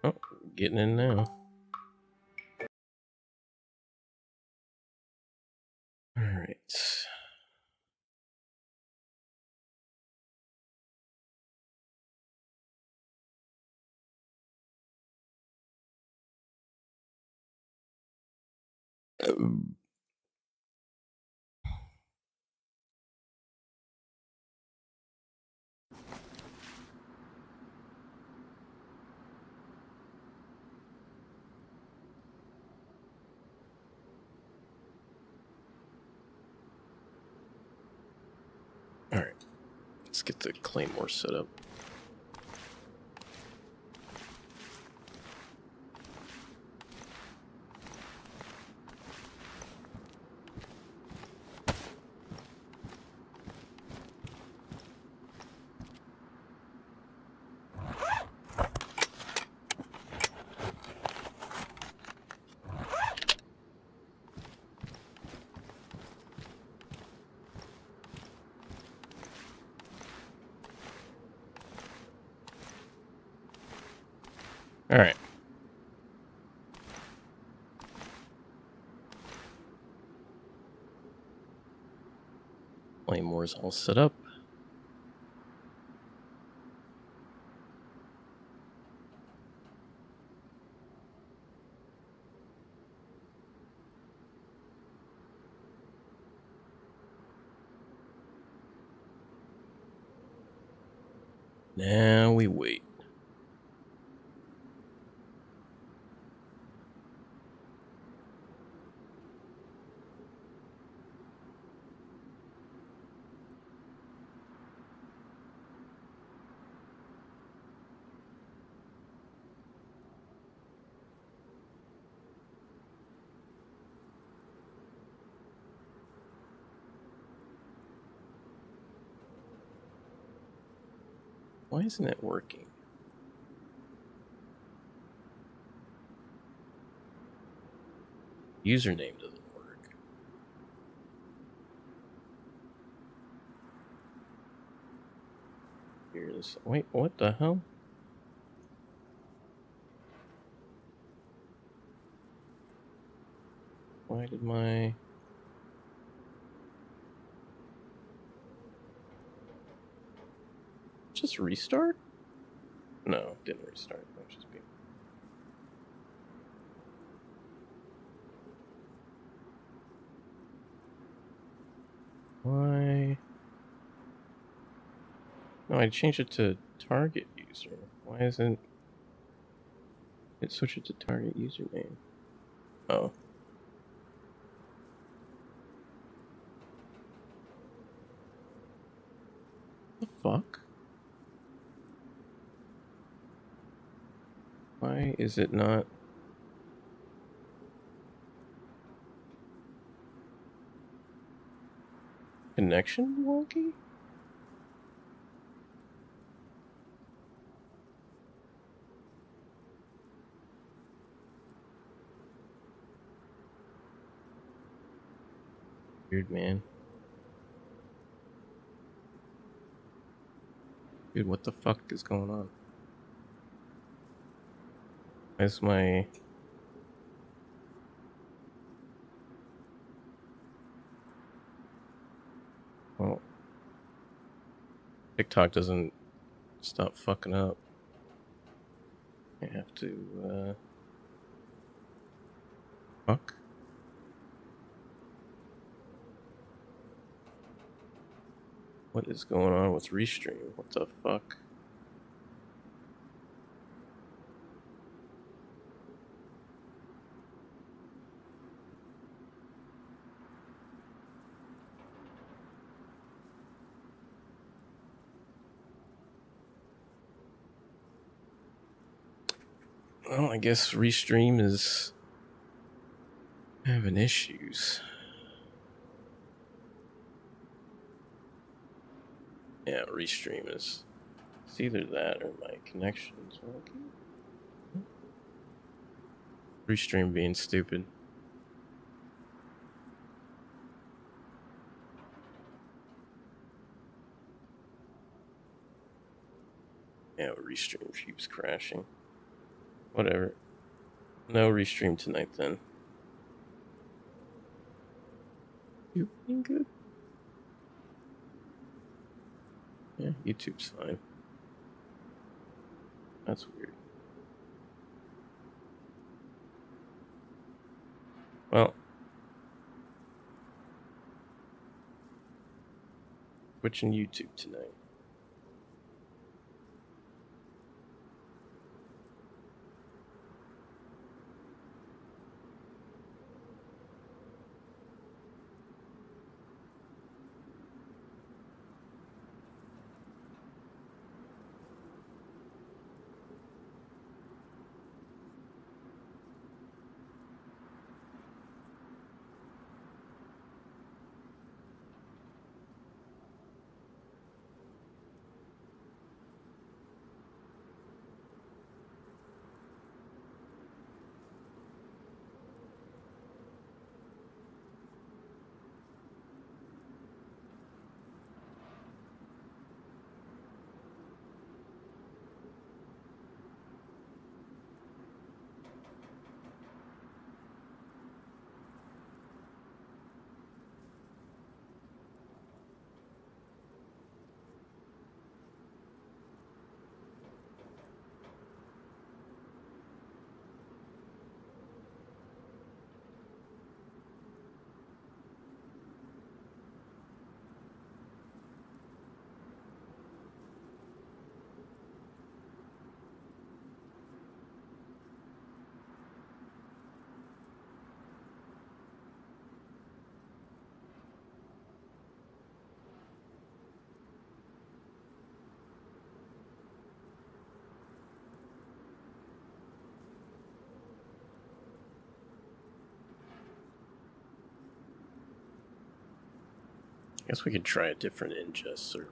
Oh, getting in now. All right. All right. Let's get the claymore set up. All right. Claymore's all set up. Now we wait. Why isn't it working? Username doesn't work. Here's. Wait, what the hell? Why did my. Just restart? No, didn't restart. That just be. Why? No, I changed it to target user. Why isn't it switch it to target username? Oh. The fuck? Why is it not? Connection wonky? Weird, man. Dude, what the fuck is going on? Where's my... Well... TikTok doesn't stop fucking up. I have to, Fuck? What is going on with Restream? What the fuck? Well, I guess Restream is having issues. Yeah, Restream is... It's either that or my connection's working. Restream being stupid. Yeah, Restream keeps crashing. Whatever. No restream tonight then. You being good? Yeah, YouTube's fine. That's weird. Well, Twitch and YouTube tonight. Guess we could try a different ingest server.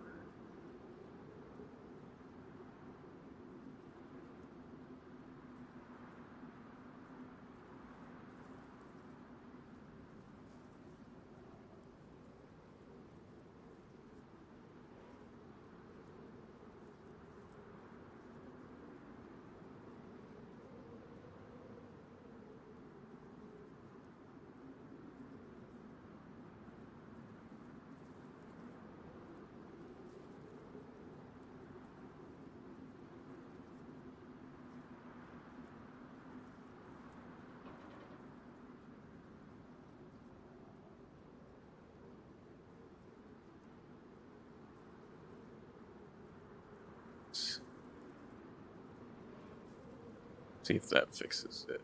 See if that fixes it.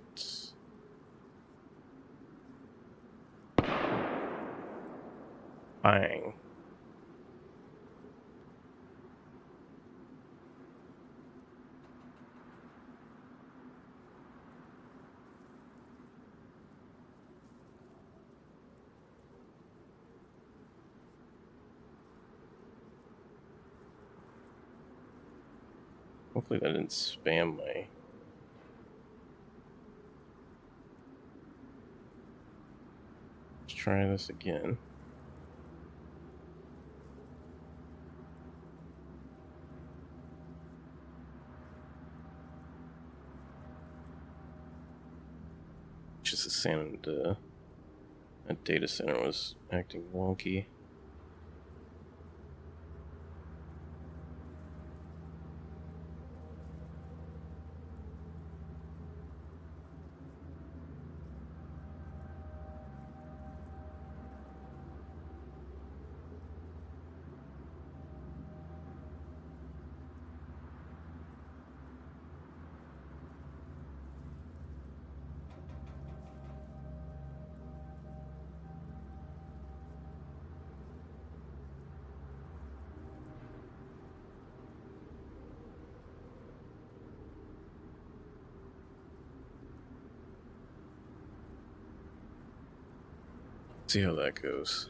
Bang. Hopefully that didn't spam my... Let's try this again. Just the sound, that data center was acting wonky. See how that goes.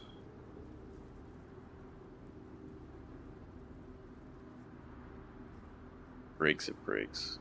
Breaks, it breaks.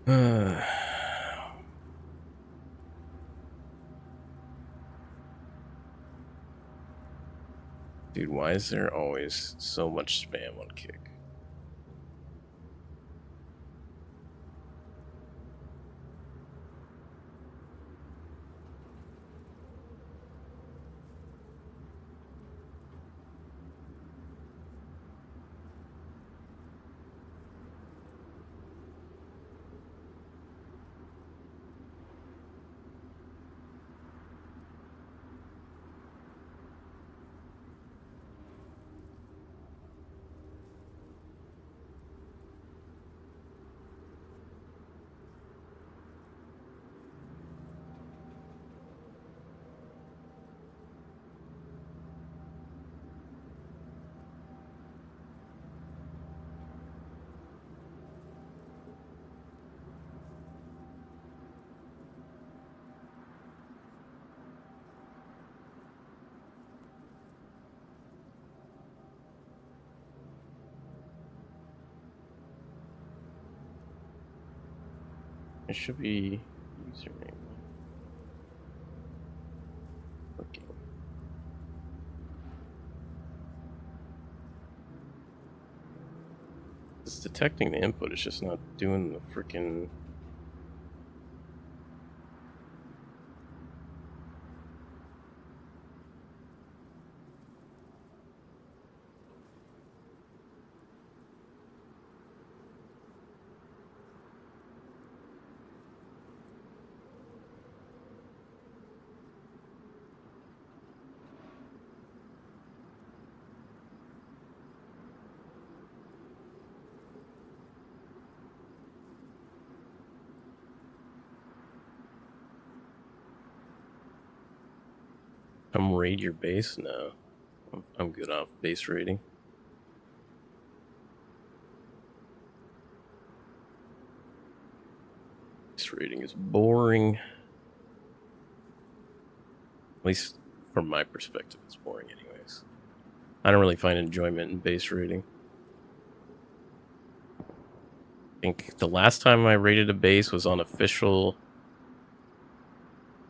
Dude, why is there always so much spam on Kick? It should be username. Okay. It's detecting the input, it's just not doing the freaking. Come raid your base? No. I'm good off base raiding. Base raiding is boring. At least from my perspective, it's boring anyways. I don't really find enjoyment in base raiding. I think the last time I raided a base was on official.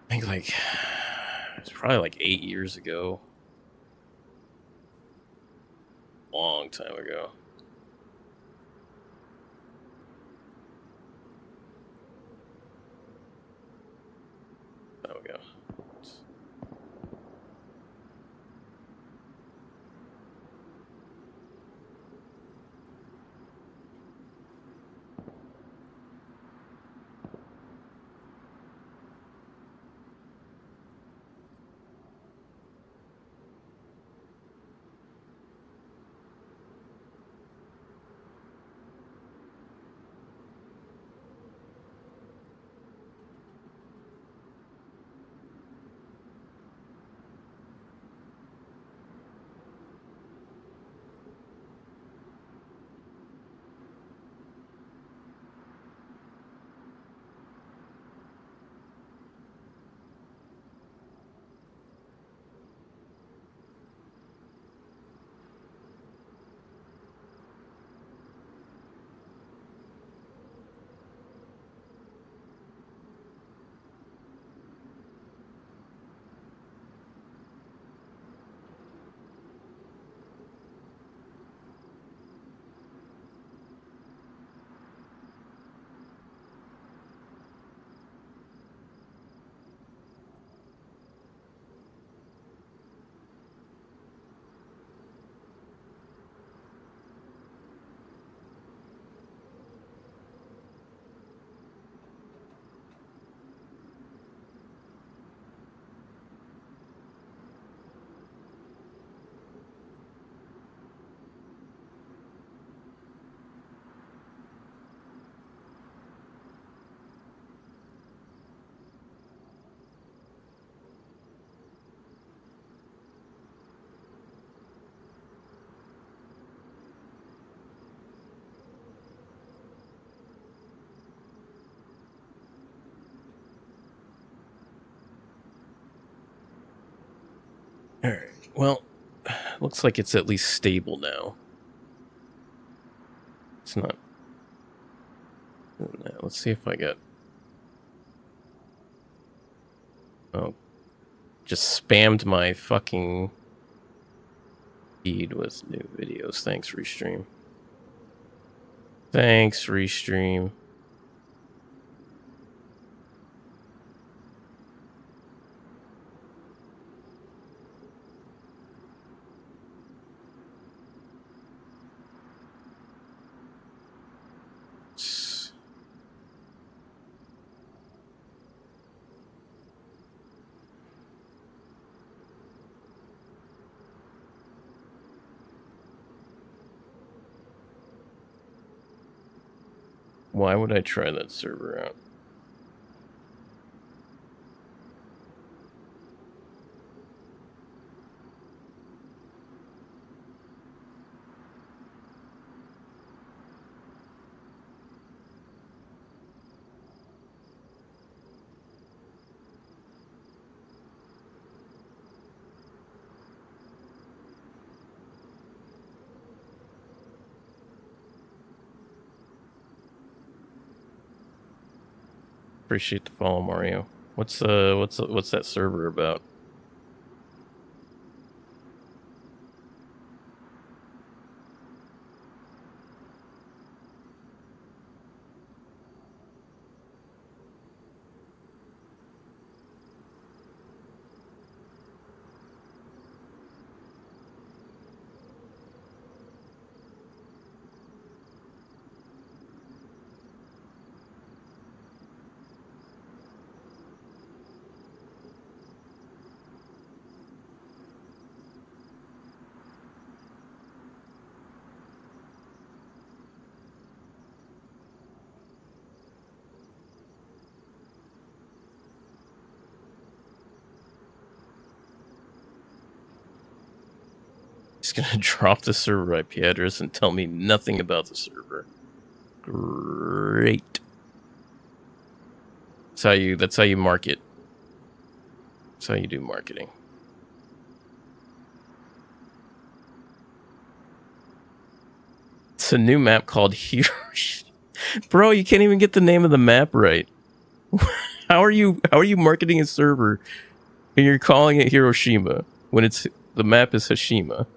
I think like it's probably like 8 years ago. Long time ago. There we go. Alright, well, looks like it's at least stable now. It's not doing that. let's see if I get... Oh, just spammed my fucking feed with new videos. Thanks, Restream. Thanks, Restream. Why would I try that server out? Appreciate the follow, Mario. What's that server about? He's gonna drop the server IP address and tell me nothing about the server. Great. That's how you market. That's how you do marketing. It's a new map called Hiroshima. Bro, you can't even get the name of the map right. How are you marketing a server and you're calling it Hiroshima when the map is Hashima?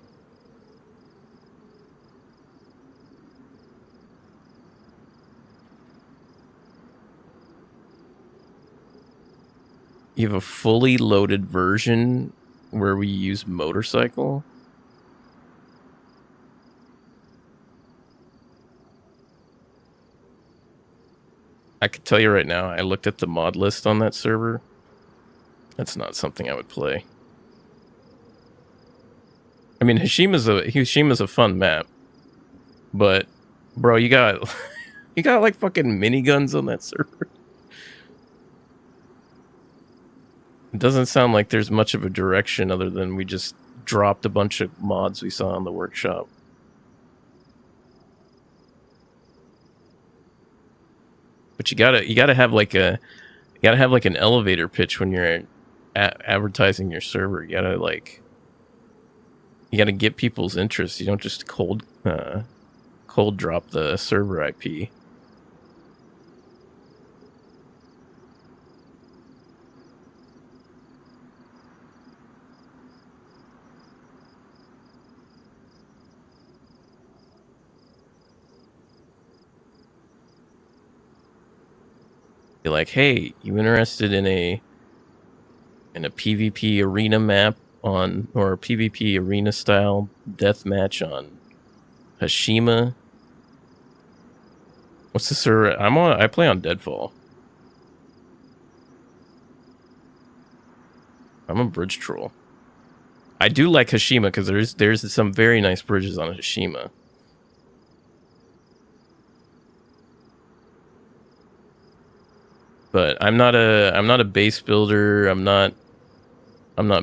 You have a fully loaded version where we use motorcycle? I could tell you right now, I looked at the mod list on that server. That's not something I would play. I mean, Hashima's a fun map. But, bro, you got like fucking miniguns on that server. It doesn't sound like there's much of a direction other than we just dropped a bunch of mods we saw in the workshop. But you gotta have like an elevator pitch when you're advertising your server. You gotta get people's interest. You don't just cold drop the server IP. You're like, hey, you interested in a PvP arena map or a PvP arena style deathmatch on Hashima? What's the server? I play on Deadfall. I'm a bridge troll. I do like Hashima because there's some very nice bridges on Hashima. But I'm not a base builder. I'm not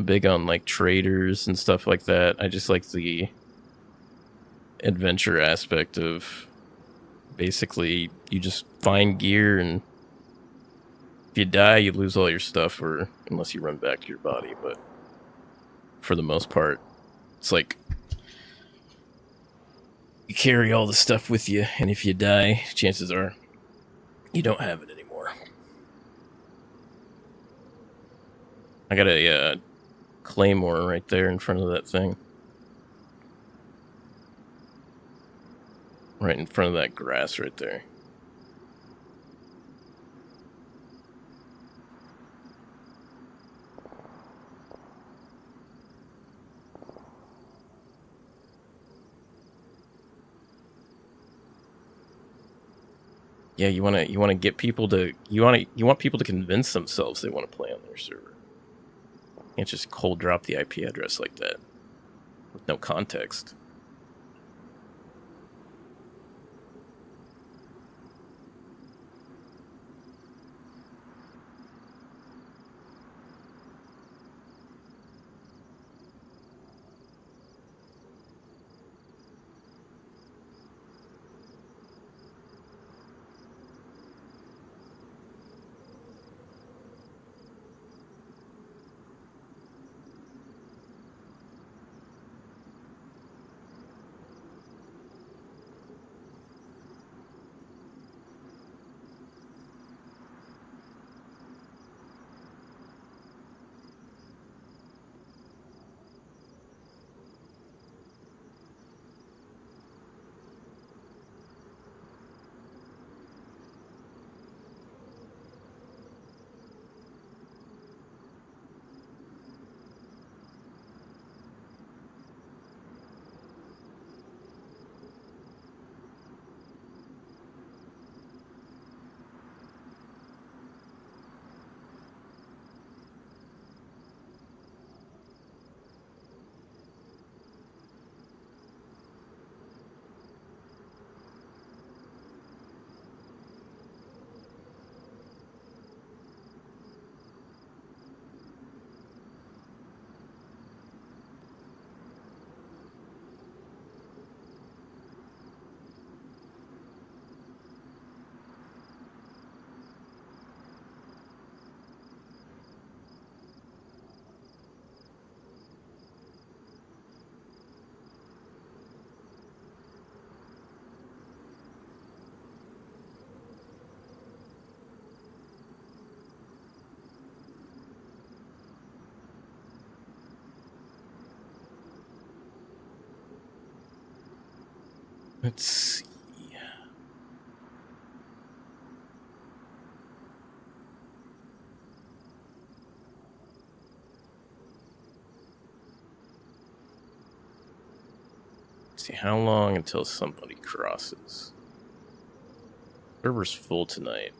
big on like traders and stuff like that. I just like the adventure aspect of basically you just find gear, and if you die, you lose all your stuff, or unless you run back to your body. But for the most part, it's like you carry all the stuff with you, and if you die, chances are You don't have it anymore. I got a claymore right there in front of that thing. Right in front of that grass right there. Yeah, you wanna get people to you want people to convince themselves they want to play on their server. You can't just cold drop the IP address like that with no context. Let's see. See how long until somebody crosses. Server's full tonight.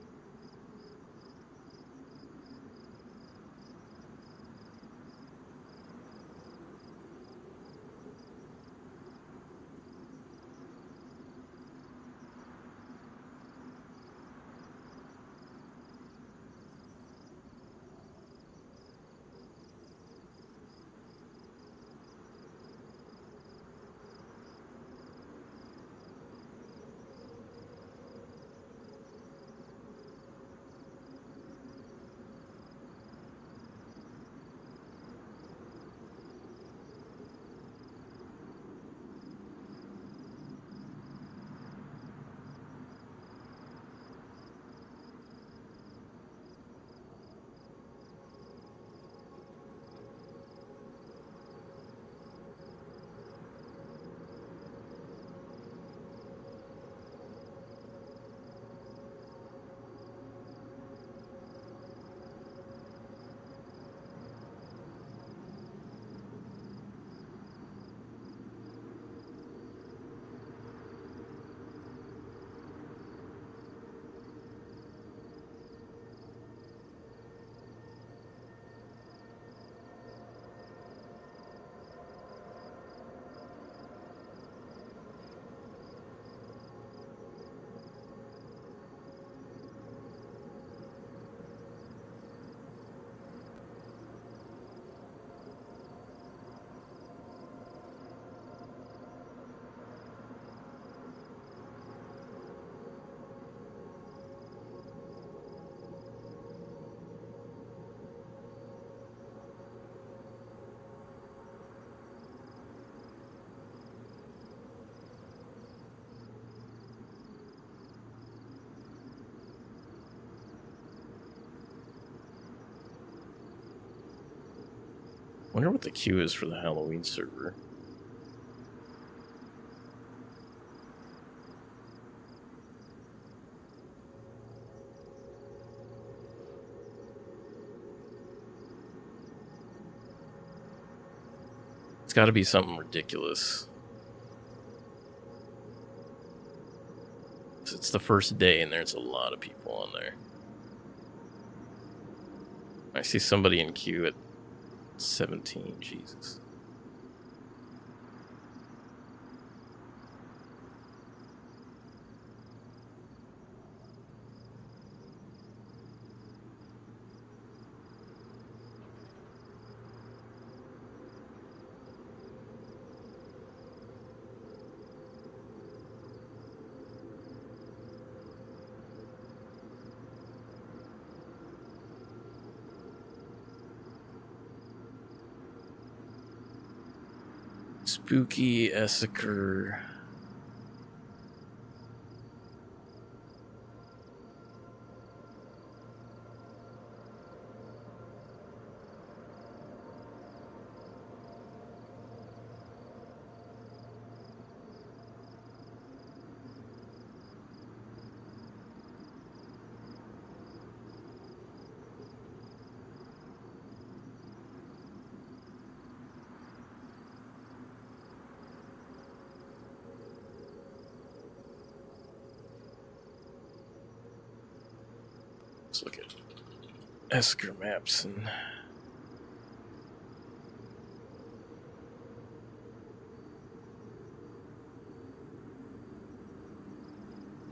Wonder what the queue is for the Halloween server. It's got to be something ridiculous. It's the first day and there's a lot of people on there. I see somebody in queue at 17. Jesus. Spooky Essaker. Let's look at Esker maps and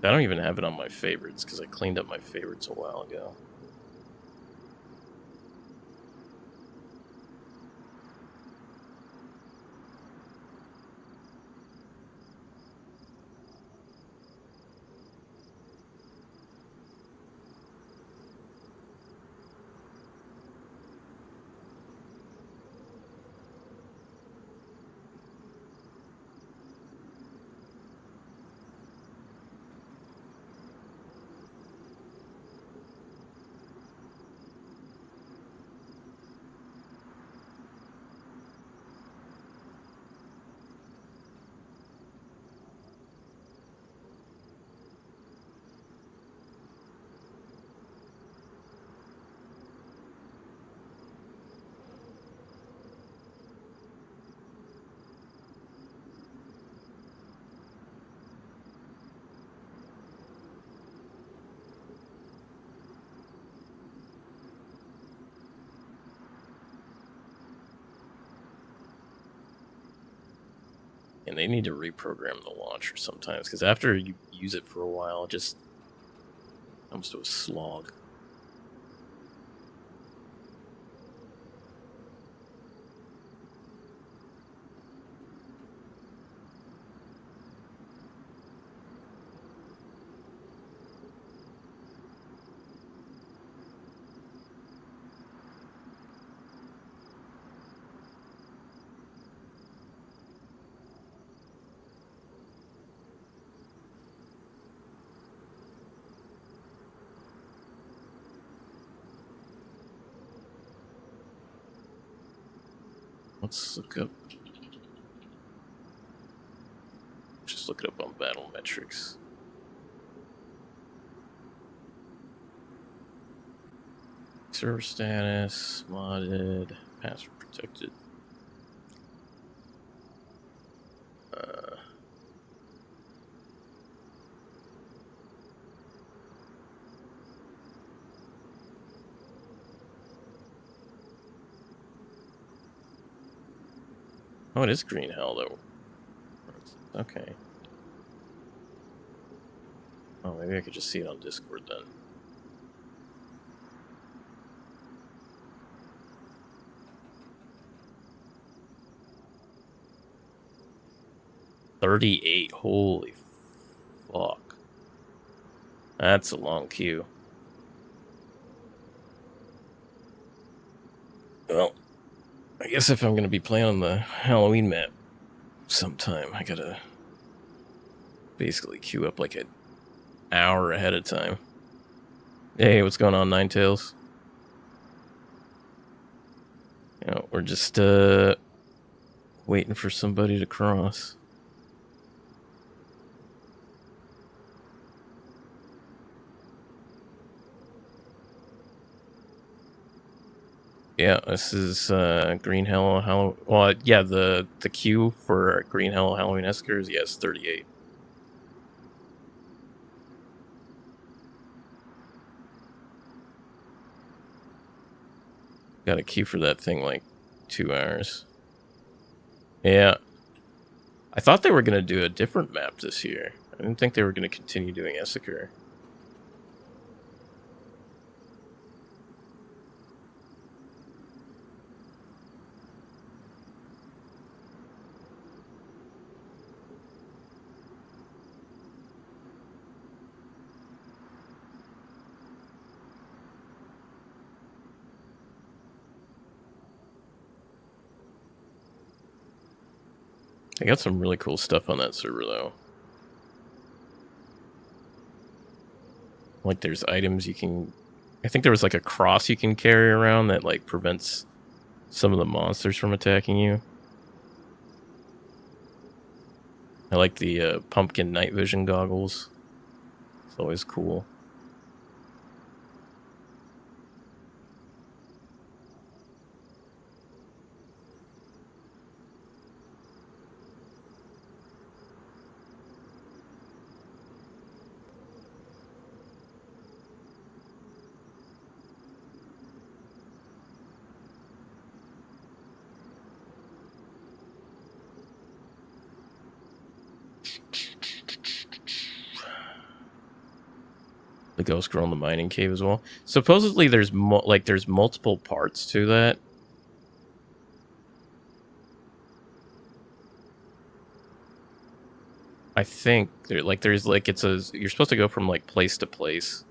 I don't even have it on my favorites because I cleaned up my favorites a while ago. And they need to reprogram the launcher sometimes, because after you use it for a while, it just comes to a slog. Let's look up. Just look it up on battle metrics. Server status, modded, password protected. Oh, it is green hell though. Okay. Oh, maybe I could just see it on Discord then. $38. Holy fuck. That's a long queue. Well, I guess if I'm going to be playing on the Halloween map sometime, I gotta basically queue up like an hour ahead of time. Hey, what's going on, Ninetails? You know, we're just waiting for somebody to cross. Yeah, this is Green Hell Halloween. Well, yeah, the queue for Green Hell Halloween Eskers, yes, 38. Got a queue for that thing like 2 hours. Yeah. I thought they were going to do a different map this year. I didn't think they were going to continue doing Essaker. They got some really cool stuff on that server, though. Like, there's items you can... I think there was, like, a cross you can carry around that, like, prevents some of the monsters from attacking you. I like the pumpkin night vision goggles. It's always cool. The ghost girl in the mining cave as well. Supposedly there's there's multiple parts to that. I think there's you're supposed to go from like place to place.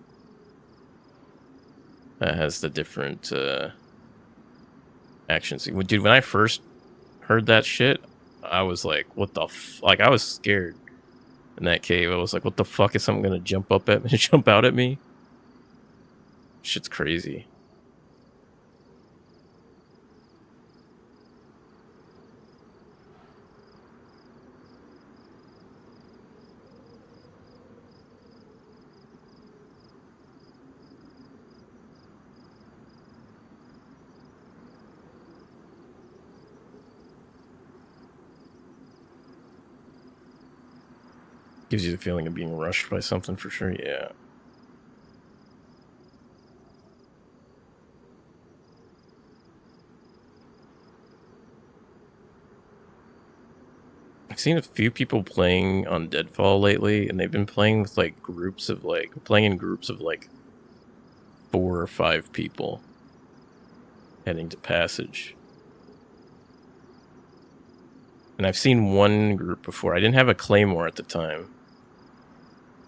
That has the different actions. Dude, when I first heard that shit, I was like, what the like I was scared in that cave. I was like, what the fuck, is something gonna jump up at me, jump out at me? Shit's crazy. Gives you the feeling of being rushed by something for sure, yeah. I've seen a few people playing on Deadfall lately, and they've been playing with like groups of like 4 or 5 people heading to Passage. And I've seen one group before. I didn't have a Claymore at the time.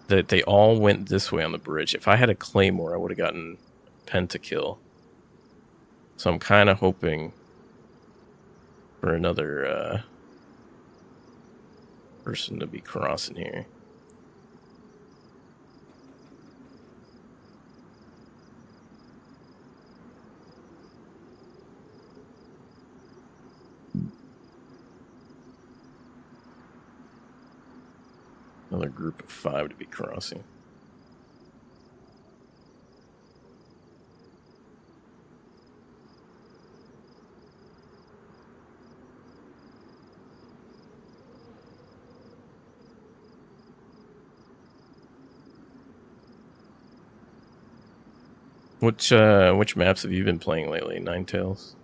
That they all went this way on the bridge. If I had a Claymore, I would have gotten pentakill. So I'm kind of hoping for another person to be crossing here. Another group of 5 to be crossing. Which maps have you been playing lately? Ninetales?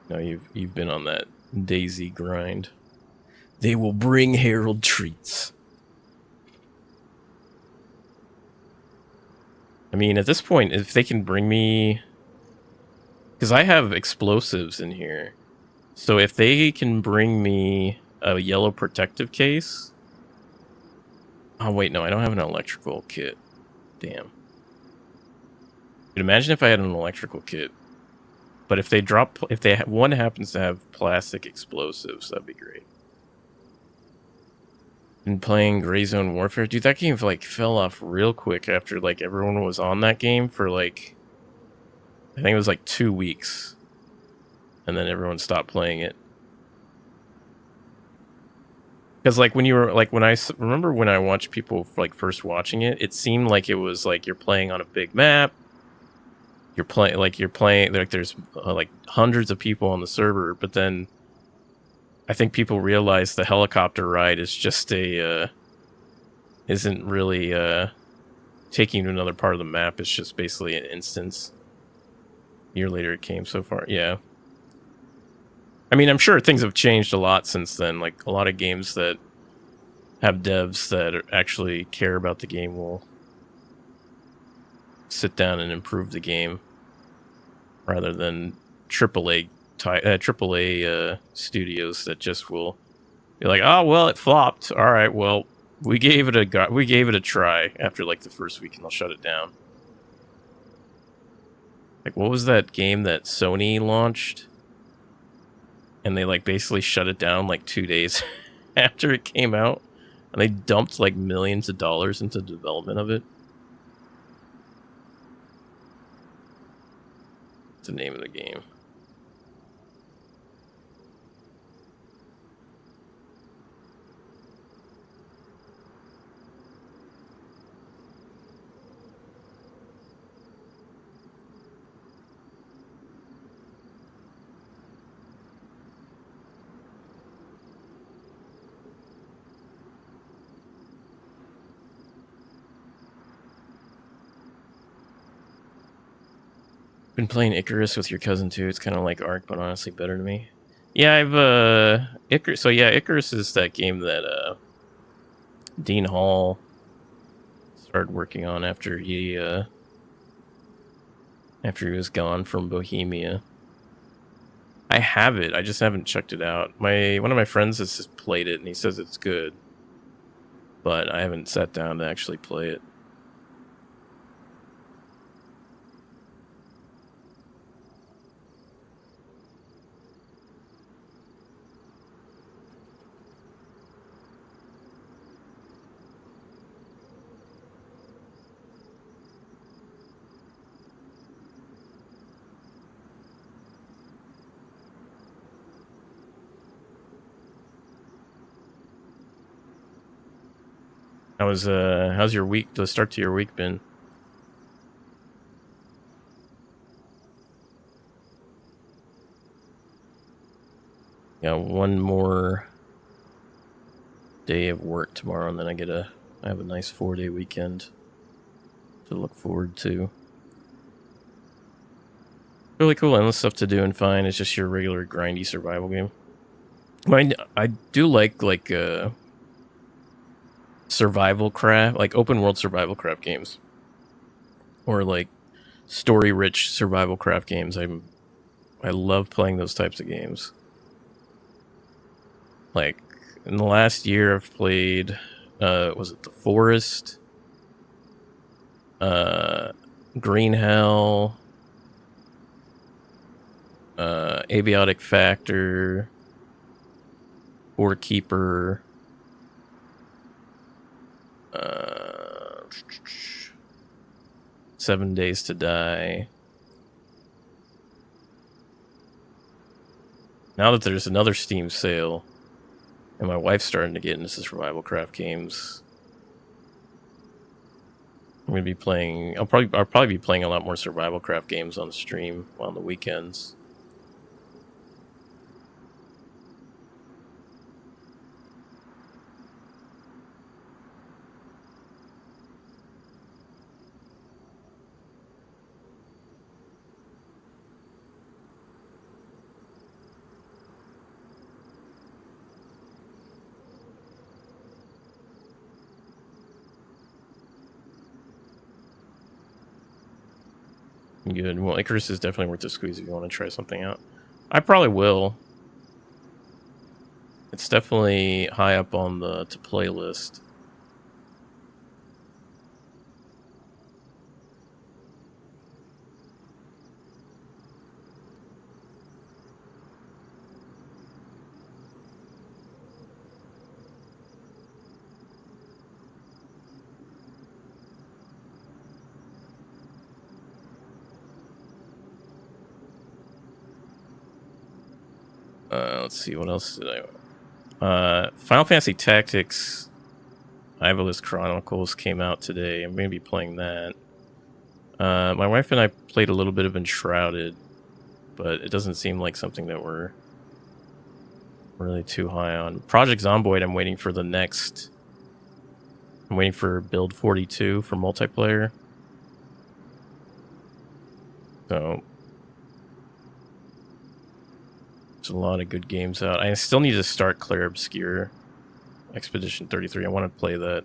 No, you've been on that DayZ grind. They will bring Herald treats. I mean, at this point, if they can bring me... Because I have explosives in here. So if they can bring me a yellow protective case... Oh, wait, no, I don't have an electrical kit. Damn. Imagine if I had an electrical kit. But if they drop... one happens to have plastic explosives, that'd be great. Been playing Gray Zone Warfare. Dude, that game like fell off real quick after like everyone was on that game for like, I think it was like 2 weeks. And then everyone stopped playing it. Because like when you were like, when I remember when I watched people like first watching it, it seemed like it was like you're playing on a big map. You're playing like there's like hundreds of people on the server, but then I think people realize the helicopter ride is just a isn't really taking you to another part of the map. It's just basically an instance. A year later it came so far. Yeah. I mean, I'm sure things have changed a lot since then. Like a lot of games that have devs that actually care about the game will sit down and improve the game rather than AAA studios that just will be like, oh well, it flopped. All right, well, we gave it a try after like the first week, and they'll shut it down. Like, what was that game that Sony launched, and they like basically shut it down like 2 days after it came out, and they dumped like millions of dollars into the development of it. What's the name of the game? Been playing Icarus with your cousin too. It's kind of like Ark, but honestly better to me. Yeah, I've Icarus. So yeah, Icarus is that game that Dean Hall started working on after he was gone from Bohemia. I have it. I just haven't checked it out. One of my friends has just played it and he says it's good, but I haven't sat down to actually play it. How's your week? The start to your week been? Yeah, one more day of work tomorrow, and then I have a nice 4-day weekend to look forward to. Really cool, endless stuff to do and find. It's just your regular grindy survival game. I do like survival craft, like open world survival craft games, or like story rich survival craft games. I love playing those types of games. Like in the last year, I've played was it The Forest, Green Hell, Abiotic Factor, Keeper, 7 Days to Die. Now that there's another Steam sale, and my wife's starting to get into survival craft games, I'm gonna be playing. I'll probably be playing a lot more survival craft games on stream on the weekends. Good. Well, Icarus is definitely worth the squeeze if you want to try something out. I probably will. It's definitely high up on the to play list. let's see, what else did I... Final Fantasy Tactics Ivalice Chronicles came out today. I'm going to be playing that. My wife and I played a little bit of Enshrouded, but it doesn't seem like something that we're really too high on. Project Zomboid, I'm waiting for the next... I'm waiting for Build 42 for multiplayer. So... there's a lot of good games out. I still need to start Clair Obscure Expedition 33. I want to play that.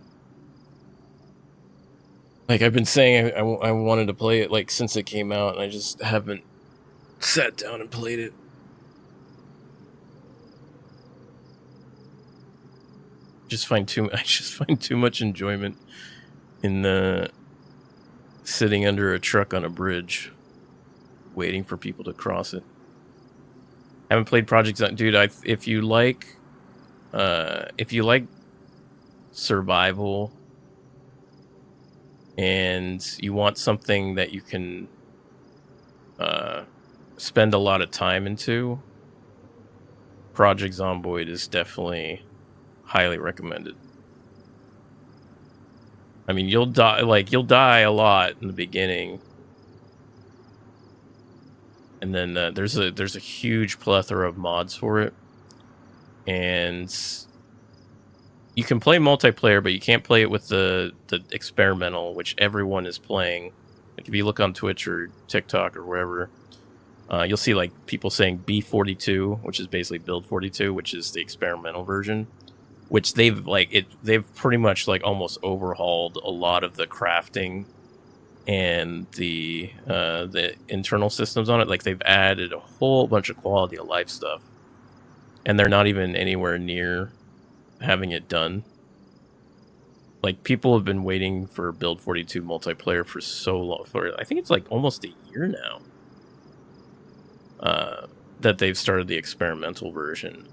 Like I've been saying, I wanted to play it like since it came out, and I just haven't sat down and played it. I just find too much enjoyment in sitting under a truck on a bridge, waiting for people to cross it. I haven't played Project Zomboid, dude. If you like survival and you want something that you can spend a lot of time into, Project Zomboid is definitely highly recommended. I mean, you'll die a lot in the beginning. And then there's a huge plethora of mods for it, and you can play multiplayer, but you can't play it with the experimental, which everyone is playing. Like if you look on Twitch or TikTok or wherever, you'll see like people saying B42, which is basically Build 42, which is the experimental version, which they've pretty much like almost overhauled a lot of the crafting and the internal systems on it. Like they've added a whole bunch of quality of life stuff, and they're not even anywhere near having it done. Like people have been waiting for Build 42 multiplayer for so long. I think it's like almost a year now that they've started the experimental version.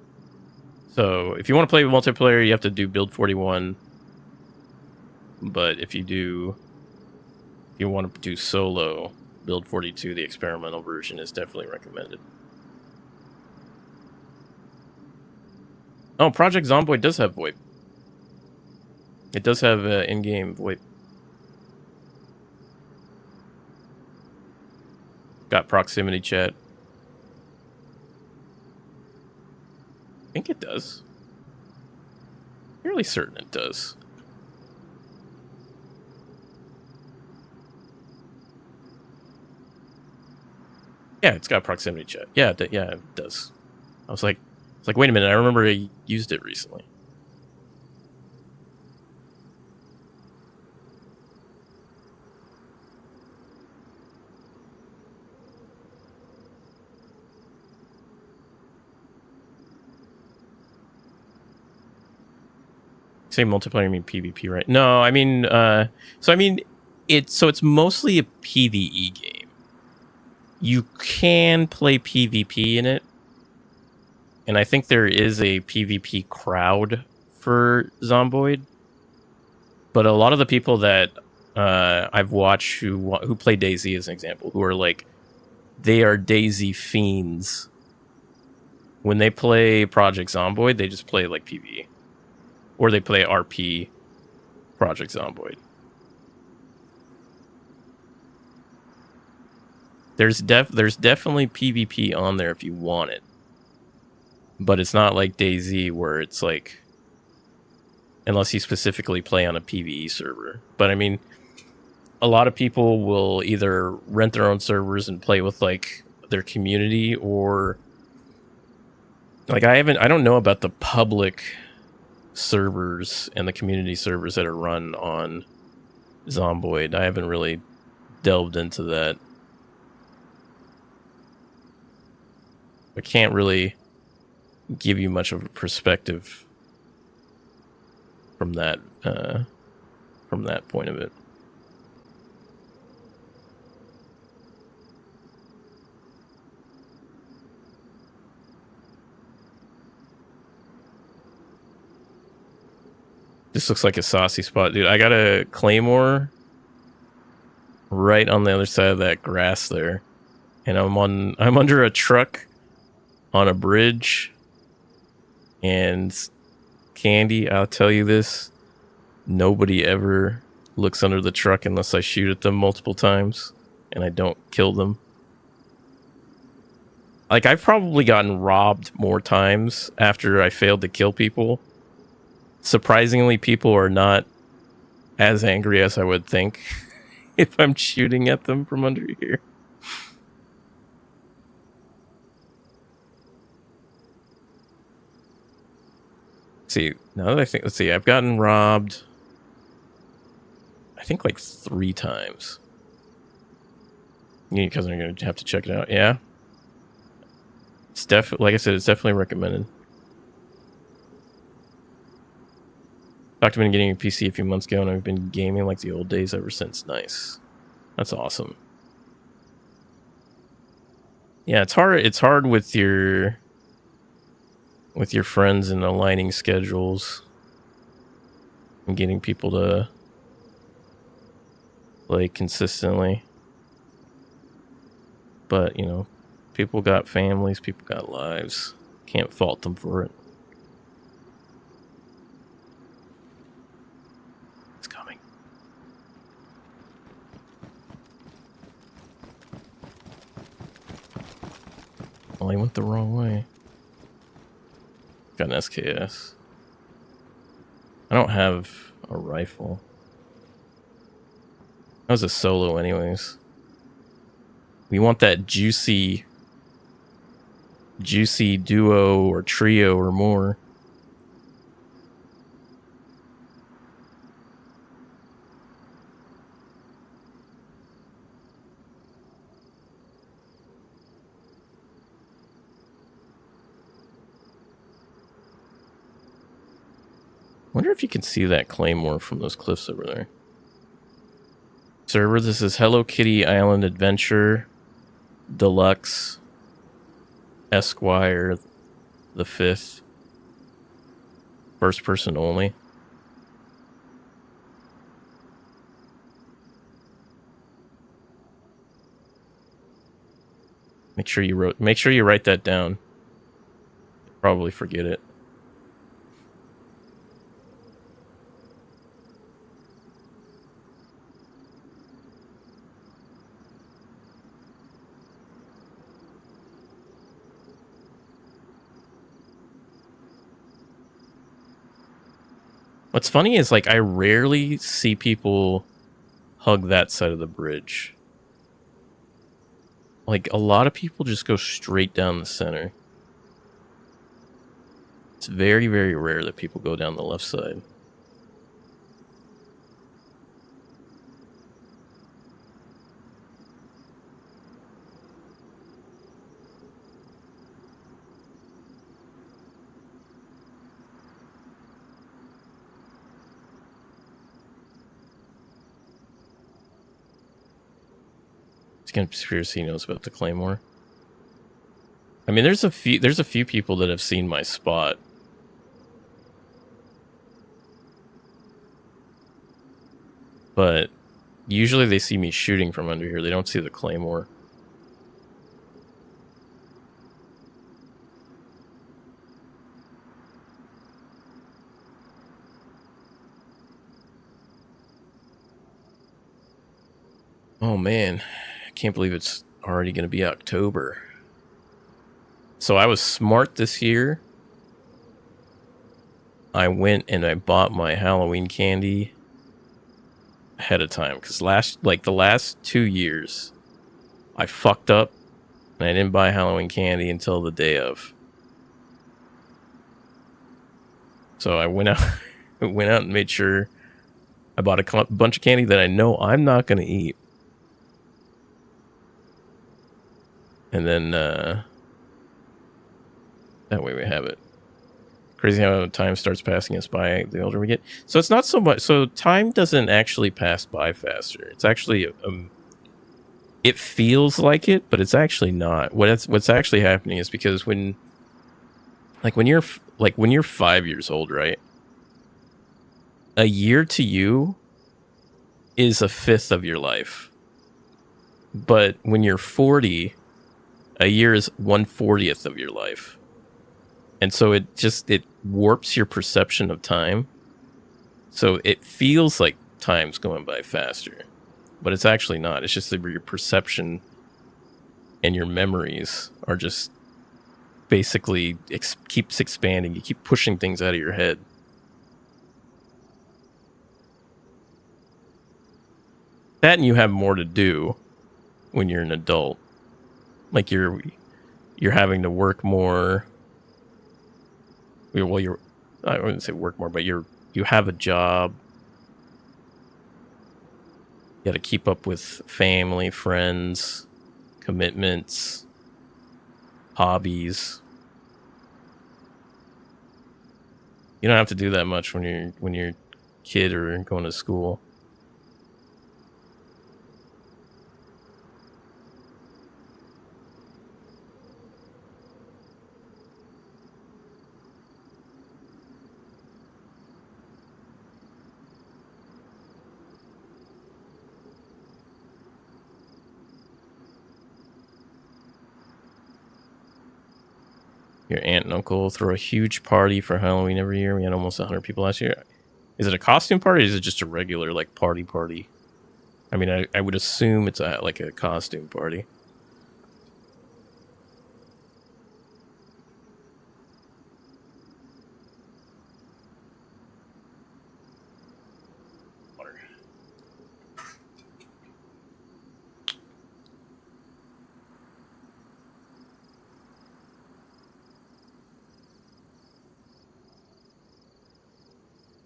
So if you want to play multiplayer, you have to do Build 41. But if you want to do solo, Build 42, the experimental version, is definitely recommended. Oh, Project Zomboid does have VoIP. It does have in-game VoIP. Got proximity chat. I think it does. Fairly certain it does. Yeah, it's got proximity chat. Yeah, it does. I was like, wait a minute, I remember I used it recently. Say multiplayer, you mean PvP, right? No, I mean, it's mostly a PvE game. You can play PvP in it, and I think there is a PvP crowd for Zomboid. But a lot of the people that I've watched who play DayZ as an example, who are like, they are DayZ fiends. When they play Project Zomboid, they just play like PvE. Or they play RP Project Zomboid. There's definitely PvP on there if you want it. But it's not like DayZ where it's like, unless you specifically play on a PvE server. But I mean, a lot of people will either rent their own servers and play with like their community, or like I don't know about the public servers and the community servers that are run on Zomboid. I haven't really delved into that. I can't really give you much of a perspective from that point of it. This looks like a saucy spot, dude. I got a claymore right on the other side of that grass there, and I'm under a truck on a bridge And Candy, I'll tell you this, nobody ever looks under the truck unless I shoot at them multiple times and I don't kill them. Like, I've probably gotten robbed more times after I failed to kill people. Surprisingly, people are not as angry as I would think if I'm shooting at them from under here. See, now that I think, let's see, I've gotten robbed, I think, like 3 times. Yeah, because I'm going to have to check it out. Yeah. It's definitely, like I said, it's definitely recommended. Talked about getting a PC a few months ago, and I've been gaming like the old days ever since. Nice. That's awesome. Yeah, it's hard. It's hard with your friends and aligning schedules and getting people to play consistently. But, you know, people got families, people got lives. Can't fault them for it. It's coming. Well, he went the wrong way. Got an SKS. I don't have a rifle. That was a solo anyways. We want that juicy duo or trio or more. Wonder if you can see that claymore from those cliffs over there. Server, this is Hello Kitty Island Adventure Deluxe Esquire the 5th. First person only. Make sure you write that down. Probably forget it. What's funny is, like, I rarely see people hug that side of the bridge. Like, a lot of people just go straight down the center. It's very, very rare that people go down the left side. Conspiracy knows about the claymore. I mean, there's a few people that have seen my spot. But usually they see me shooting from under here. They don't see the claymore. Oh man, I can't believe it's already going to be October. So I was smart this year. I went and I bought my Halloween candy ahead of time, because the last 2 years I fucked up and I didn't buy Halloween candy until the day of. So I went out and made sure I bought a bunch of candy that I know I'm not going to eat. And then that way we have it. Crazy how time starts passing us by the older we get. So it's not so much. So time doesn't actually pass by faster. It's actually it feels like it, but it's actually not. What's actually happening is because when you're 5 years old, right? A year to you is a fifth of your life. But when you're 40, a year is 1/40th of your life. And so it warps your perception of time. So it feels like time's going by faster, but it's actually not. It's just that your perception and your memories are just basically keeps expanding. You keep pushing things out of your head. That, and you have more to do when you're an adult. Like you're having to work more. Well, I wouldn't say work more, but you have a job. You got to keep up with family, friends, commitments, hobbies. You don't have to do that much when you're a kid or going to school. Your aunt and uncle throw a huge party for Halloween every year. We had almost 100 people last year. Is it a costume party, or is it just a regular like party? I mean, I would assume it's like a costume party.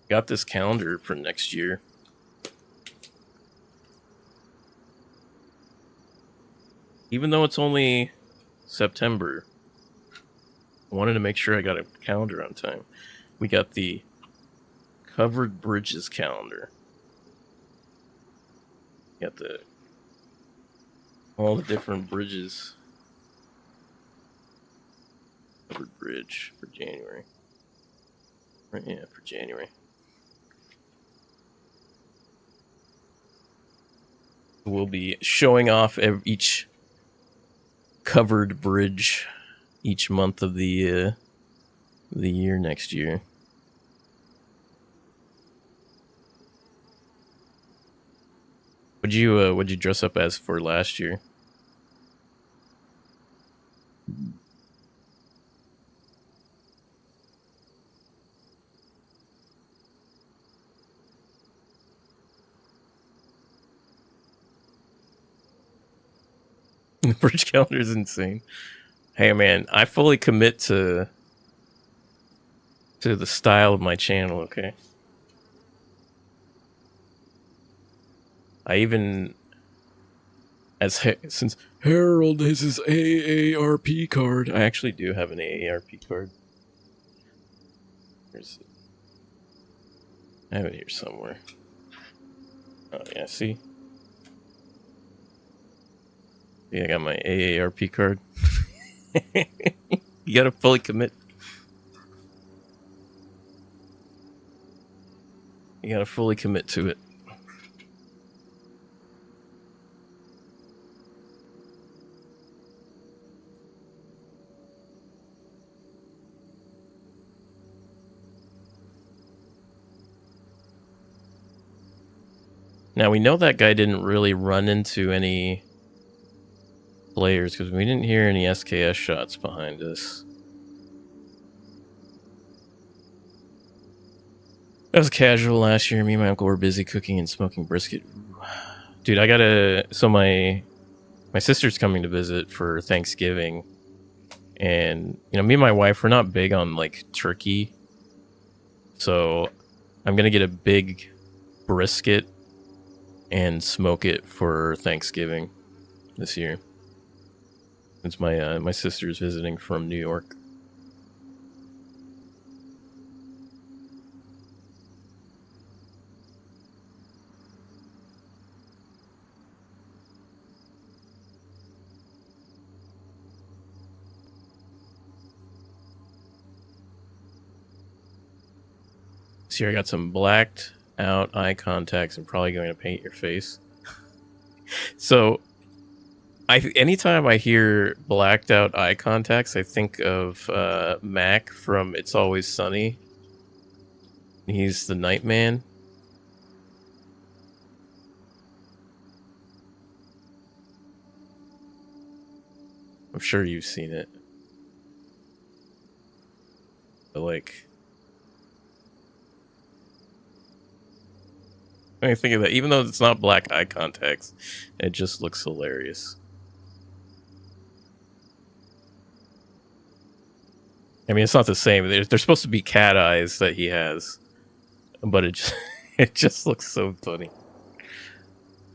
Got this calendar for next year. Even though it's only September, I wanted to make sure I got a calendar on time. We got the Covered Bridges calendar. Got all the different bridges. Covered Bridge for January. Right, yeah, for January. We'll be showing off each covered bridge each month of the year next year. What'd you dress up as for last year? The bridge calendar is insane. Hey man, I fully commit to the style of my channel, okay? I even, since Harold has his AARP card, I actually do have an AARP card. I have it here somewhere. Oh yeah, see? Yeah, I got my AARP card. You gotta fully commit. You gotta fully commit to it. Now we know that guy didn't really run into any players because we didn't hear any SKS shots behind us. That was casual last year. Me and my uncle were busy cooking and smoking brisket. Dude, I gotta. So my sister's coming to visit for Thanksgiving, and me and my wife, we're not big on like turkey, so I'm gonna get a big brisket and smoke it for Thanksgiving this year. Since my sister's visiting from New York. So here I got some blacked out eye contacts and probably going to paint your face. So Anytime I hear blacked out eye contacts, I think of Mac from It's Always Sunny. He's the Nightman. I'm sure you've seen it. But like, I think of that. Even though it's not black eye contacts, it just looks hilarious. I mean, it's not the same. They're supposed to be cat eyes that he has, but it just it just looks so funny.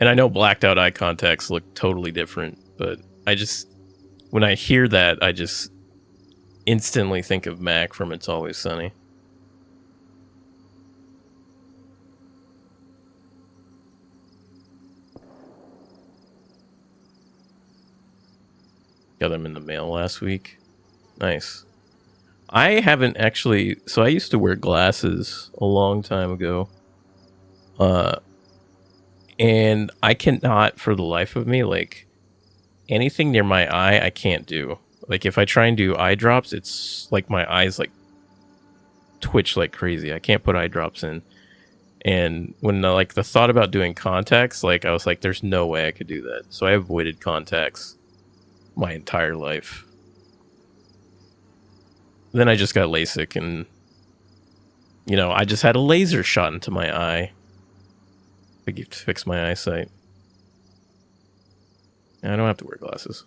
And I know blacked out eye contacts look totally different, but I just, when I hear that, I just instantly think of Mac from It's Always Sunny. Got them in the mail last week. Nice. I haven't actually, so I used to wear glasses a long time ago. And I cannot for the life of me, like, anything near my eye, I can't do. Like, if I try and do eye drops, it's like my eyes, like, twitch like crazy. I can't put eye drops in. And when, like, the thought about doing contacts, like, I was like, there's no way I could do that. So I avoided contacts my entire life. Then I just got LASIK, and, you know, I just had a laser shot into my eye to fix my eyesight. I don't have to wear glasses.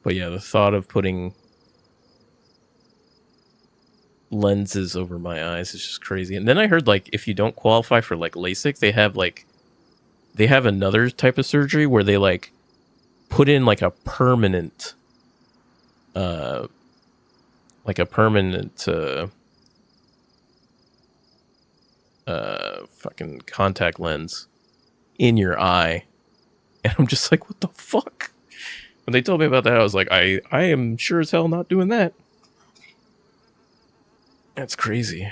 But yeah, the thought of putting lenses over my eyes is just crazy. And then I heard, like, if you don't qualify for, like, LASIK, they have another type of surgery where they, like, put in, like, a permanent fucking contact lens in your eye. And I'm just like, what the fuck? When they told me about that, I was like, I am sure as hell not doing that. That's crazy.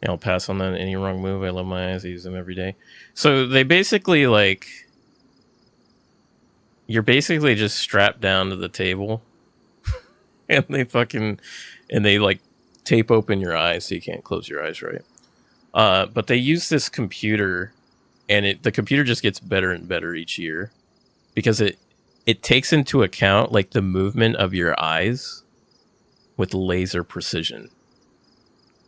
I'll pass on that. Any wrong move. I love my eyes. I use them every day. So they basically, like, you're basically just strapped down to the table and they like tape open your eyes so you can't close your eyes right. But they use this computer, and the computer just gets better and better each year because it takes into account, like, the movement of your eyes with laser precision.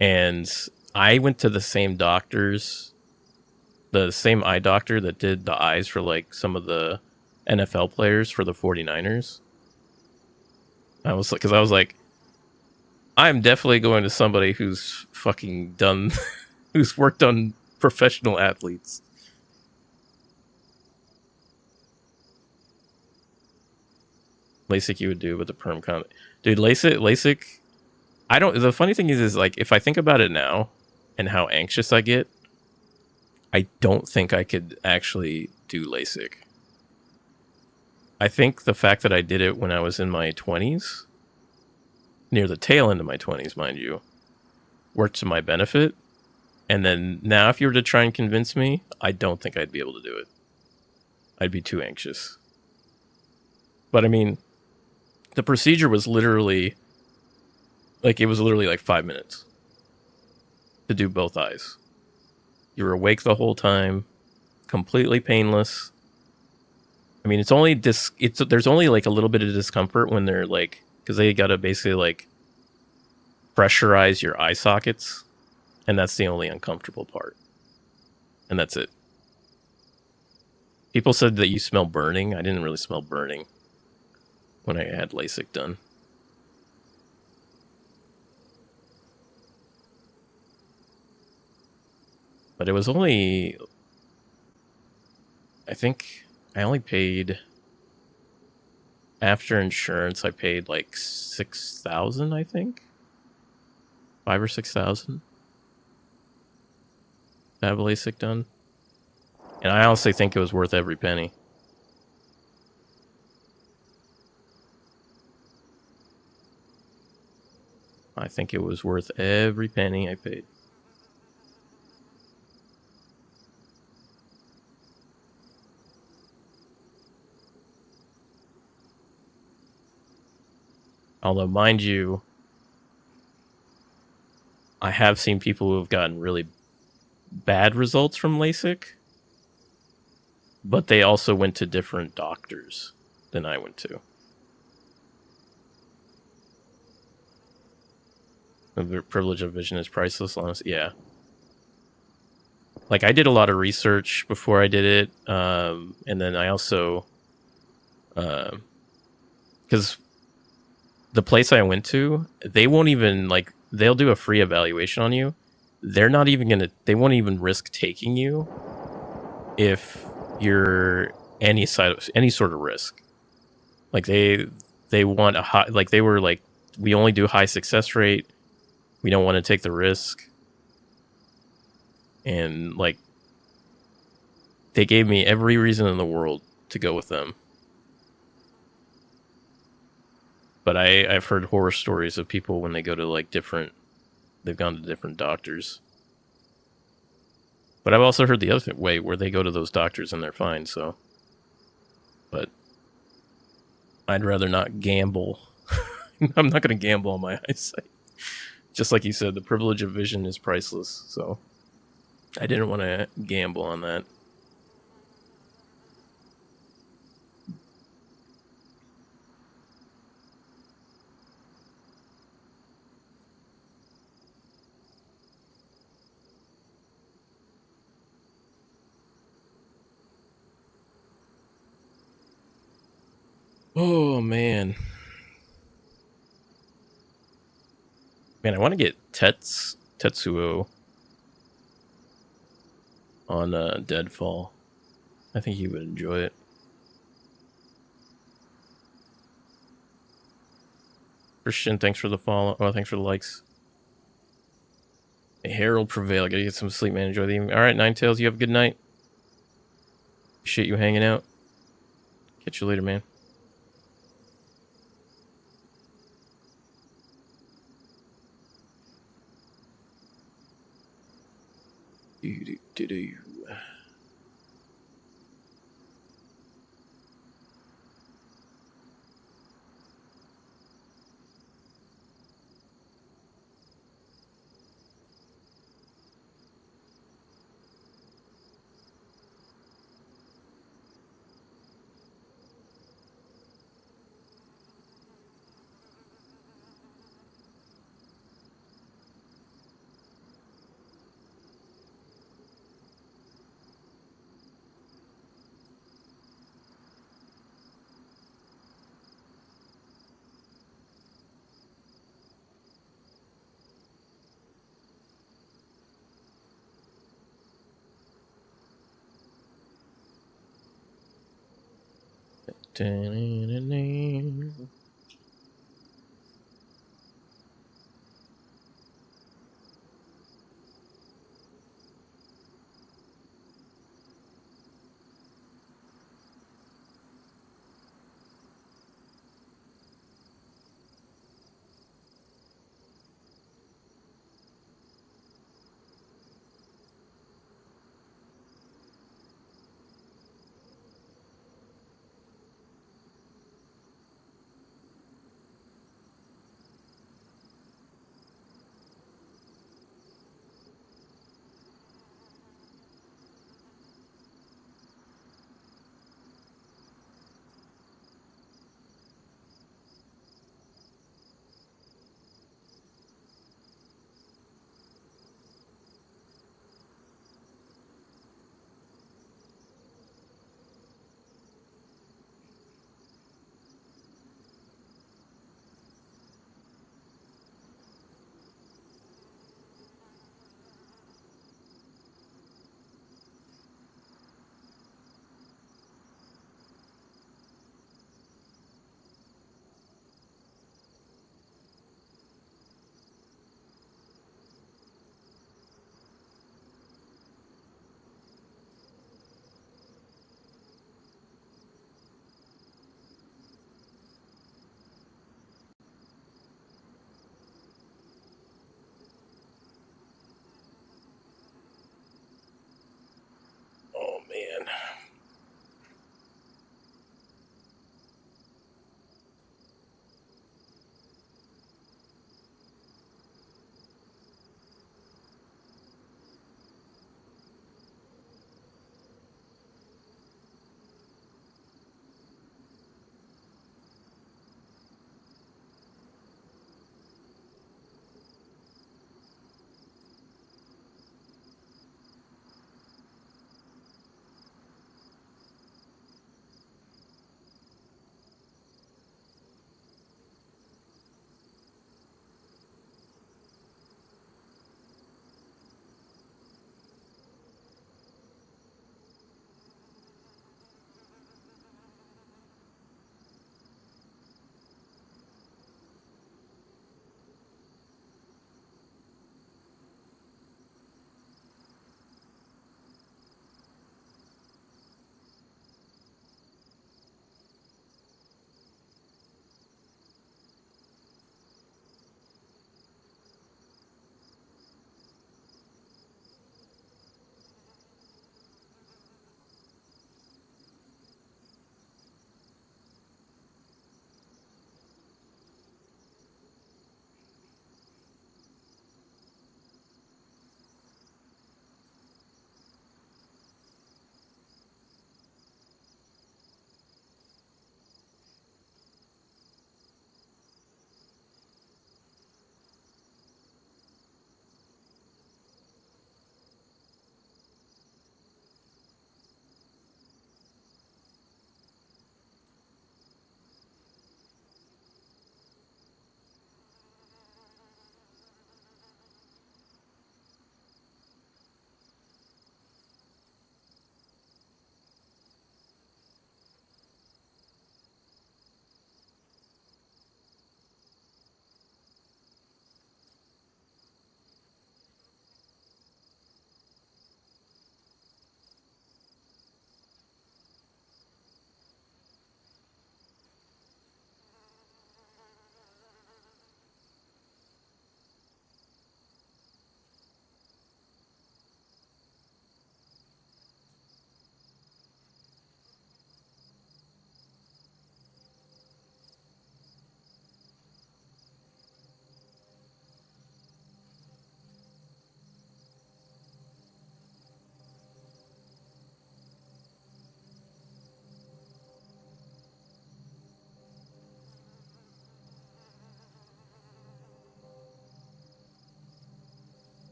And I went to the same eye doctor that did the eyes for, like, some of the NFL players for the 49ers. I was like, I'm definitely going to somebody who's fucking done, who's worked on professional athletes. LASIK you would do, but the perm dude, LASIK. The funny thing is like, if I think about it now and how anxious I get, I don't think I could actually do LASIK. I think the fact that I did it when I was in my 20s, near the tail end of my 20s, mind you, worked to my benefit. And then now, if you were to try and convince me, I don't think I'd be able to do it. I'd be too anxious. But I mean, the procedure was literally, like, 5 minutes to do both eyes. You were awake the whole time, completely painless. I mean, there's only like a little bit of discomfort when they're like, because they gotta basically like pressurize your eye sockets, and that's the only uncomfortable part. And that's it. People said that you smell burning. I didn't really smell burning when I had LASIK done. But it was only, I think I only paid after insurance, I paid like $6,000, I think. 5 or 6,000 to have LASIK done. And I honestly think it was worth every penny. I think it was worth every penny I paid. Although, mind you, I have seen people who have gotten really bad results from LASIK, but they also went to different doctors than I went to. The privilege of vision is priceless, honestly. Yeah. Like, I did a lot of research before I did it, and then I also, because the place I went to, they won't even, like, they'll do a free evaluation on you. They're not even they won't even risk taking you if you're any sort of risk. Like, they want a high, like, they were like, we only do high success rate. We don't want to take the risk. And, like, they gave me every reason in the world to go with them. But I've heard horror stories of people when they go to, like, they've gone to different doctors. But I've also heard the other way, where they go to those doctors and they're fine, so. But I'd rather not gamble. I'm not going to gamble on my eyesight. Just like you said, the privilege of vision is priceless, so I didn't want to gamble on that. Oh, man. Man, I want to get Tetsuo on Deadfall. I think he would enjoy it. Christian, thanks for the follow. Oh, thanks for the likes. May Harold prevail. I gotta get some sleep, man. Enjoy the evening. All right, Ninetails, you have a good night. Appreciate you hanging out. Catch you later, man. Do-do-do-do.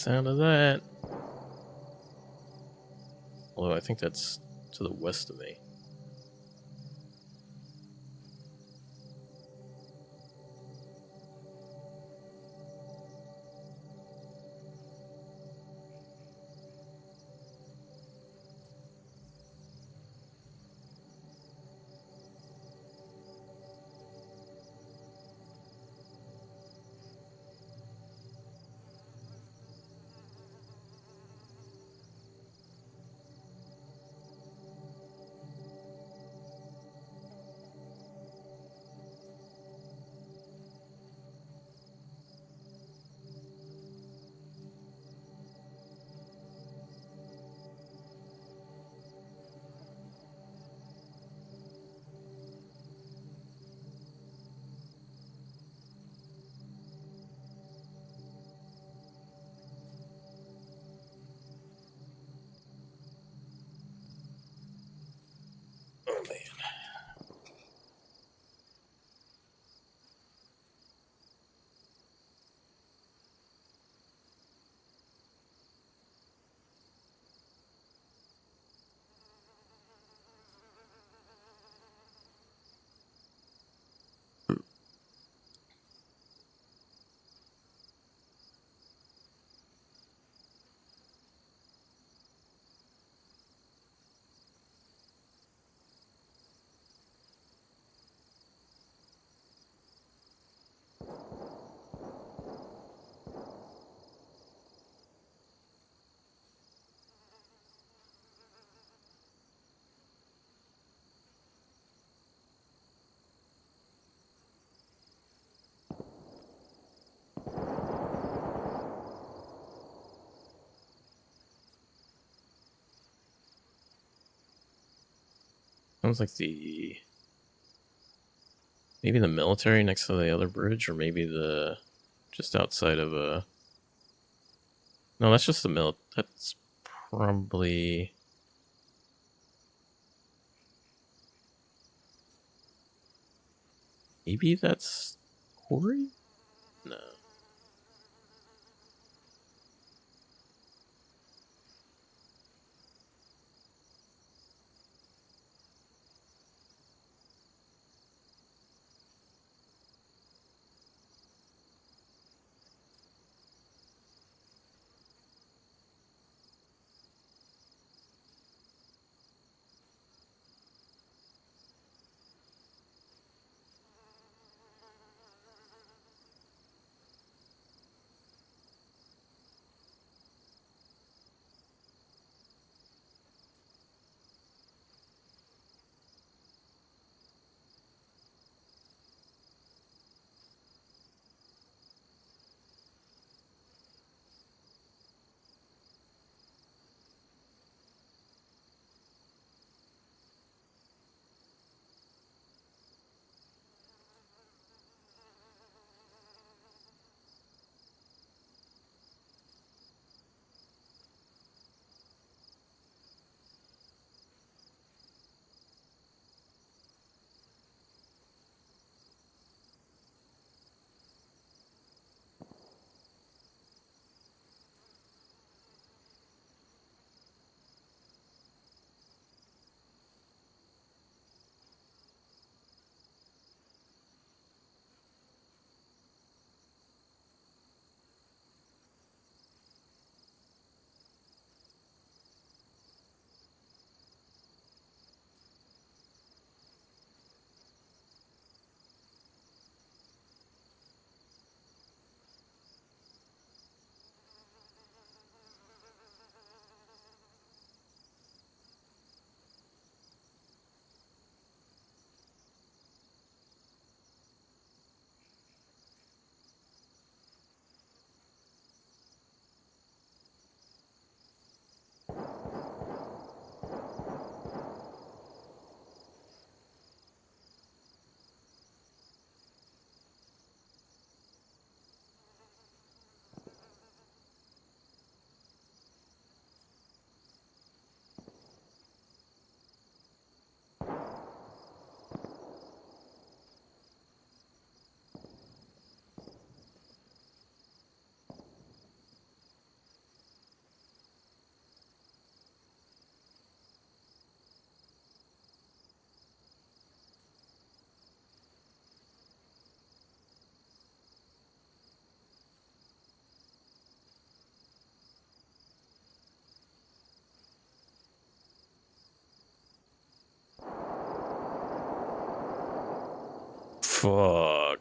sound of that. Although I think that's to the west of me. Oh man. Sounds like maybe the military next to the other bridge, or maybe the just outside of a. No, that's just the That's probably. Maybe that's quarry? No. Fuck.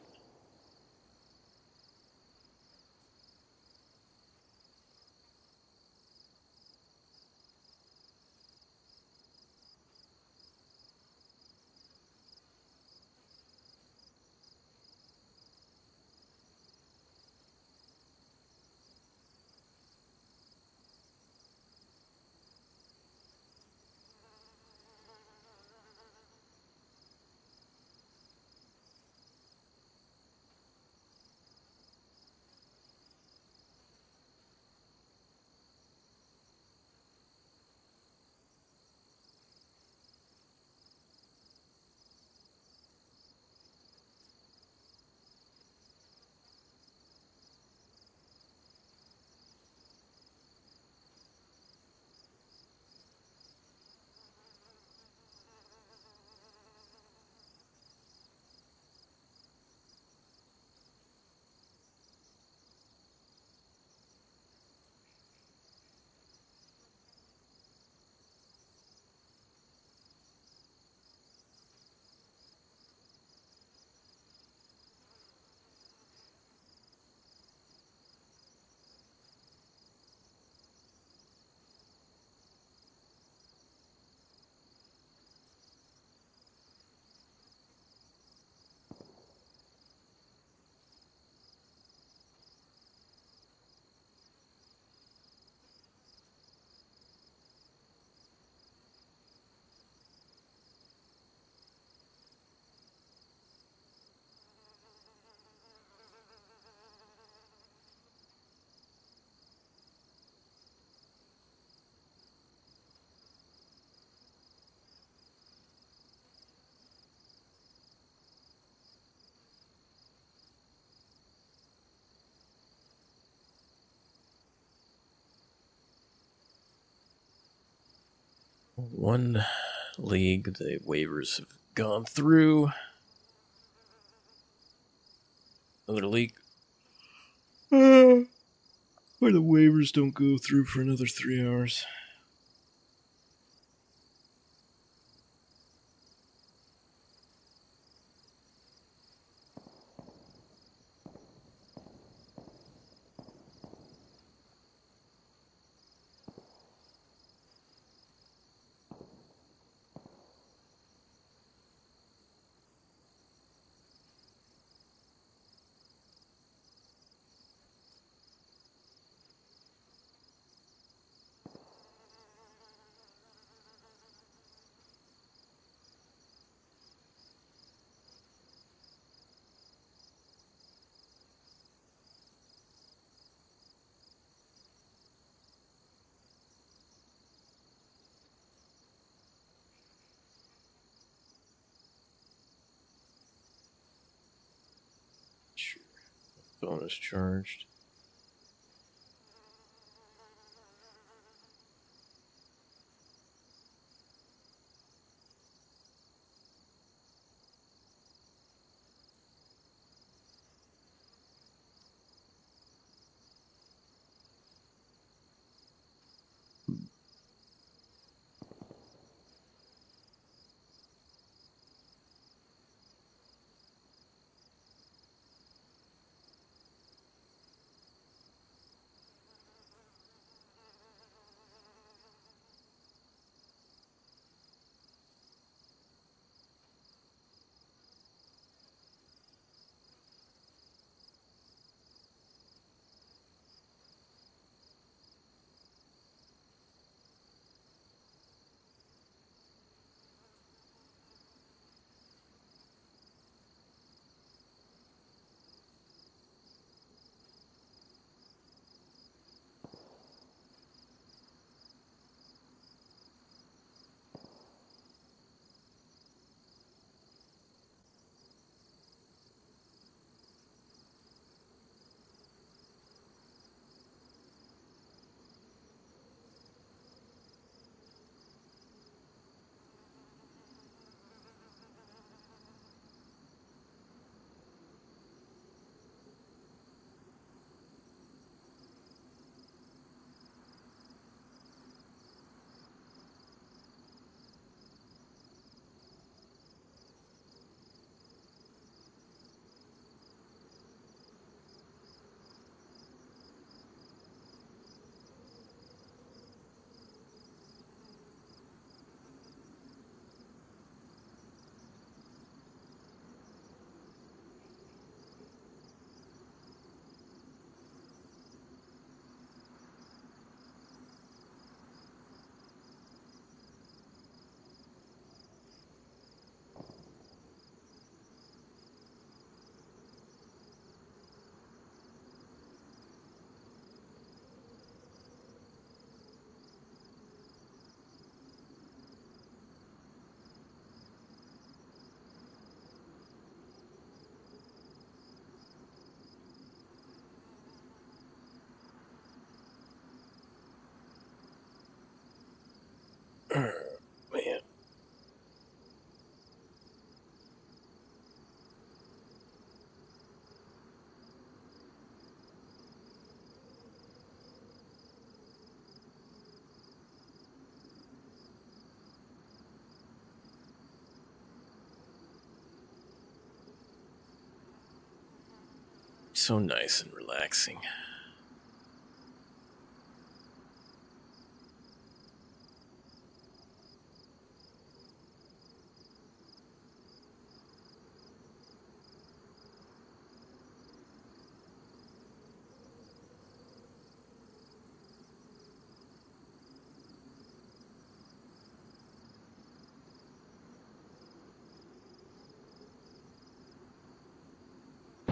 One league, the waivers have gone through. Another league where the waivers don't go through for another 3 hours. Sure. Bonus charged. So nice and relaxing.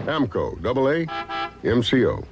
AMCO, AA, MCO.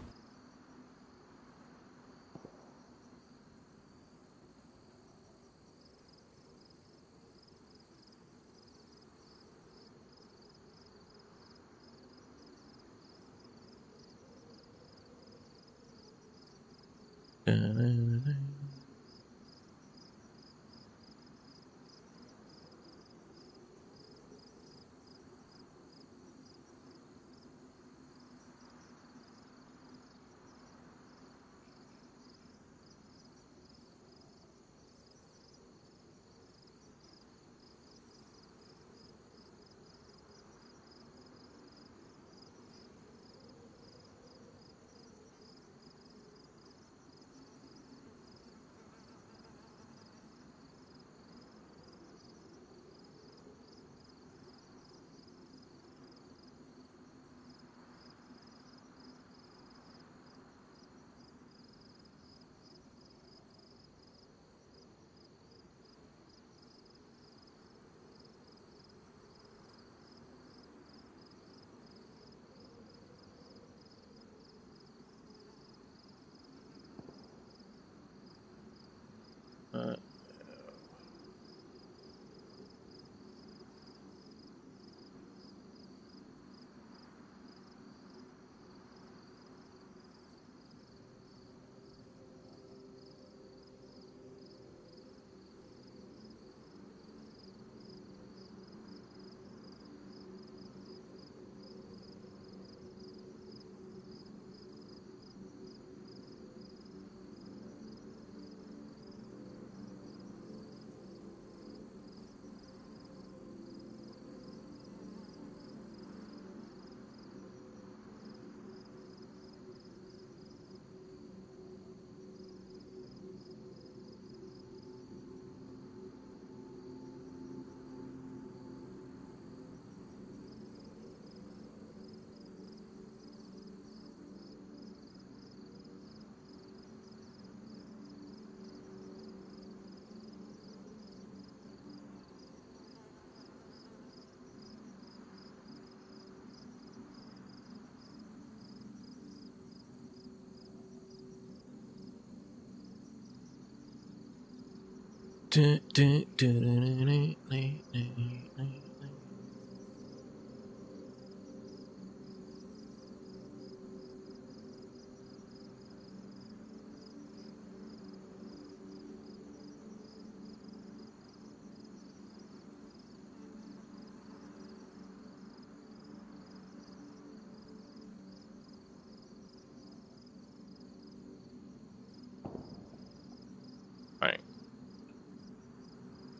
Alright.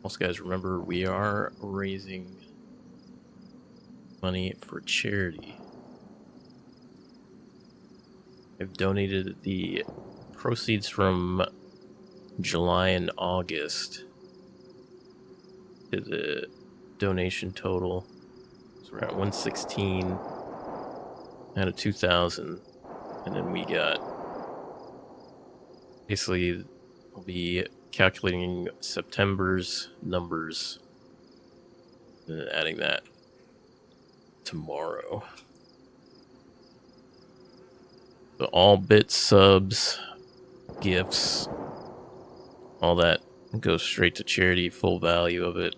Also, guys, remember we are raising money for charity. I've donated the proceeds from July and August to the donation total. So we're at 116 out of 2,000, and then we got basically we'll be calculating September's numbers and adding that tomorrow. So all bit subs, gifts, all that goes straight to charity, full value of it.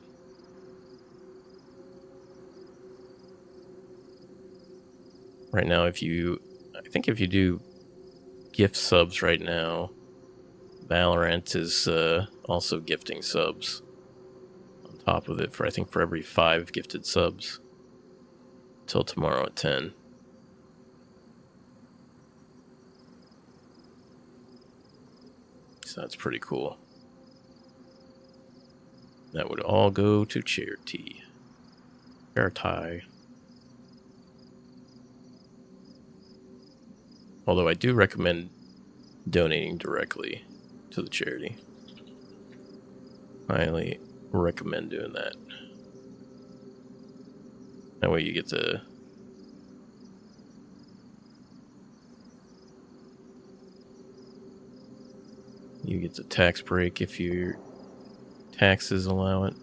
Right now, I think if you do gift subs right now, Valorant is also gifting subs on top of it for, I think, for every 5 gifted subs till tomorrow at 10. So that's pretty cool. That would all go to charity. Charity. Although I do recommend donating directly to the charity. Highly recommend doing that. That way you get to tax break if your taxes allow it.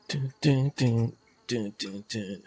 Dun, dun, dun, dun, dun, dun.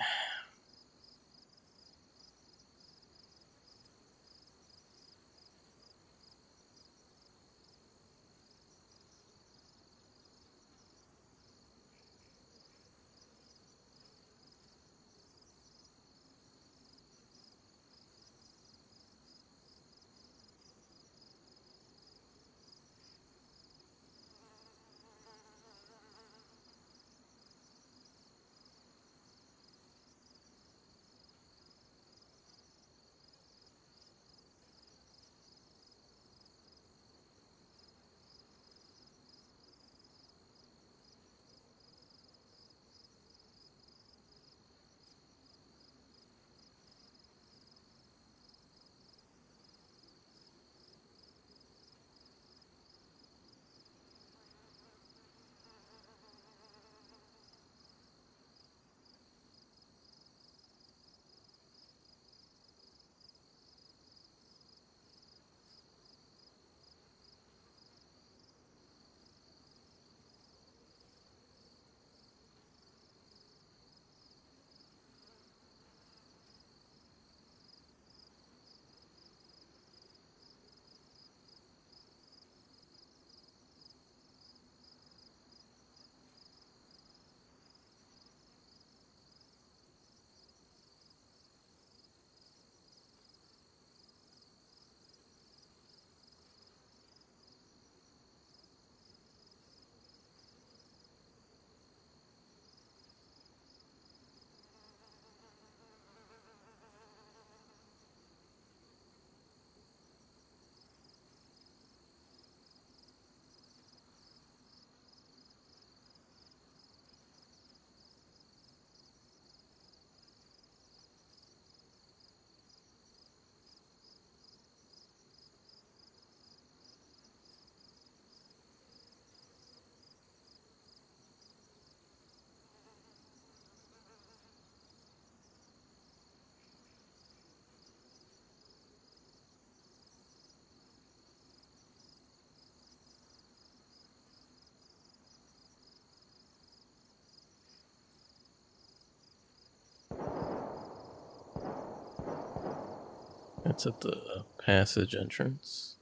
That's at the passage entrance.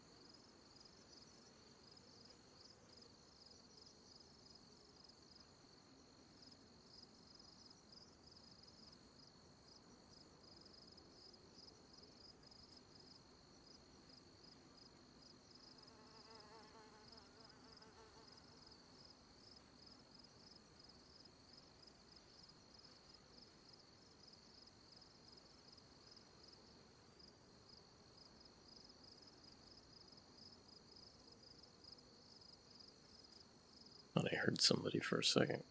Thought I heard somebody for a second.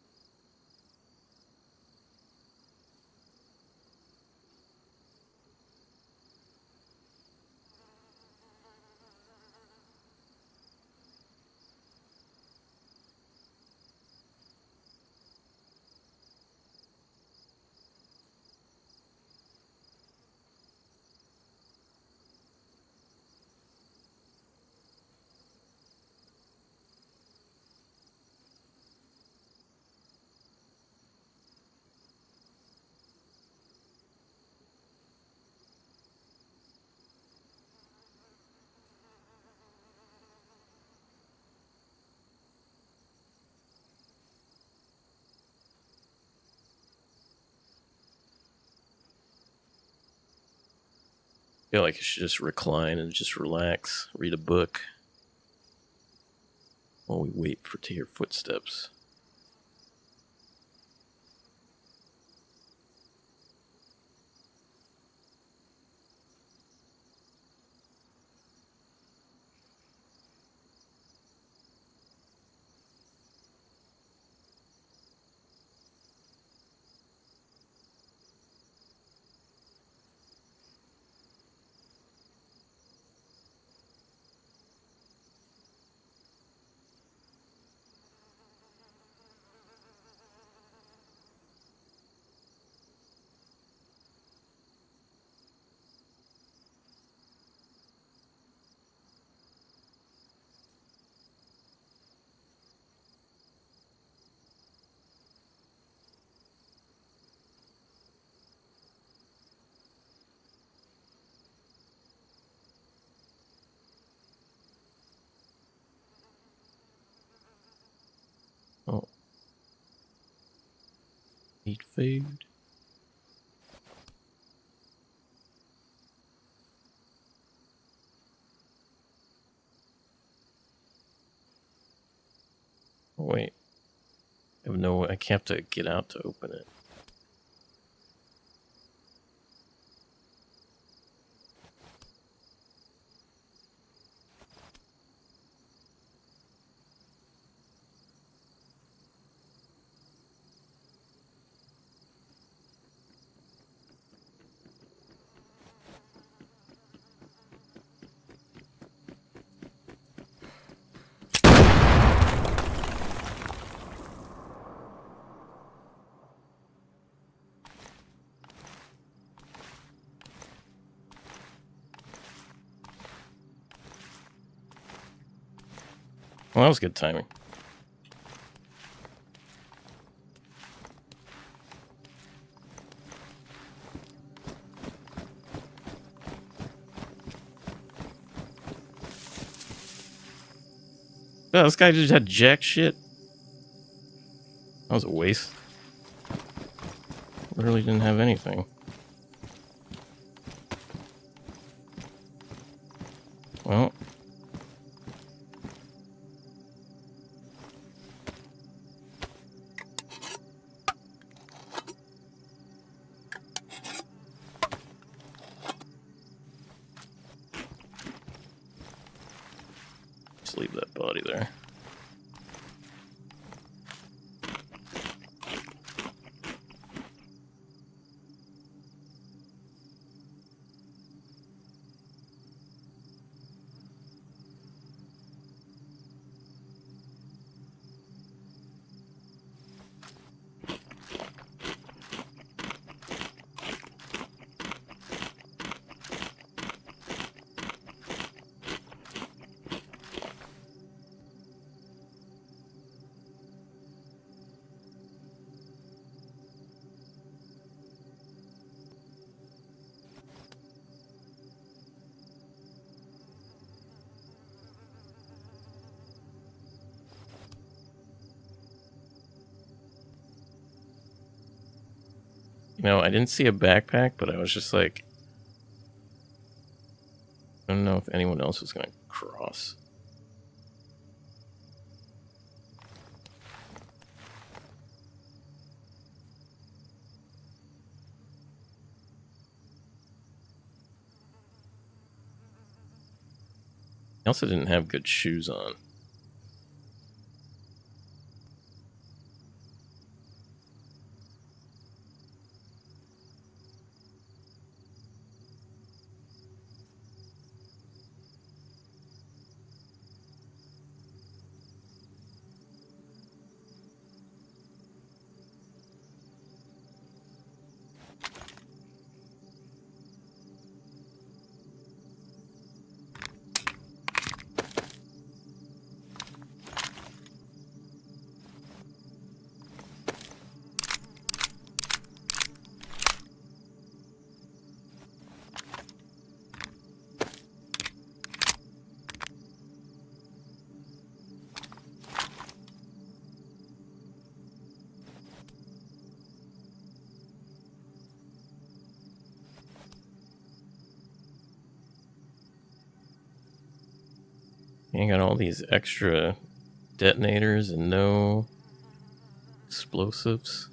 I feel like I should just recline and just relax, read a book while we wait to hear footsteps. Eat food. Oh, wait. I have no. I have to get out to open it. Well, that was good timing. Oh, this guy just had jack shit. That was a waste. Literally didn't have anything. Well. Just leave that body there. You know, I didn't see a backpack, but I was just like, I don't know if anyone else was going to cross. I also didn't have good shoes on. You got all these extra detonators and no explosives.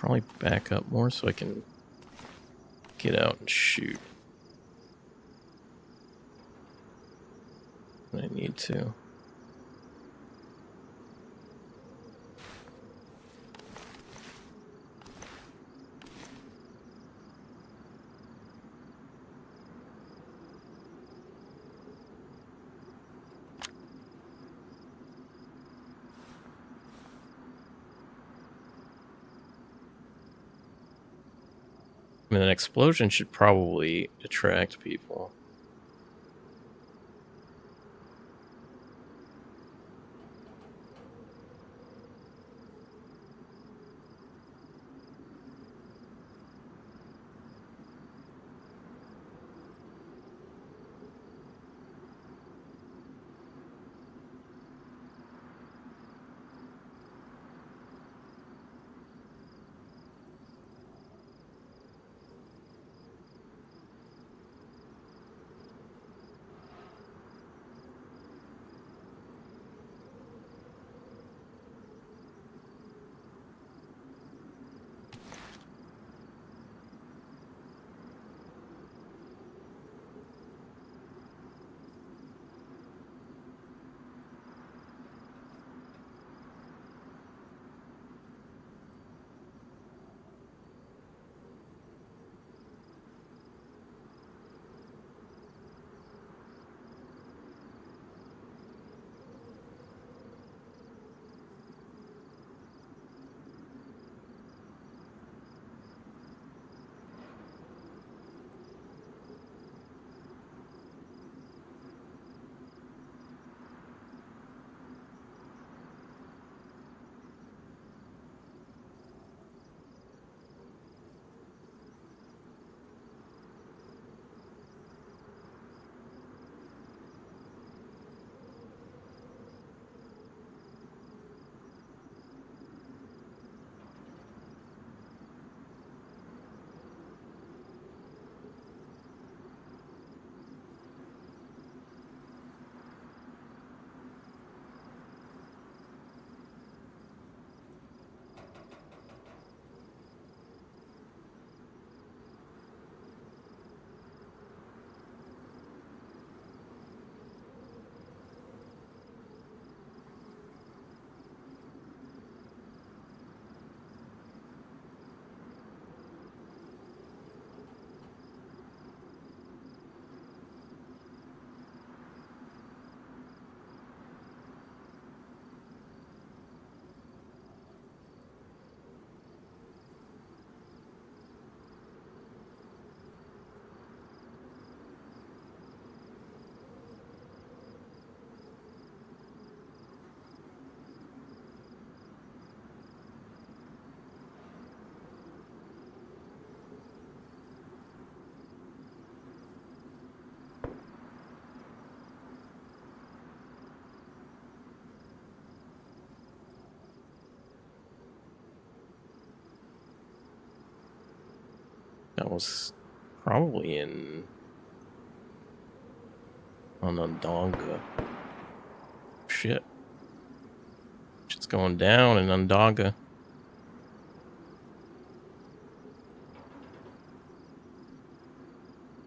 probably back up more so I can get out and shoot when I need to. I mean, an explosion should probably attract people. That was probably on Ondonga. Shit. Shit's going down in Ondonga.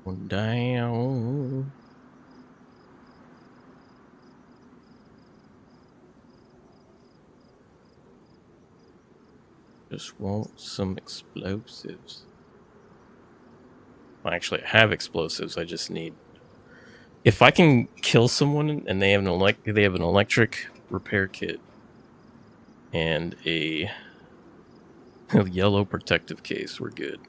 Going down. Just want some explosives. Well, actually, I have explosives. I just need. If I can kill someone and they have an electric repair kit and a yellow protective case, we're good.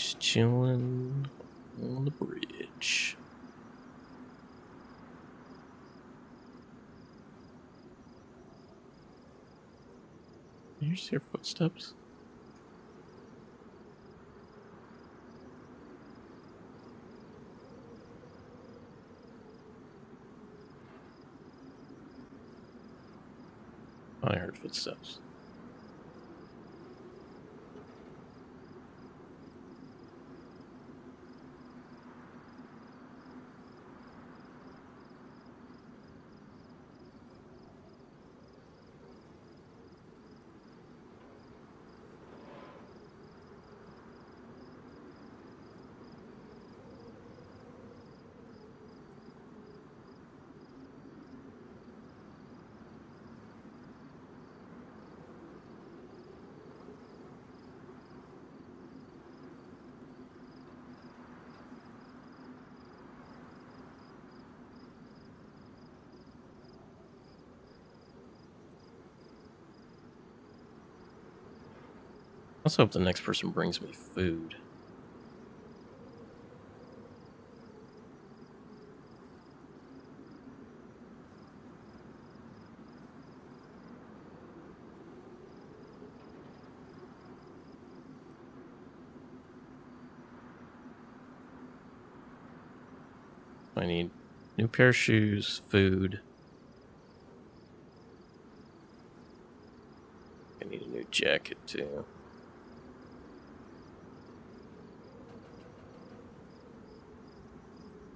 Just chilling on the bridge. Here's your footsteps. I heard footsteps. Let's hope the next person brings me food. I need new pair of shoes, food. I need a new jacket too.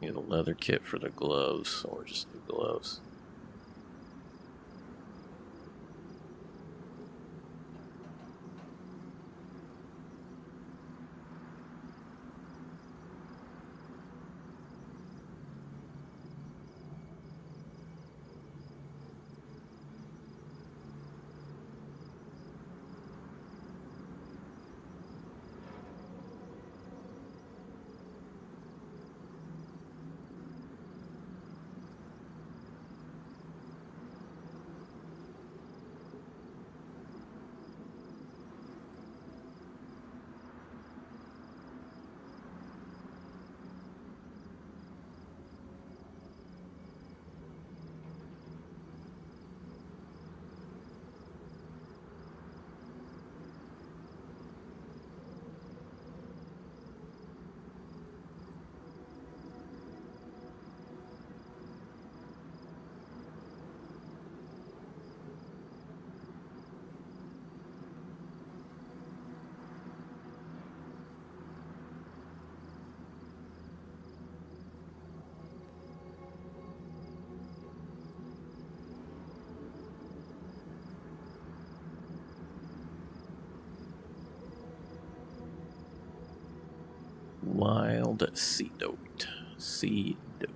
Need a leather kit for the gloves, or just new gloves. Wild sea dote. Sea dote.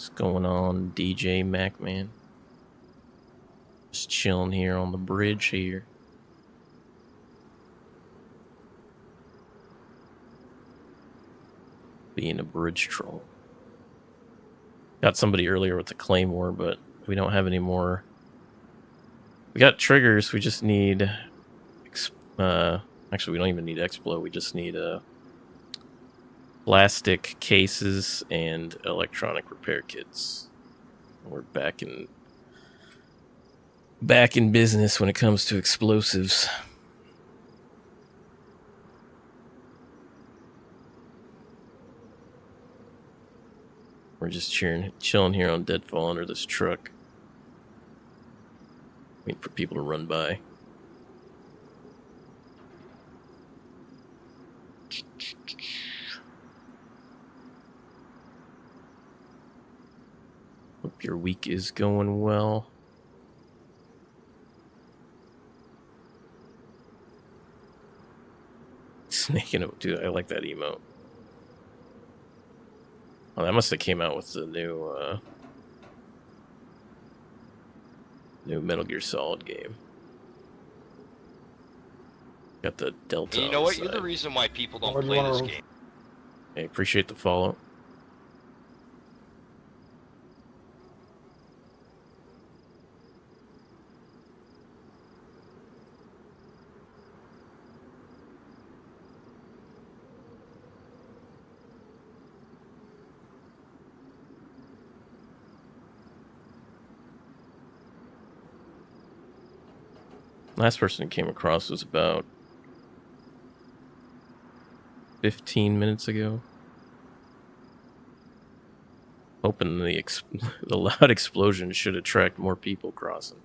What's going on, DJ Macman? Just chilling here on the bridge here. Being a bridge troll. Got somebody earlier with the claymore, but we don't have any more. We got triggers. We just need. Actually, we don't even need Explo. We just need plastic cases and electronic repair kits. We're back in business when it comes to explosives. We're just chilling here on Deadfall under this truck, waiting for people to run by. Hope your week is going well. Snaking it, dude. I like that emote. Oh, that must have came out with the new Metal Gear Solid game. Got the Delta. And you know what? You're the reason why people don't play this game. Hey, appreciate the follow. Last person who came across was about 15 minutes ago. Hoping the loud explosion should attract more people crossing.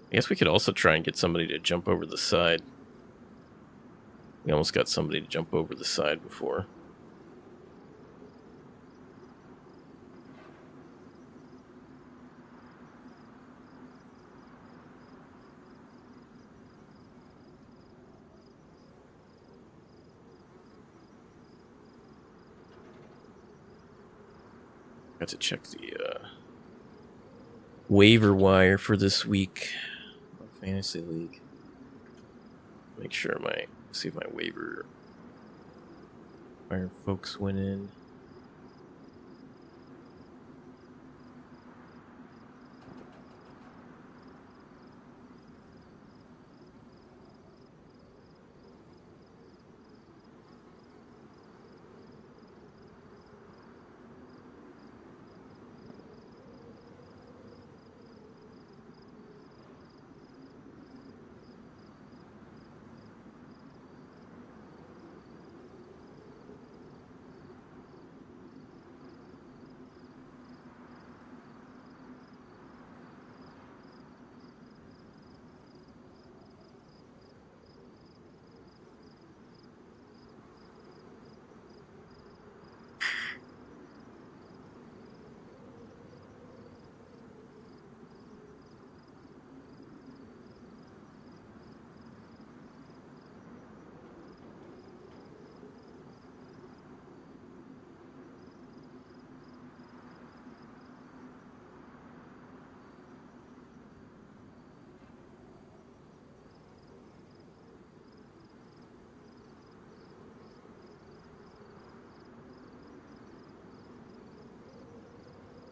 I guess we could also try and get somebody to jump over the side. We almost got somebody to jump over the side before. Got to check the waiver wire for this week. Fantasy League. Make sure see if my waiver wire folks went in.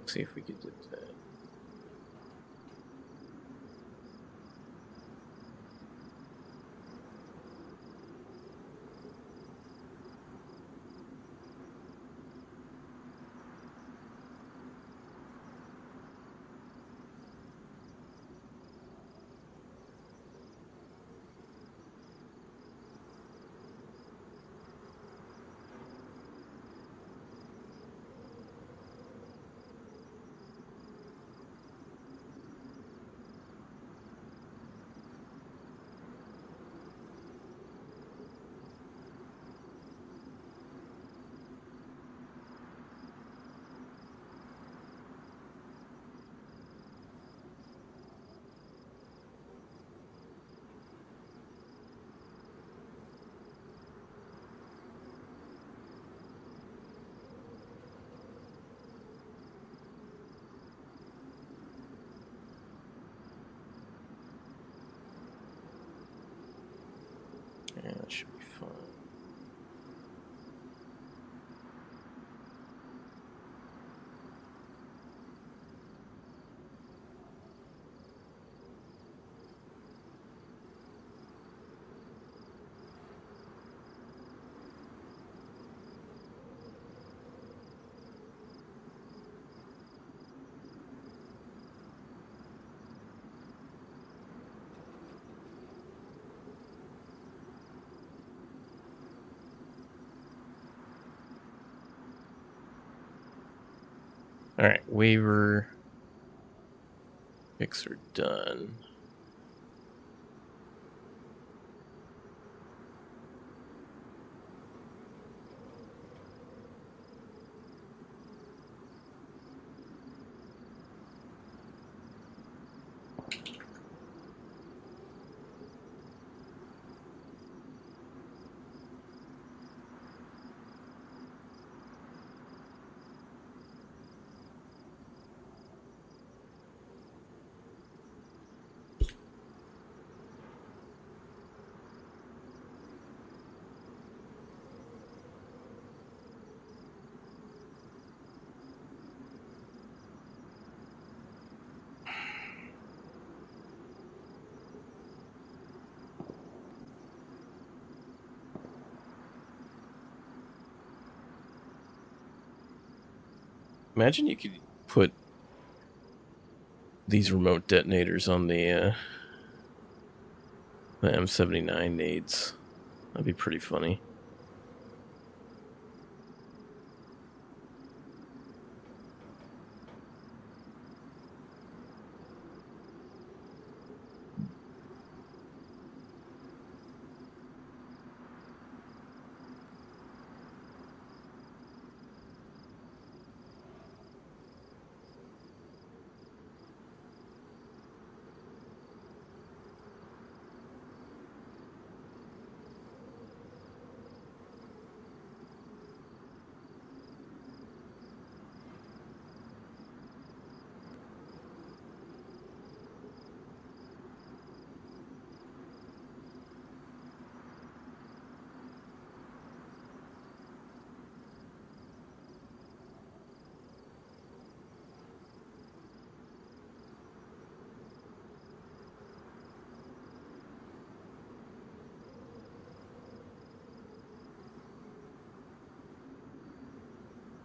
See if we could do that. Should be fun. All right, waiver picks are done. Imagine you could put these remote detonators on the M79 nades. That'd be pretty funny.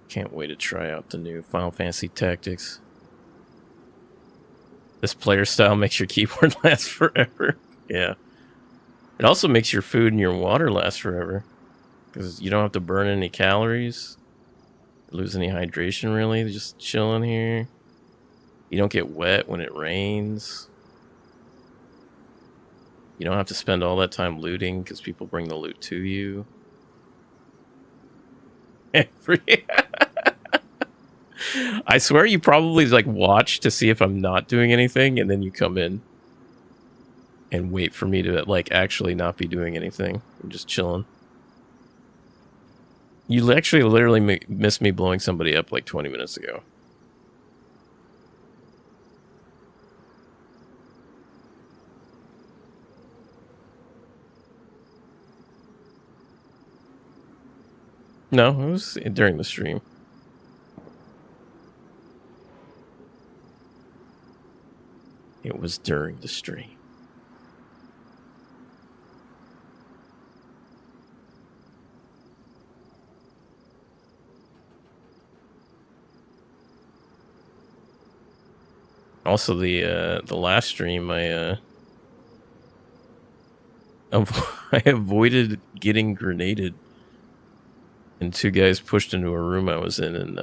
Can't wait to try out the new Final Fantasy Tactics. This player style makes your keyboard last forever. Yeah. It also makes your food and your water last forever. Because you don't have to burn any calories. Lose any hydration, really. Just chilling here. You don't get wet when it rains. You don't have to spend all that time looting because people bring the loot to you. I swear you probably like watch to see if I'm not doing anything, and then you come in and wait for me to like actually not be doing anything. I'm just chilling. You actually literally missed me blowing somebody up like 20 minutes ago. No, it was during the stream. It was during the stream. Also, the last stream, I avoided getting grenaded, and two guys pushed into a room I was in, and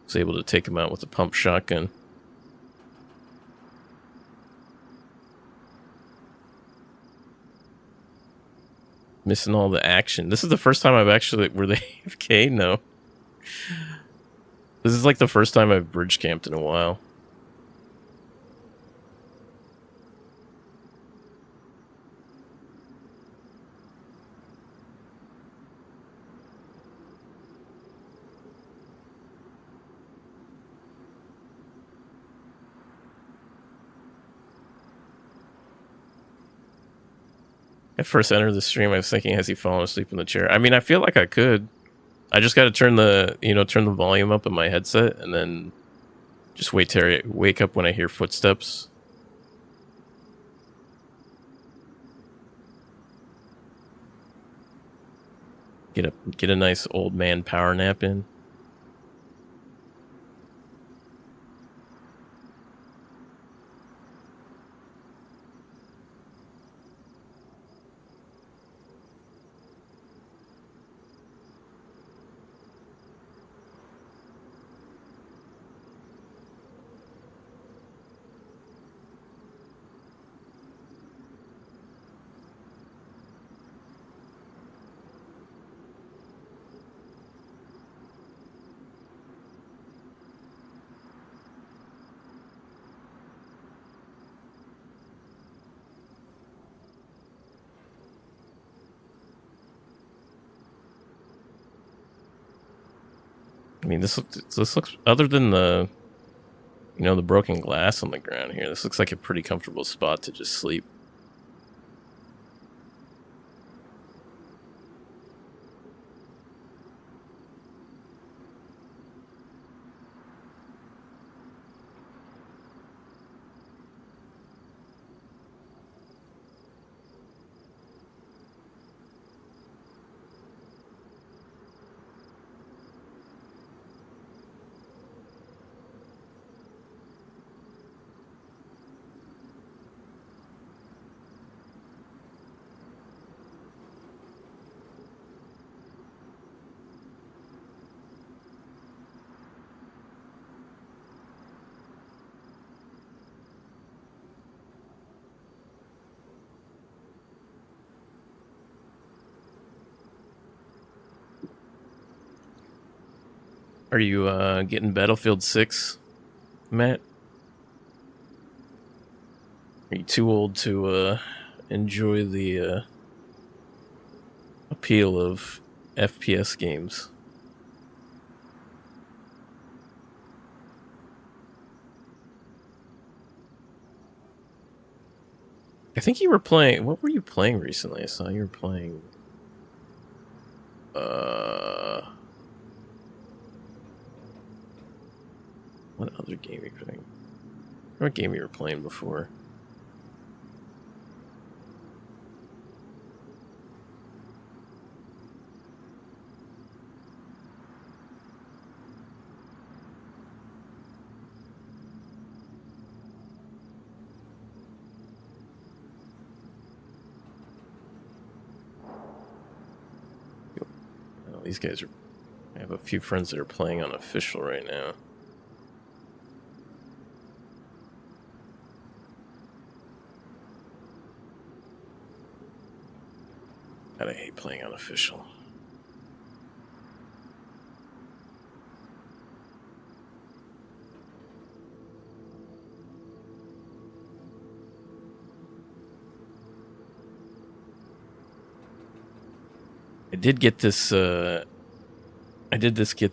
was able to take them out with a pump shotgun. Missing all the action. This is the first time I've actually... Were they AFK? No. This is like the first time I've bridge camped in a while. I first entered the stream, I was thinking, has he fallen asleep in the chair? I mean, I feel like I could. I just got to turn the, turn the volume up in my headset, and then just wait till I wake up when I hear footsteps. Get a nice old man power nap in. I mean, this looks, other than the, the broken glass on the ground here, this looks like a pretty comfortable spot to just sleep. Are you getting Battlefield 6, Matt? Are you too old to enjoy the appeal of FPS games? I think you were playing... What were you playing recently? I saw you were playing... What other game were you playing? What game you were playing before? Oh, these guys are... I have a few friends that are playing unofficial right now. God, I hate playing unofficial. I did get this, get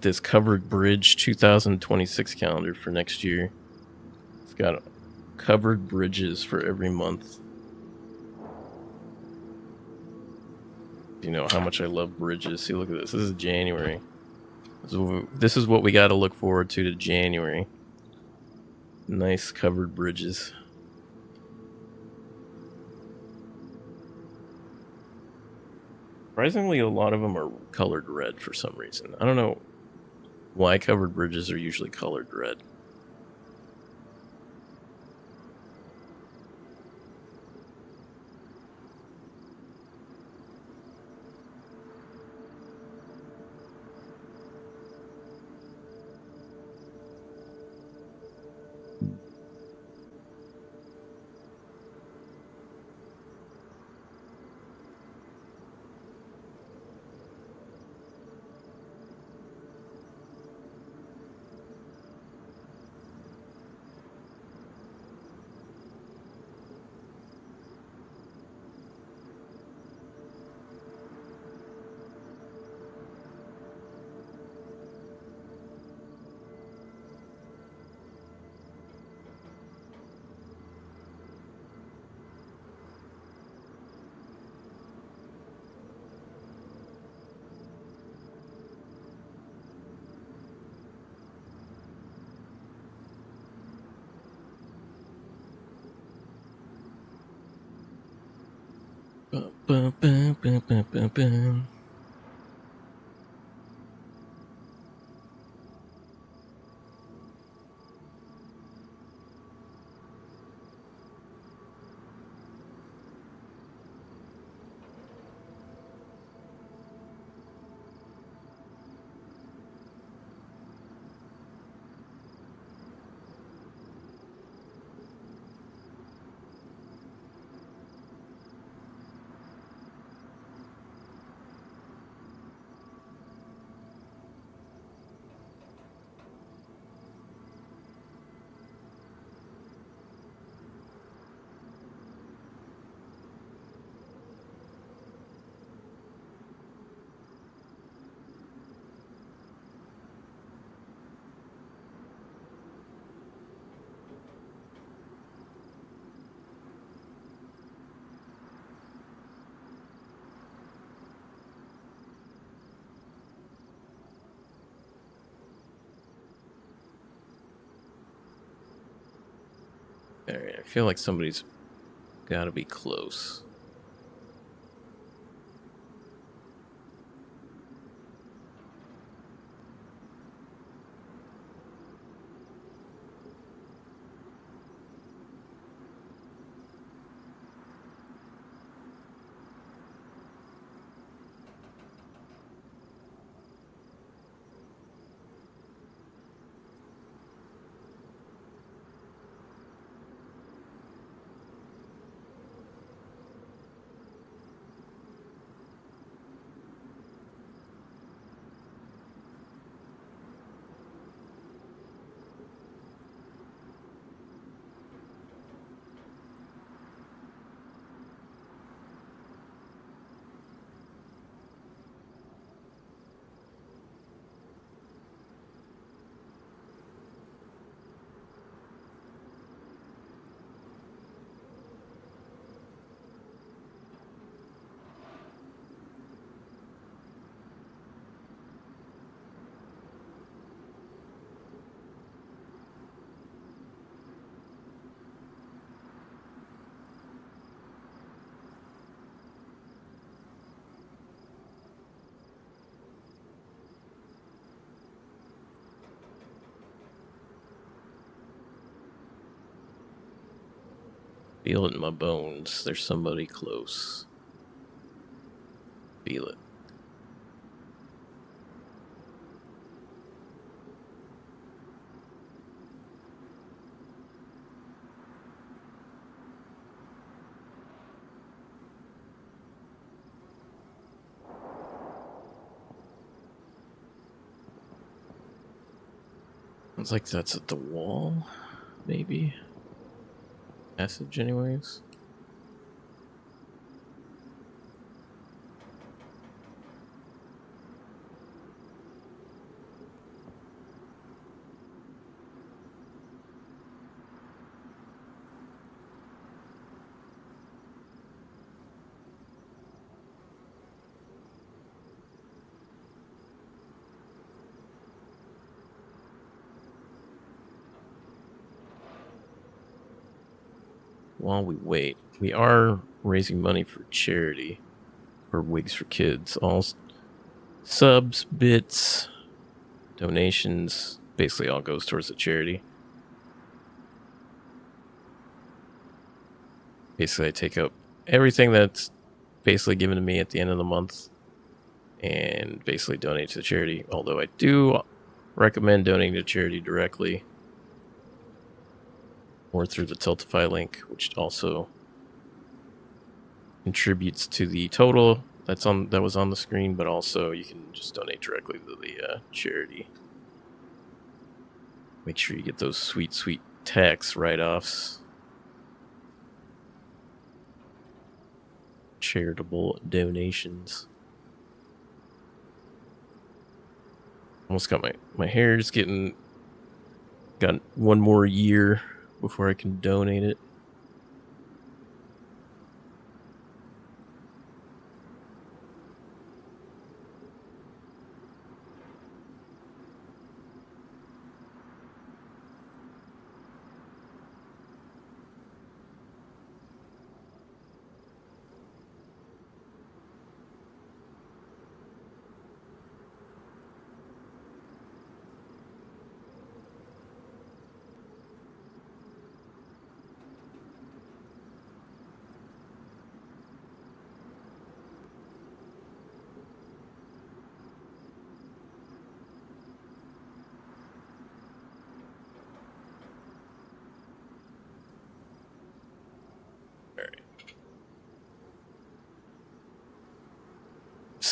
this Covered Bridge 2026 calendar for next year. It's got covered bridges for every month. You know how much I love bridges. See, look at this. This is January. This is what we got to look forward to January. Nice covered bridges. Surprisingly, a lot of them are colored red for some reason. I don't know why covered bridges are usually colored red. bum, bum, bum, bum, bum, bum. All right, I feel like somebody's got to be close. Feel it in my bones. There's somebody close. Feel it. Looks like that's at the wall, maybe. Message, anyways. While we wait, we are raising money for charity, for Wigs for Kids. All subs, bits, donations, basically all goes towards the charity. Basically, I take up everything that's basically given to me at the end of the month and basically donate to the charity. Although I do recommend donating to charity directly or through the Tiltify link, which also contributes to the total that was on the screen, but also you can just donate directly to the charity. Make sure you get those sweet, sweet tax write-offs. Charitable donations. Almost got my hair's got one more year before I can donate it.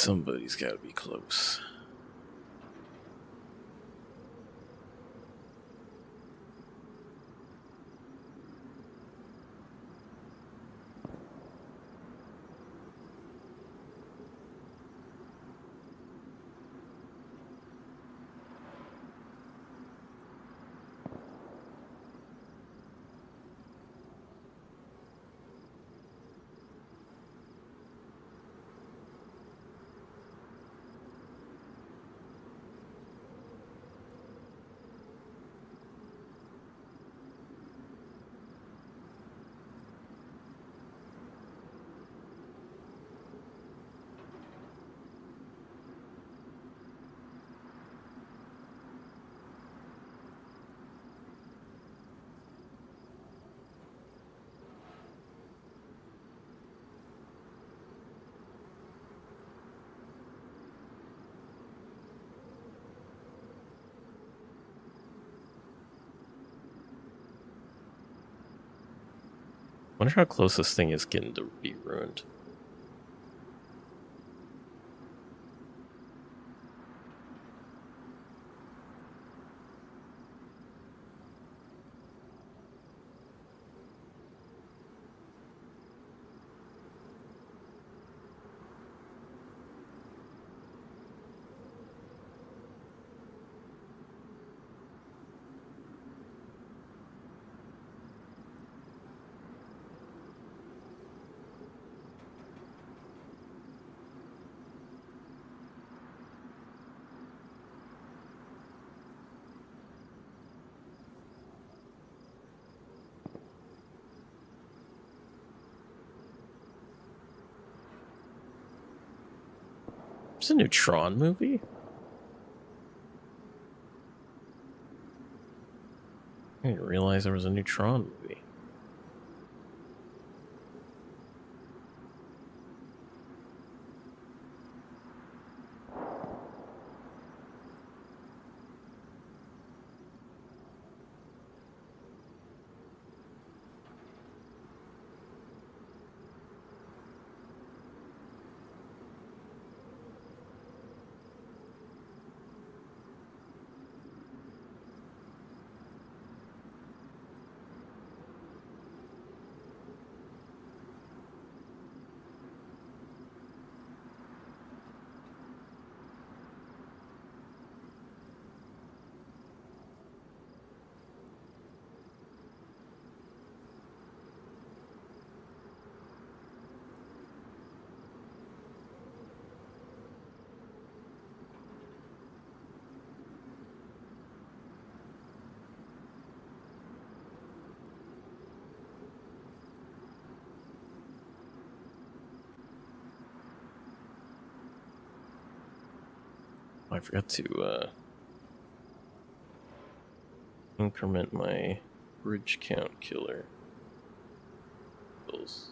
Somebody's got to be close. Wonder how close this thing is getting to be ruined. There's a new Tron movie? I didn't realize there was a new Tron movie. I forgot to increment my bridge count killer. Bills.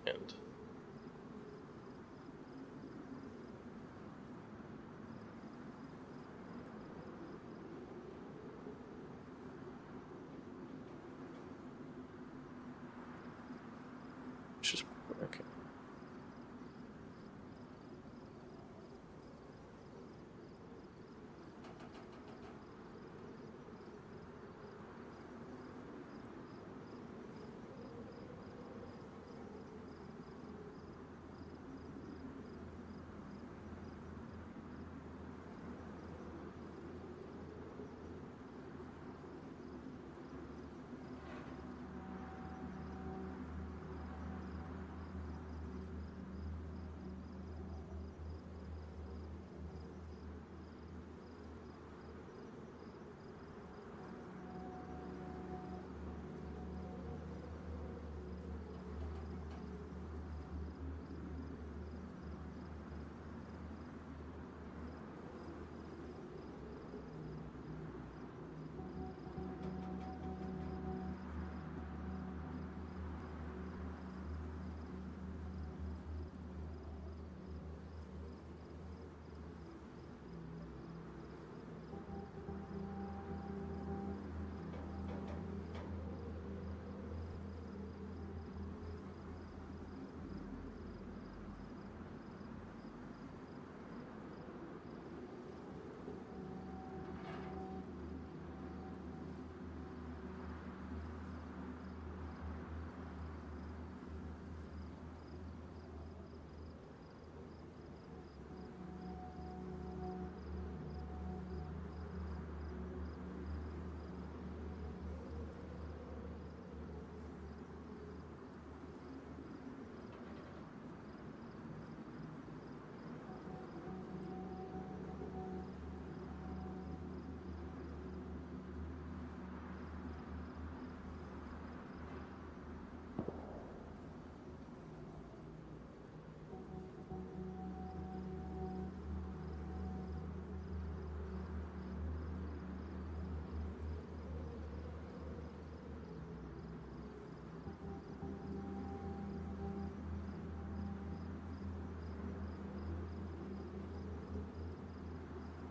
And just okay.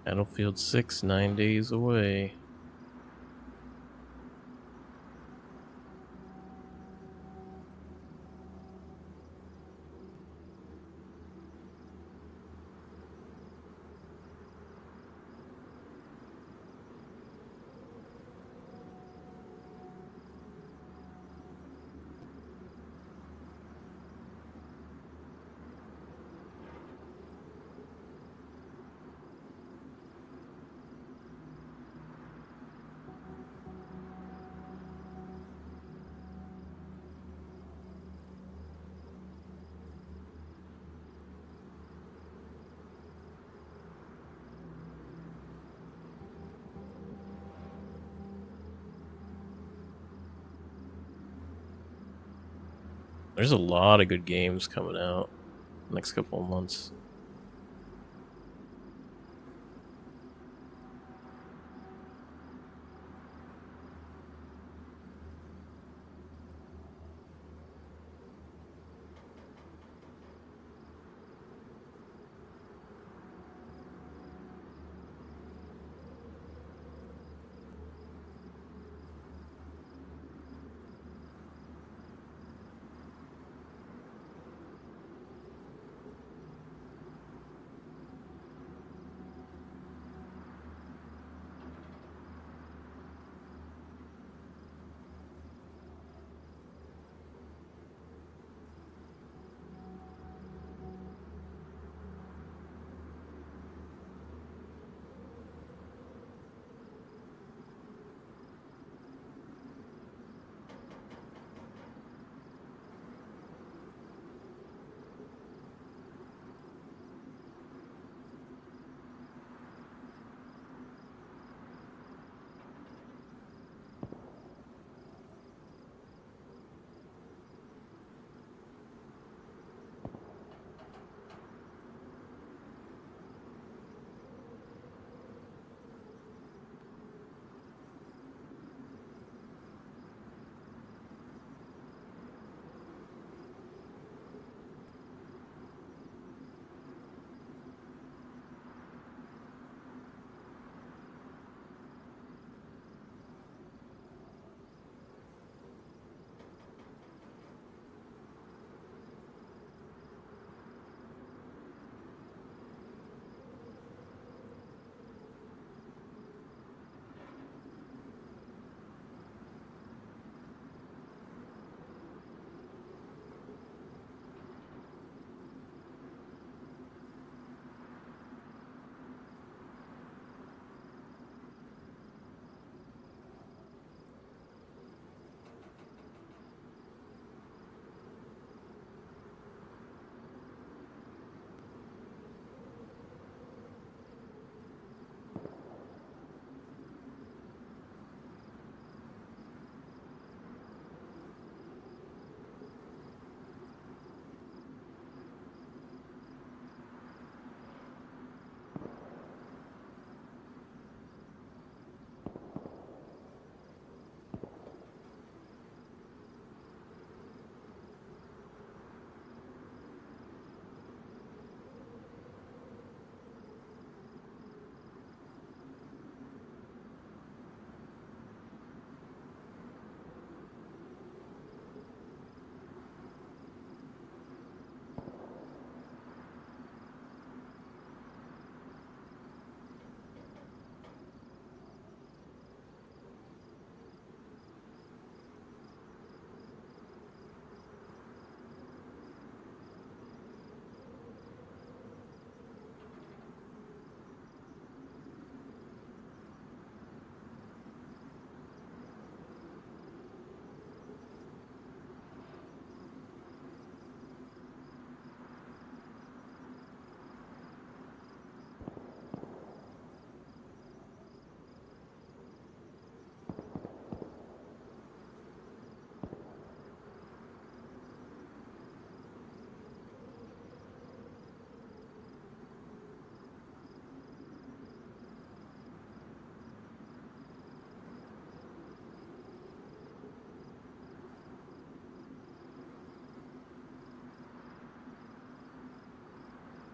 Battlefield 6, 9 days away. There's a lot of good games coming out next couple of months.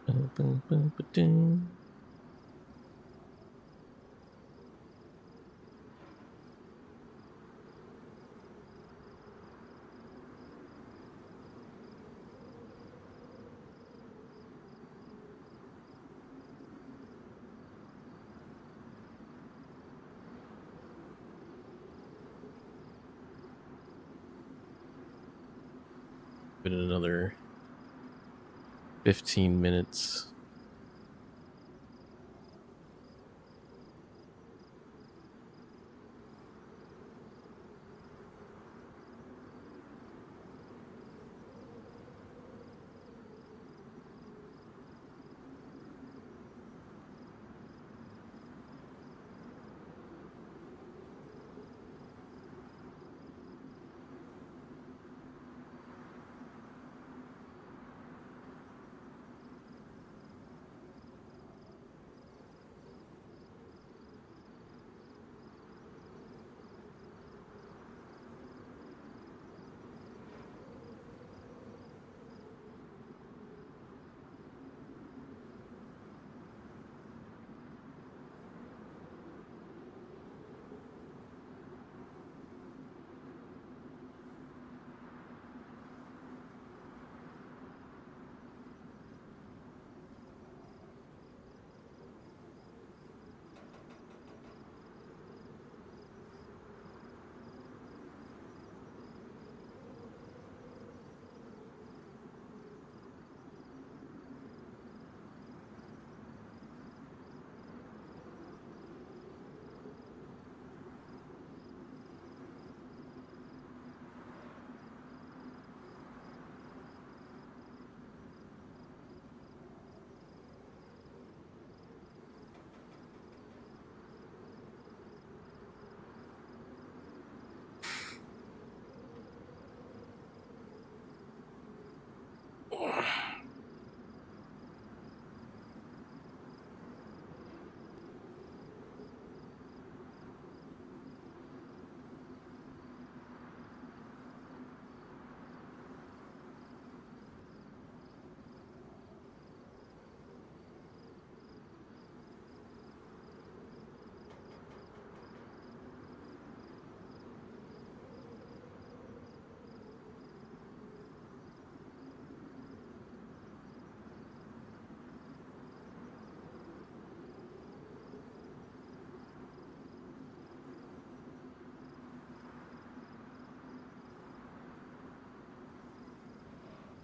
Boom, boom, boom, ba-doom. Been another 15 minutes.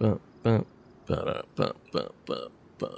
Bum, bum, ba-da, bum, bum, bum, bum.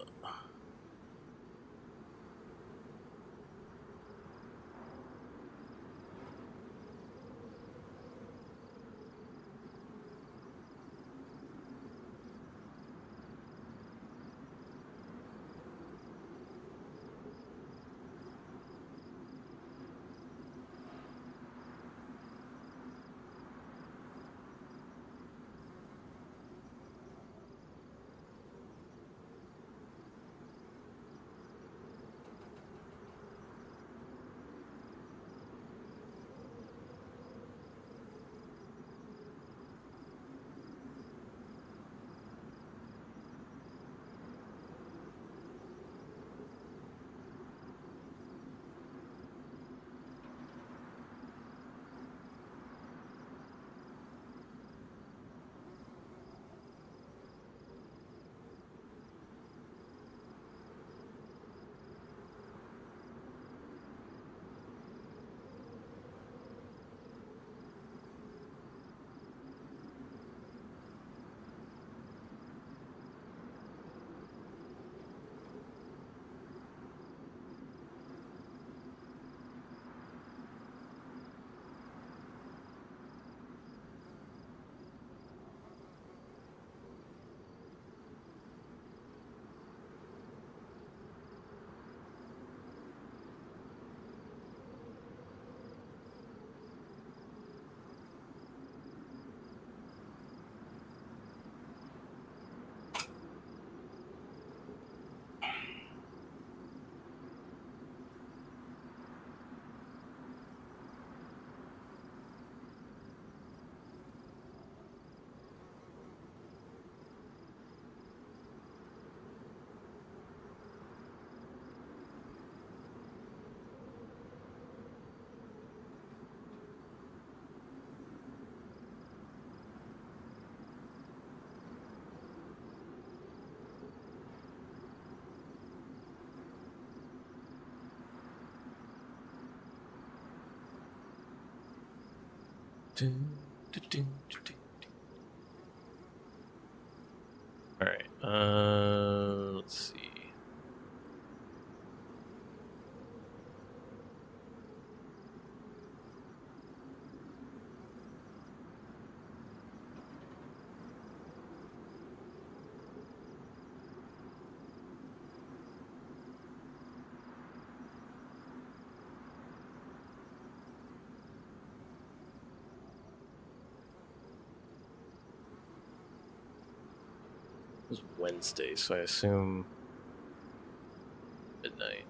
Dun, dun, dun, dun, dun. was Wednesday, so I assume midnight.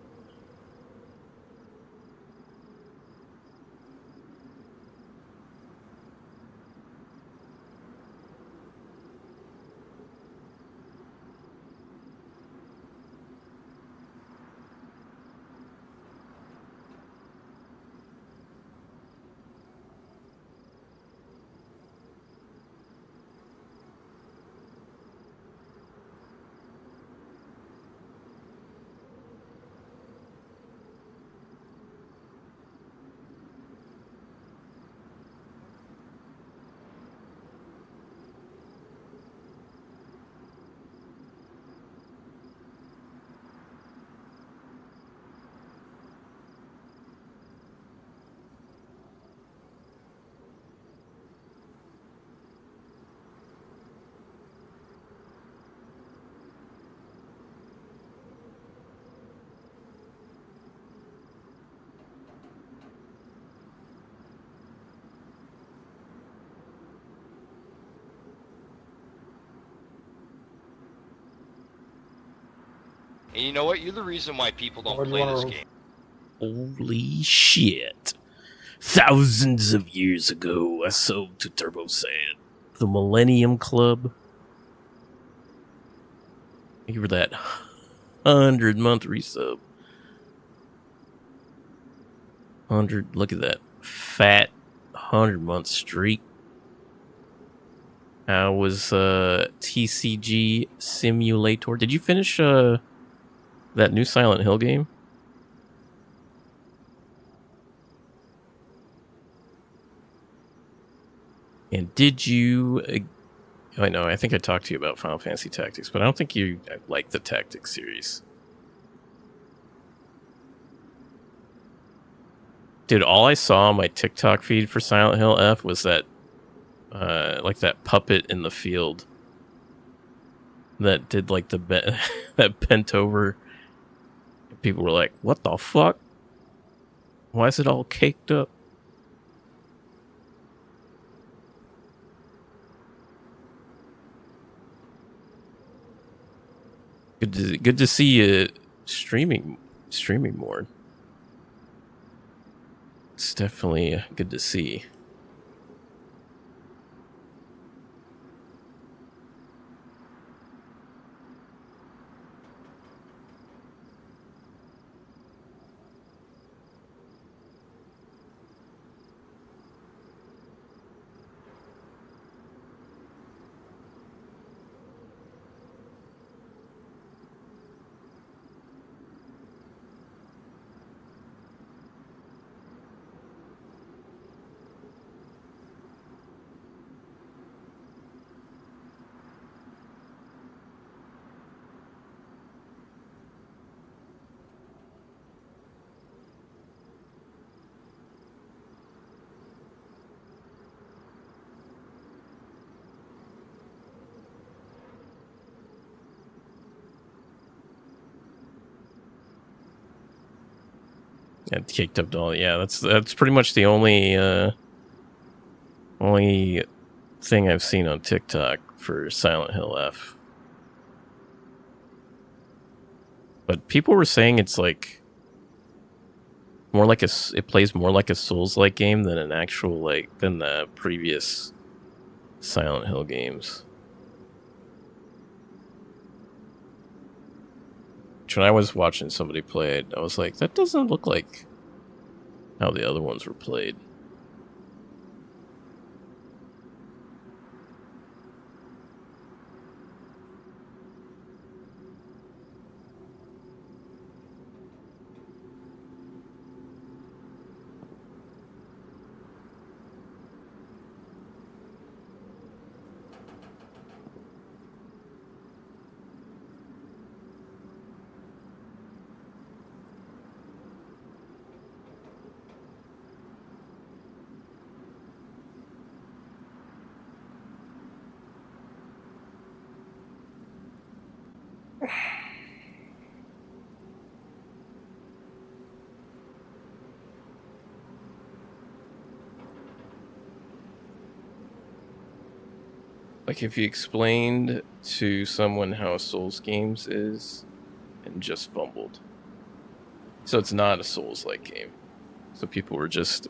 And you know what? You're the reason why people don't play this game. Holy shit. Thousands of years ago, I sold to TurboSad, the Millennium Club. Thank you for that 100-month resub. 100, look at that fat 100-month streak. How was TCG Simulator? Did you finish that new Silent Hill game? And did you... I know, I think I talked to you about Final Fantasy Tactics, but I don't think you like the Tactics series. Dude, all I saw on my TikTok feed for Silent Hill F was that, like that puppet in the field that did like the that bent over. People were like, "What the fuck? Why is it all caked up?" Good to see you streaming more. It's definitely good to see. Yeah, caked up doll. Yeah, that's pretty much the only thing I've seen on TikTok for Silent Hill F. But people were saying it's like more like it plays more like a Souls-like game than an actual than the previous Silent Hill games. When I was watching somebody play it, I was like, that doesn't look like how the other ones were played. Like if you explained to someone how Souls games is and just fumbled. So it's not a Souls-like game. So people were just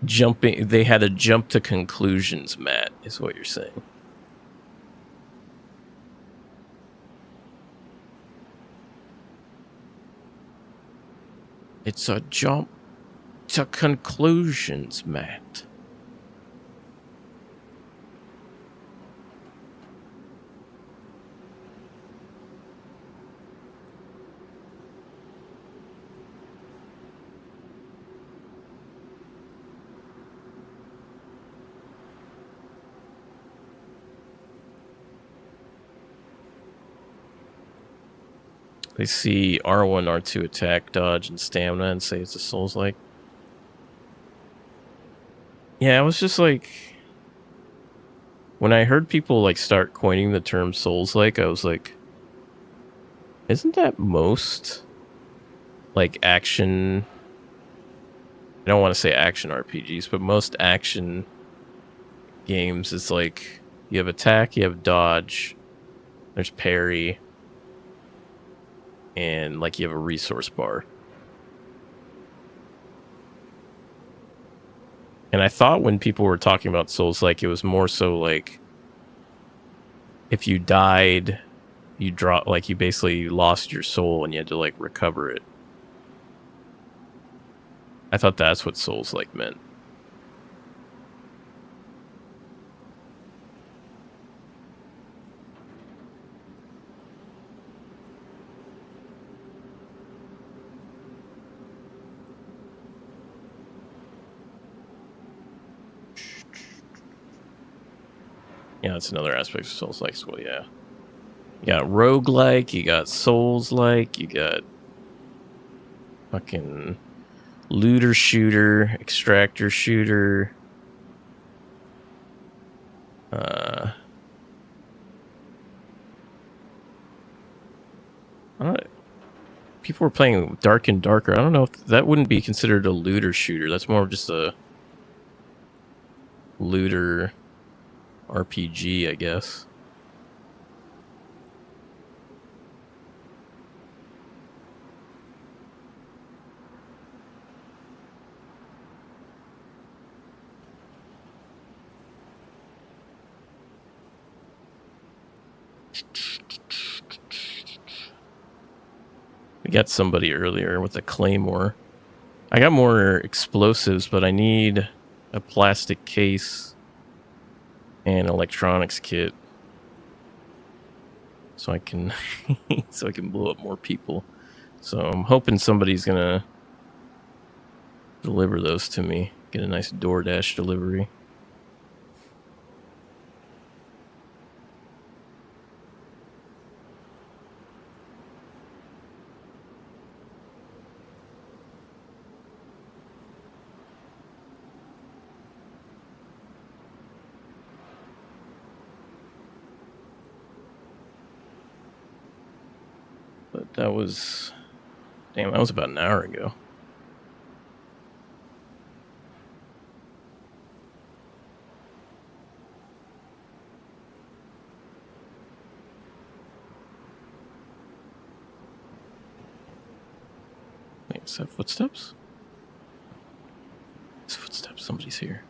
jumping. They had to jump to conclusions, Matt, is what you're saying. It's a jump to conclusions, Matt. They see R1, R2 attack, dodge, and stamina and say it's a Souls-like. Yeah, I was just like... When I heard people like start coining the term Souls-like, I was like... Isn't that most... like action... I don't want to say action RPGs, but most action games is like... You have attack, you have dodge, there's parry... and like you have a resource bar. And I thought when people were talking about Souls, like it was more so like if you died, you drop, like you basically lost your soul and you had to like recover it. I thought that's what Souls like meant. Yeah, that's another aspect of Souls-like. Well, yeah. You got roguelike, you got Souls-like, you got fucking looter shooter, extractor shooter. I don't know. People were playing Dark and Darker. I don't know if that wouldn't be considered a looter shooter. That's more of just a looter RPG, I guess. We got somebody earlier with a claymore. I got more explosives, but I need a plastic case and electronics kit so I can so I can blow up more people. So I'm hoping somebody's gonna deliver those to me. Get a nice DoorDash delivery. But that was... Damn, that was about an hour ago. Wait, is that footsteps? It's footsteps. Somebody's here.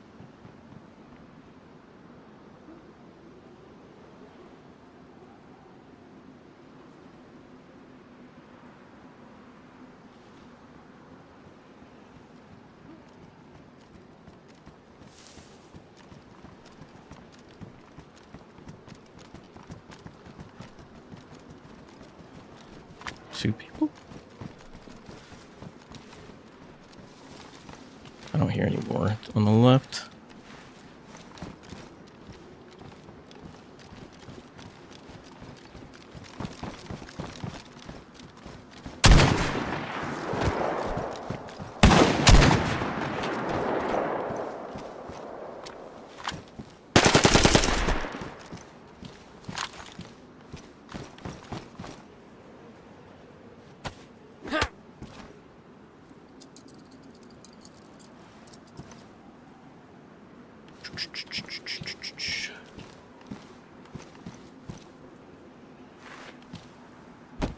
Two people? I don't hear any more. On the left.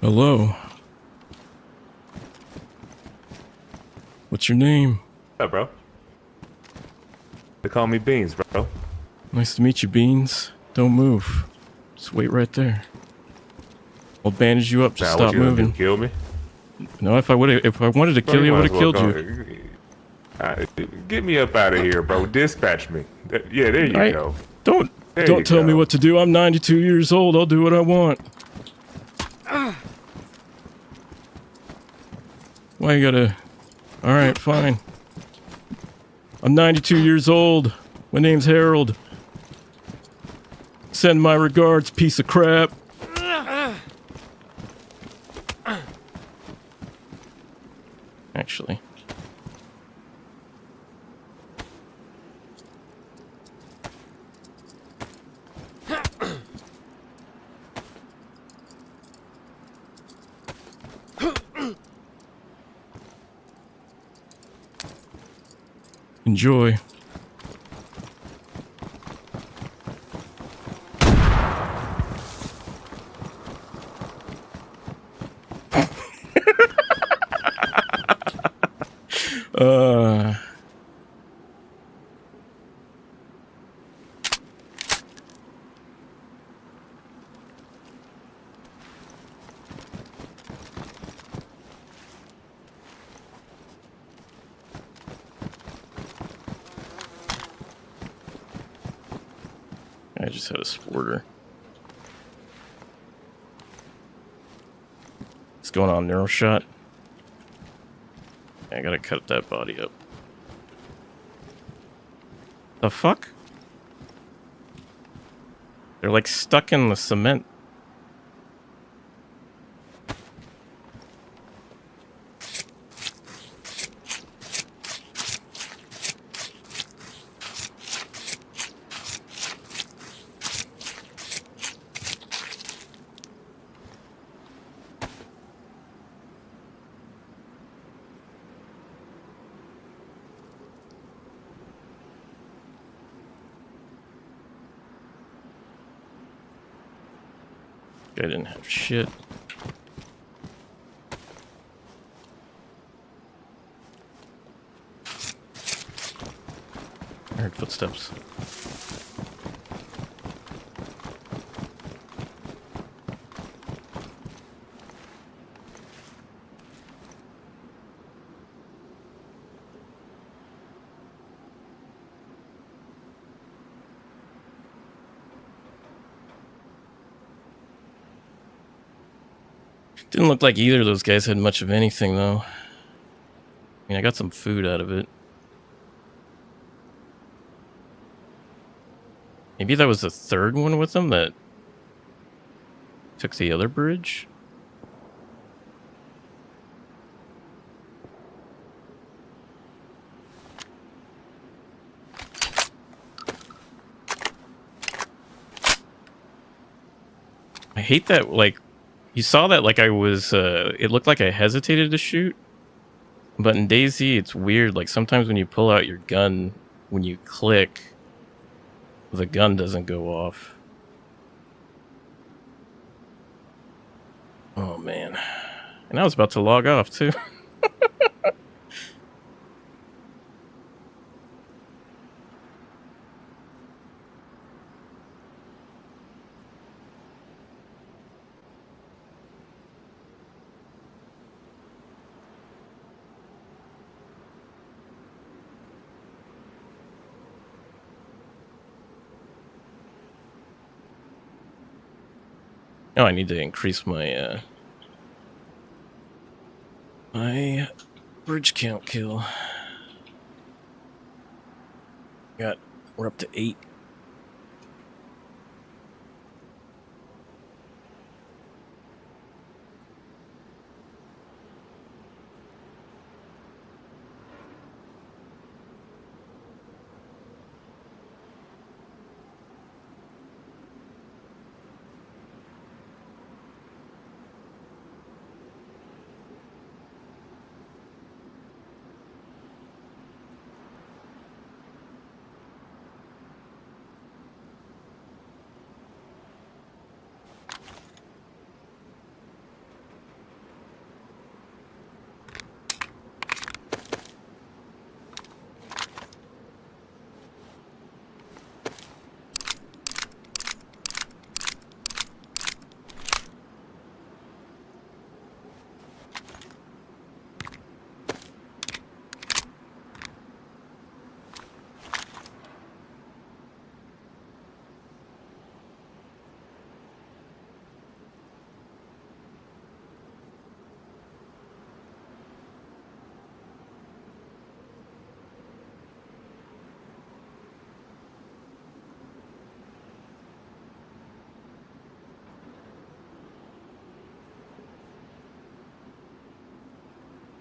Hello. What's your name? What up, bro? They call me Beans, bro. Nice to meet you, Beans. Don't move. Just wait right there. I'll bandage you up. Just Now, stop what you gonna do? moving. Kill me? No, if I wanted to Bro, kill you, I might would as have well killed go- you. Get me up out of here, bro. Dispatch me. Yeah, there you go. Don't There you tell me go. what to do. I'm 92 years old. I'll do what I want. Why you gotta... Alright, fine. I'm 92 years old. My name's Harold. Send my regards, piece of crap. Actually. Enjoy. I just had a sporter. What's going on, Neuroshot? I gotta cut that body up. The fuck? They're like stuck in the cement. I didn't have shit. I heard footsteps. Didn't look like either of those guys had much of anything, though. I mean, I got some food out of it. Maybe that was the third one with them that took the other bridge? I hate that, like, you saw that like I was, it looked like I hesitated to shoot. But in DayZ, it's weird. Like, sometimes when you pull out your gun, when you click, the gun doesn't go off. Oh, man. And I was about to log off, too. Oh, I need to increase my, my bridge count kill. We're up to 8.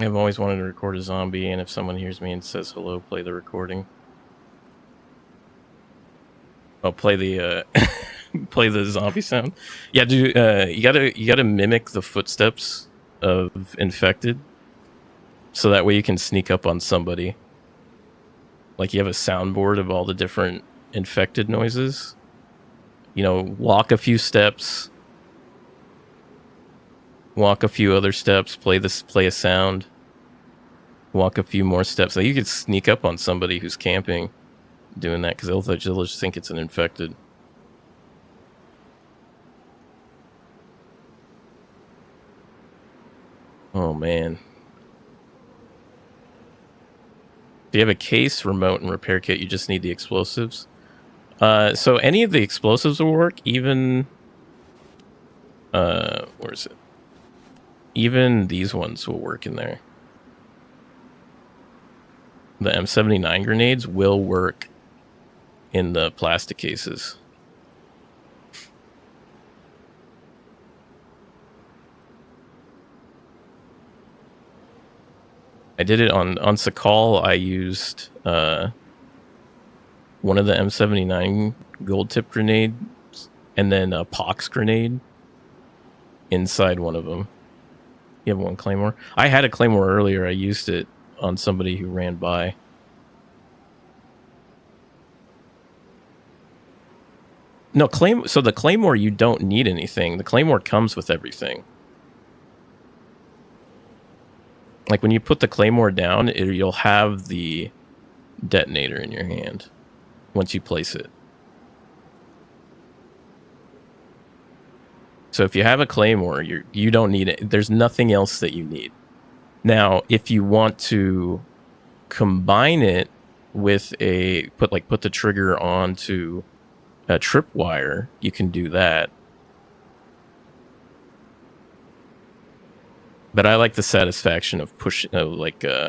I've always wanted to record a zombie, and if someone hears me and says hello, play the recording. I'll play the play the zombie sound. Yeah, dude, you gotta mimic the footsteps of infected, so that way you can sneak up on somebody. Like you have a soundboard of all the different infected noises. You know, walk a few steps, walk a few other steps, play a sound, walk a few more steps. So you could sneak up on somebody who's camping doing that, because they'll just think it's an infected. Oh man. If you have a case, remote, and repair kit, you just need the explosives. So any of the explosives will work, even where is it? Even these ones will work in there. The M79 grenades will work in the plastic cases. I did it on Sakal. I used one of the M79 gold tip grenades and then a Pox grenade inside one of them. You have one claymore? I had a claymore earlier. I used it on somebody who ran by. No, so the claymore, you don't need anything. The claymore comes with everything. Like when you put the claymore down, you'll have the detonator in your hand once you place it. So if you have a claymore, you don't need it. There's nothing else that you need. Now, if you want to combine it with put the trigger onto a tripwire, you can do that. But I like the satisfaction of pushing, pulling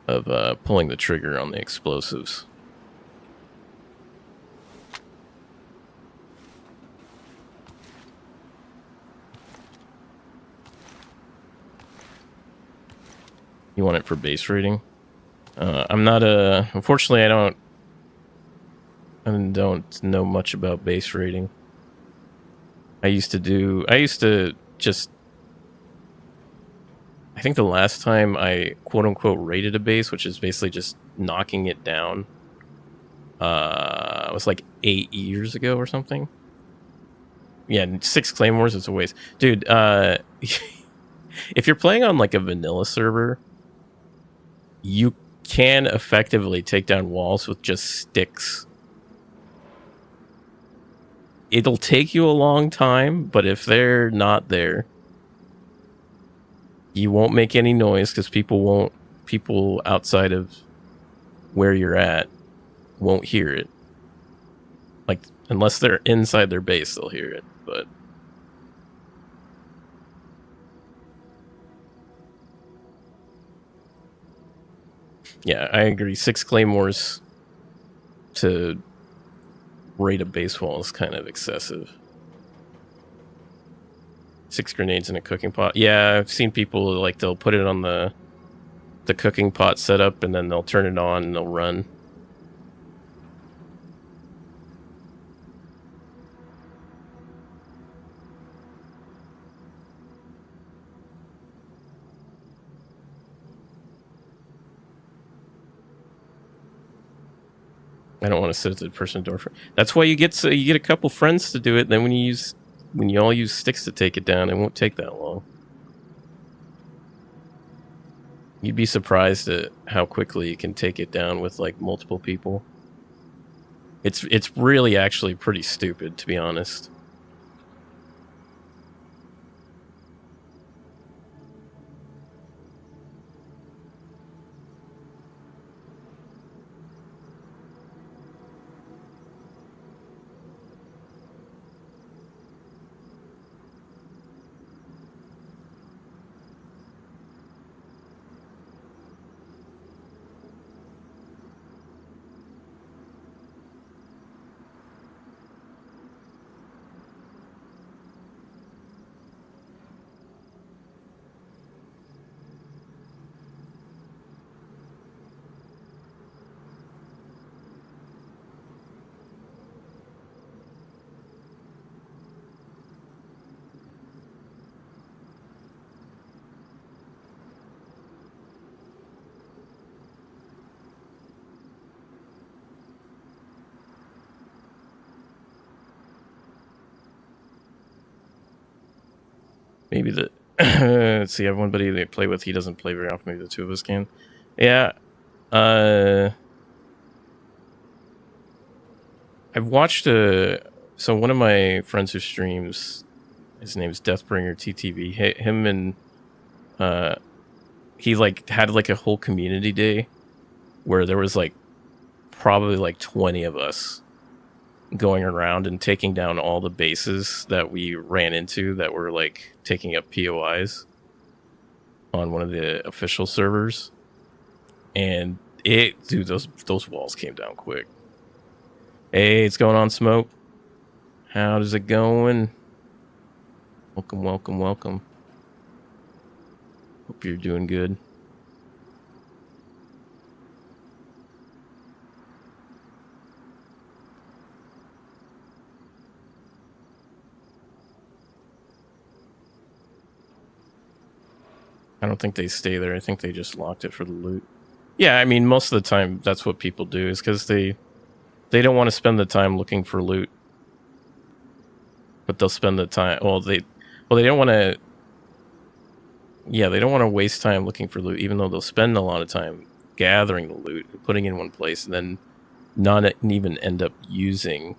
the trigger on the explosives. You want it for base rating? I'm not unfortunately, I don't know much about base rating. I used to just, I think the last time I quote unquote rated a base, which is basically just knocking it down, it was like 8 years ago or something. Yeah, 6 claymores is a waste. Dude, if you're playing on like a vanilla server, you can effectively take down walls with just sticks. It'll take you a long time, but if they're not there, you won't make any noise, because people outside of where you're at won't hear it. Like, unless they're inside their base, they'll hear it, but yeah, I agree. 6 claymores to raid a base wall is kind of excessive. 6 grenades in a cooking pot. Yeah, I've seen people, like, they'll put it on the cooking pot setup, and then they'll turn it on and they'll run. I don't want to sit at the person's door for. That's why you get a couple friends to do it. Then when you all use sticks to take it down, it won't take that long. You'd be surprised at how quickly you can take it down with like multiple people. It's really actually pretty stupid, to be honest. Maybe the let's see, I have one buddy they play with. He doesn't play very often. Maybe the two of us can. Yeah. I've watched so one of my friends who streams, his name's Deathbringer TTV. Him and he like had like a whole community day where there was like probably like 20 of us going around and taking down all the bases that we ran into that were like taking up POIs on one of the official servers. And dude, those walls came down quick. Hey, it's going on, Smoke. How's it going? Welcome, welcome, welcome. Hope you're doing good. I don't think they stay there. I think they just locked it for the loot. Yeah, I mean, most of the time that's what people do is because they don't want to spend the time looking for loot. But they'll spend the time. They don't want to. Yeah, they don't want to waste time looking for loot, even though they'll spend a lot of time gathering the loot, putting it in one place, and then not even end up using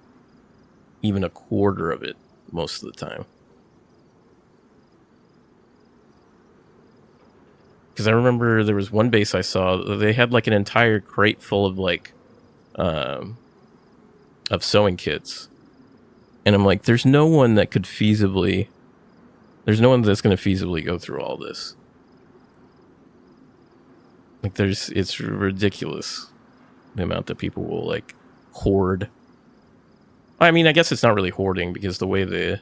even a quarter of it most of the time. Because I remember there was one base I saw, they had like an entire crate full of like of sewing kits. And I'm like, there's no one that's going to feasibly go through all this. Like it's ridiculous the amount that people will like hoard. I mean, I guess it's not really hoarding because the way the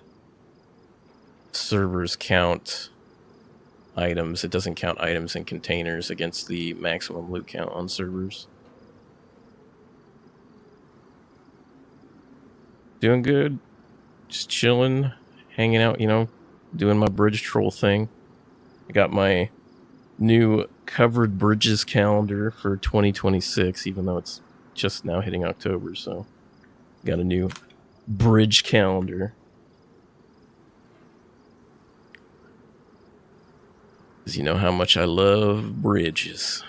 servers count items, it doesn't count items in containers against the maximum loot count on servers. Doing good. Just chilling, hanging out, doing my bridge troll thing. I got my new covered bridges calendar for 2026, even though it's just now hitting October, so got a new bridge calendar. Because you know how much I love bridges.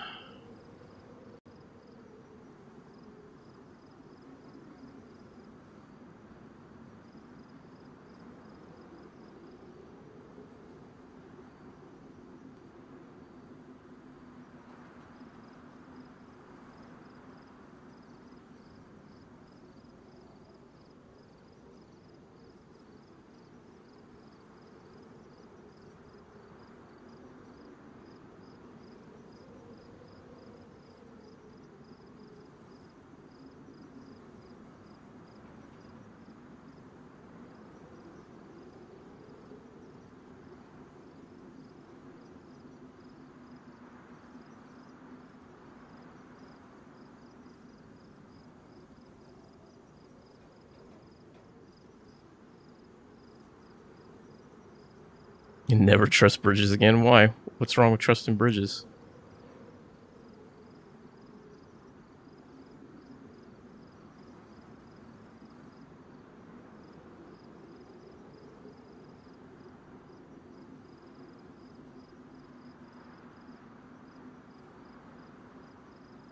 You never trust bridges again? Why? What's wrong with trusting bridges?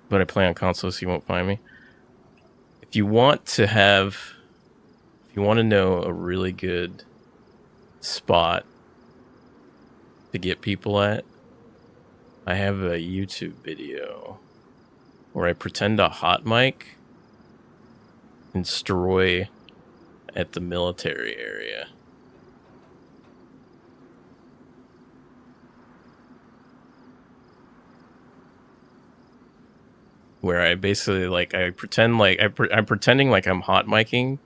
But I play on console, so you won't find me. If you want to know a really good spot to get people at, I have a YouTube video where I pretend a hot mic and destroy at the military area. Where I basically I pretend I'm pretending like I'm hot micing,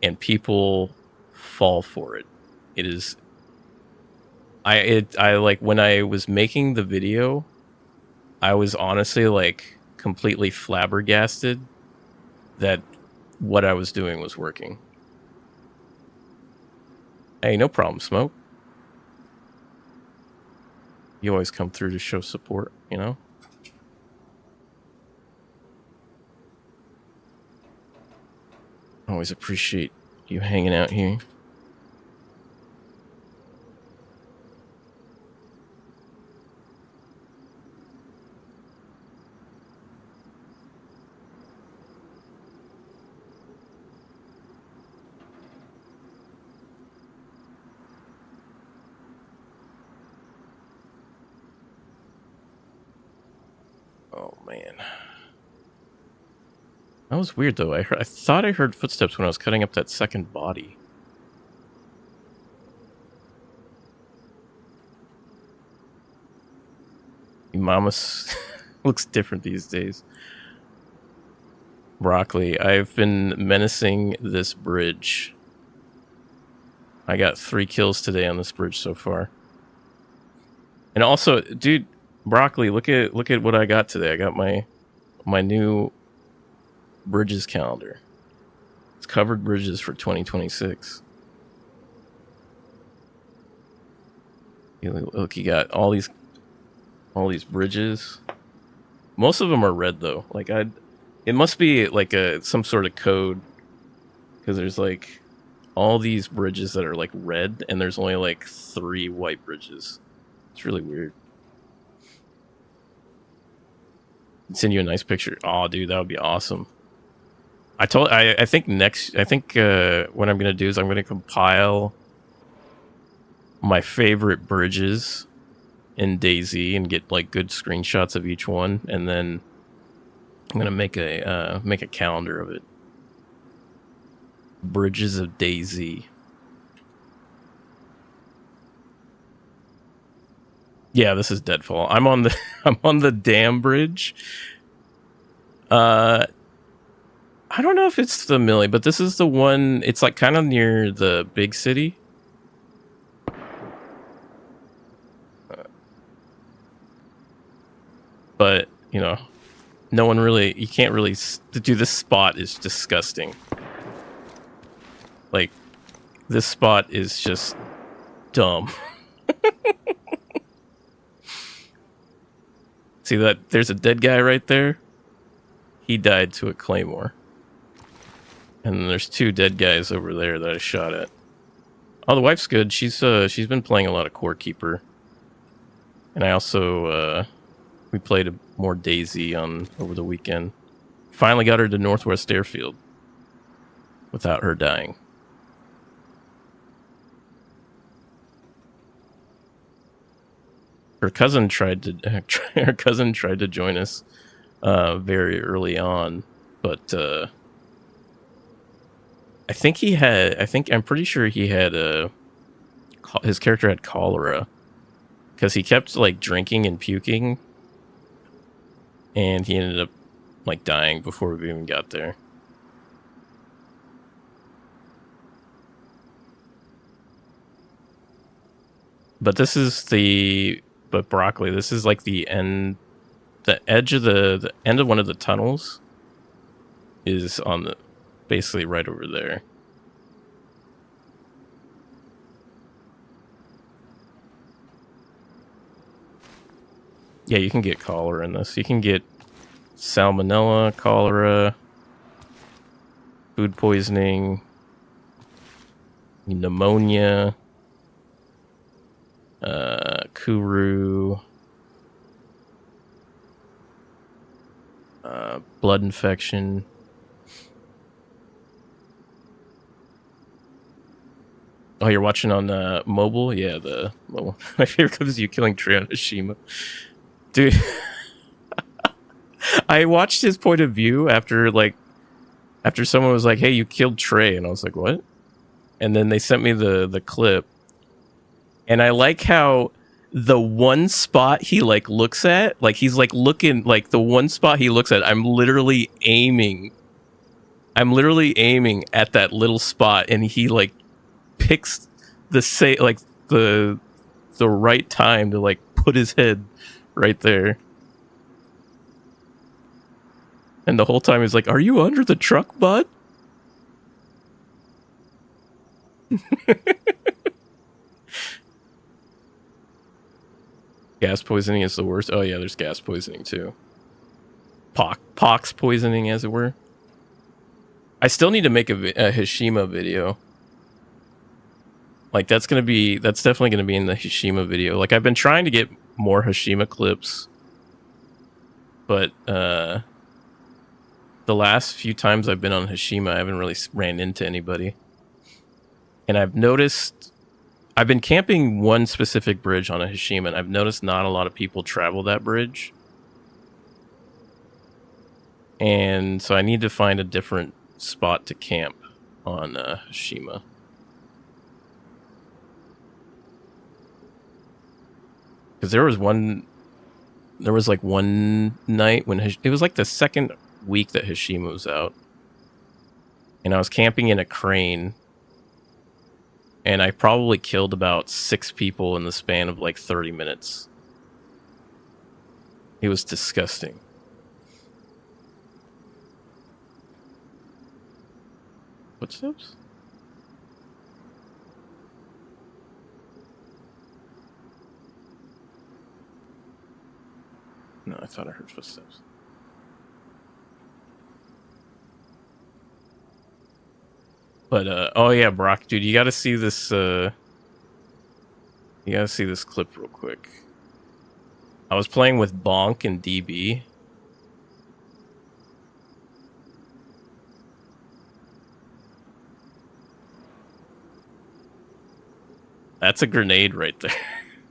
and people fall for it. It is. I like when I was making the video, I was honestly like completely flabbergasted that what I was doing was working. Hey, no problem, Smoke. You always come through to show support, Always appreciate you hanging out here. Oh man, that was weird though. I thought I heard footsteps when I was cutting up that second body. Mama's looks different these days. Broccoli, I've been menacing this bridge. I got 3 kills today on this bridge so far. And also, dude, Broccoli, look at what I got today. I got my new bridges calendar. It's covered bridges for 2026. Look, you got all these bridges. Most of them are red though. Like it must be like some sort of code, because there's like all these bridges that are like red, and there's only like 3 white bridges. It's really weird. I'd send you a nice picture. Oh, dude, that would be awesome. I think what I'm gonna do is I'm gonna compile my favorite bridges in DayZ and get like good screenshots of each one, and then I'm gonna make a calendar of it. Bridges of DayZ. Yeah, this is Deadfall. I'm on the dam bridge. I don't know if it's the Millie, but this is the one. It's like kind of near the big city. But you know, no one really. You can't really. Dude, this spot is disgusting. Like, this spot is just dumb. See that? There's a dead guy right there. He died to a claymore. And then there's 2 dead guys over there that I shot at. Oh, the wife's good. She's been playing a lot of Core Keeper. And I also we played more DayZ over the weekend. Finally got her to Northwest Airfield without her dying. Her cousin tried to join us very early on, but I'm pretty sure he had his character had cholera, because he kept like drinking and puking, and he ended up like dying before we even got there. But this is Broccoli, this is like the end, the edge of the end of one of the tunnels is on basically right over there. Yeah, you can get cholera in this. You can get salmonella, cholera, food poisoning, pneumonia, Kuru, blood infection. Oh, you're watching on mobile? Yeah, the mobile. My favorite clip is you killing Trey on Hashima. Dude, I watched his point of view after someone was like, hey, you killed Trey. And I was like, what? And then they sent me the clip. And I like how the one spot he like looks at, like he's like looking, like the one spot he looks at, I'm literally aiming at that little spot, and he like picks the right time to like put his head right there. And the whole time he's like, are you under the truck, bud? Gas poisoning is the worst. Oh yeah, there's gas poisoning too. Pox poisoning, as it were. I still need to make a Hashima video. Like that's definitely gonna be in the Hashima video. Like I've been trying to get more Hashima clips, but the last few times I've been on Hashima, I haven't really ran into anybody. And I've noticed, I've been camping one specific bridge on a Hashima, and I've noticed not a lot of people travel that bridge. And so I need to find a different spot to camp on Shima. Because there was like one night when it was like the second week that Hashima was out, and I was camping in a crane, and I probably killed about 6 people in the span of like 30 minutes. It was disgusting. Footsteps? No, I thought I heard footsteps. But oh yeah, Brock, dude, you gotta see this clip real quick. I was playing with Bonk and DB. That's a grenade right there.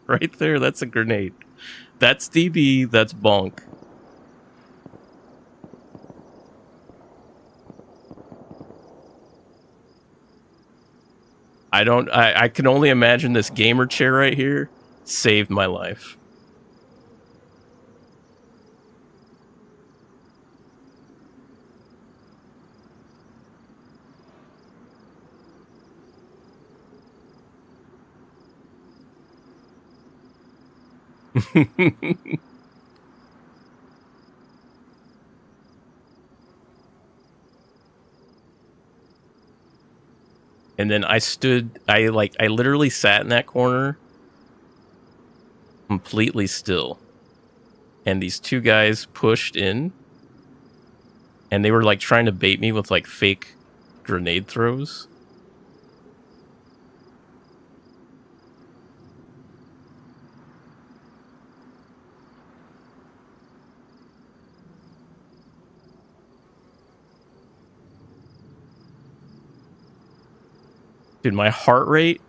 Right there, that's a grenade. That's DB, that's Bonk. I can only imagine this gamer chair right here saved my life. And then I literally sat in that corner completely still. And these 2 guys pushed in, and they were like trying to bait me with like fake grenade throws. Dude, my heart rate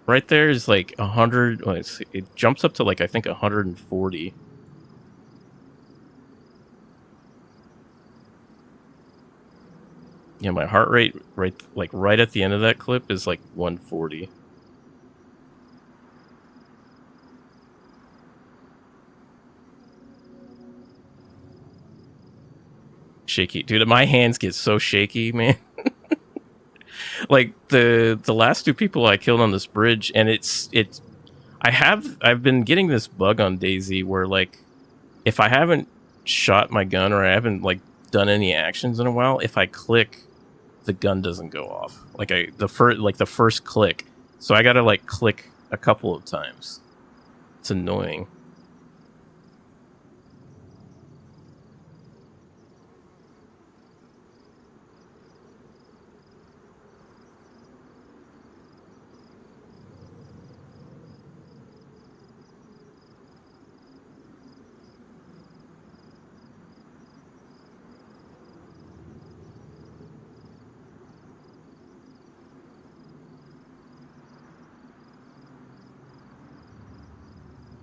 right there is like 100. Well, it jumps up to like, I think 140. Yeah, my heart rate right at the end of that clip is like 140. Shaky. Dude, my hands get so shaky, man. Like the last 2 people I killed on this bridge, and I've been getting this bug on DayZ where like if I haven't shot my gun or I haven't like done any actions in a while, if I click, the gun doesn't go off. Like the first click. So I gotta like click a couple of times. It's annoying.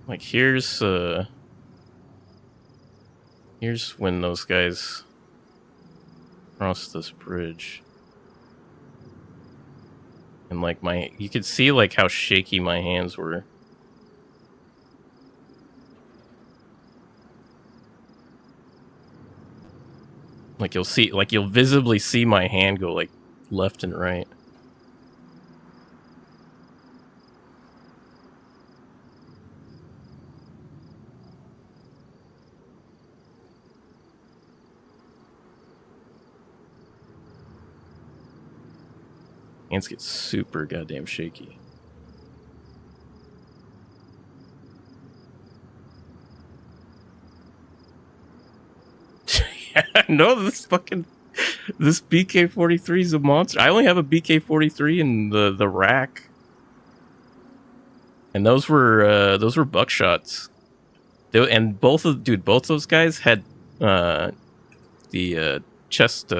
Like here's when those guys cross this bridge. And like you could see like how shaky my hands were. Like you'll visibly see my hand go like left and right. Hands get super goddamn shaky. Yeah, no, this BK-43 is a monster. I only have a BK-43 in the rack, and those were buckshots. And both those guys had the chest.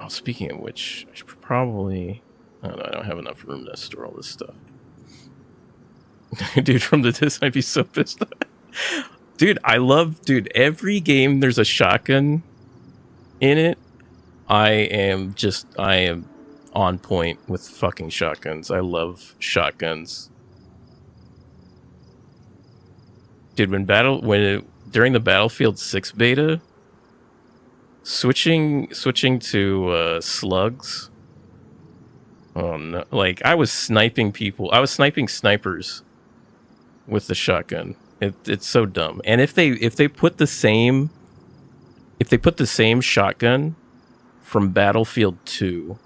Oh, speaking of which, I should probably... I don't know, I don't have enough room to store all this stuff. Dude, from the disc, I'd be so pissed off. Dude, every game there's a shotgun in it. I am on point with fucking shotguns. I love shotguns. Dude, during the Battlefield 6 beta, switching to slugs. Oh no, like I was sniping people. I was sniping snipers with the shotgun. It's so dumb. And if they put the same shotgun from Battlefield 2,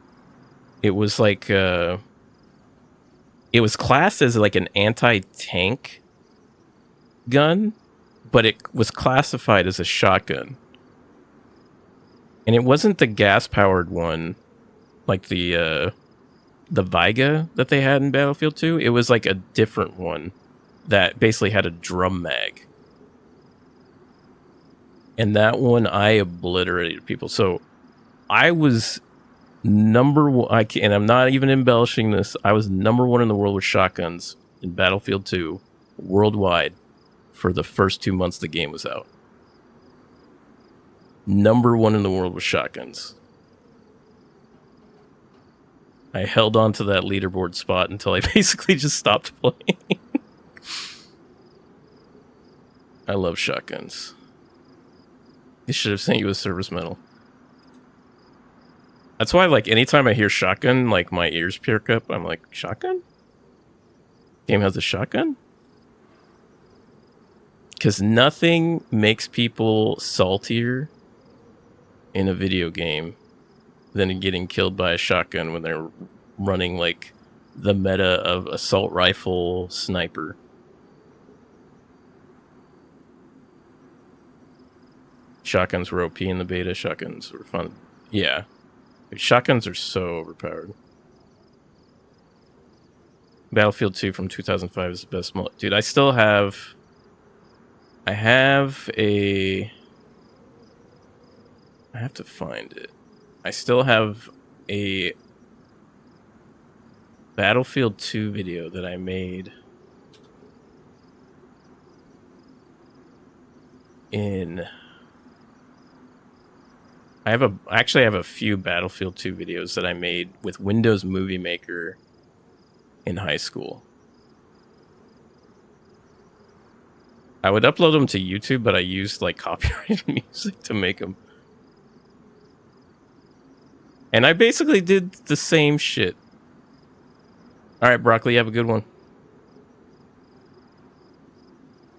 it was like it was classed as like an anti-tank gun, but it was classified as a shotgun. And it wasn't the gas-powered one like the Viga that they had in Battlefield 2. It was like a different one that basically had a drum mag. And that one, I obliterated people. So I was number one, and I'm not even embellishing this, I was number one in the world with shotguns in Battlefield 2 worldwide for the first 2 months the game was out. Number one in the world with shotguns. I held on to that leaderboard spot until I basically just stopped playing. I love shotguns. They should have sent you a service medal. That's why, like, anytime I hear shotgun, like, my ears perk up. I'm like, shotgun? Game has a shotgun? Because nothing makes people saltier in a video game than getting killed by a shotgun when they're running, like, the meta of assault rifle sniper. Shotguns were OP in the beta. Shotguns were fun. Yeah. Shotguns are so overpowered. Battlefield 2 from 2005 is the best. Dude, I still have... I have to find it. I still have a Battlefield 2 video that I made in... I have a few Battlefield 2 videos that I made with Windows Movie Maker in high school. I would upload them to YouTube, but I used like copyrighted music to make them. And I basically did the same shit. All right, Broccoli, you have a good one.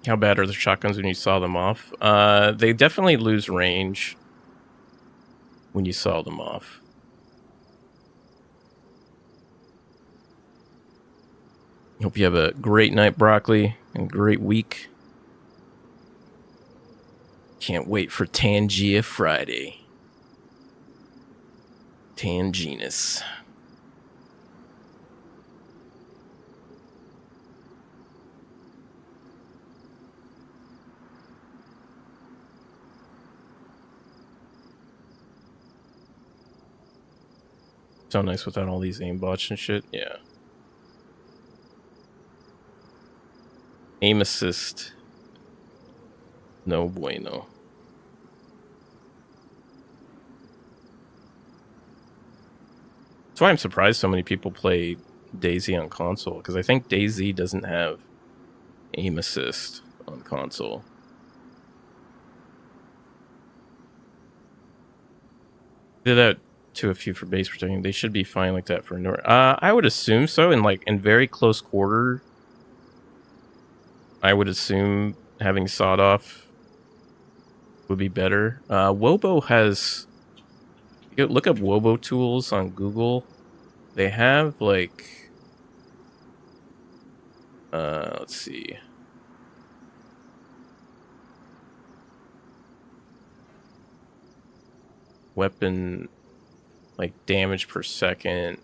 How bad are the shotguns when you saw them off? They definitely lose range when you saw them off. Hope you have a great night, Broccoli, and a great week. Can't wait for Tangia Friday. Tanginus. So nice without all these aimbots and shit. Yeah. Aim assist. No bueno. That's why I'm surprised so many people play DayZ on console, because I think DayZ doesn't have aim assist on console. Did that to a few for base protecting. They should be fine like that for indoor. I would assume so. In very close quarter, I would assume having sawed off would be better. Wobo has... Look up Wobo tools on Google. They have like... let's see. Weapon... like damage per second.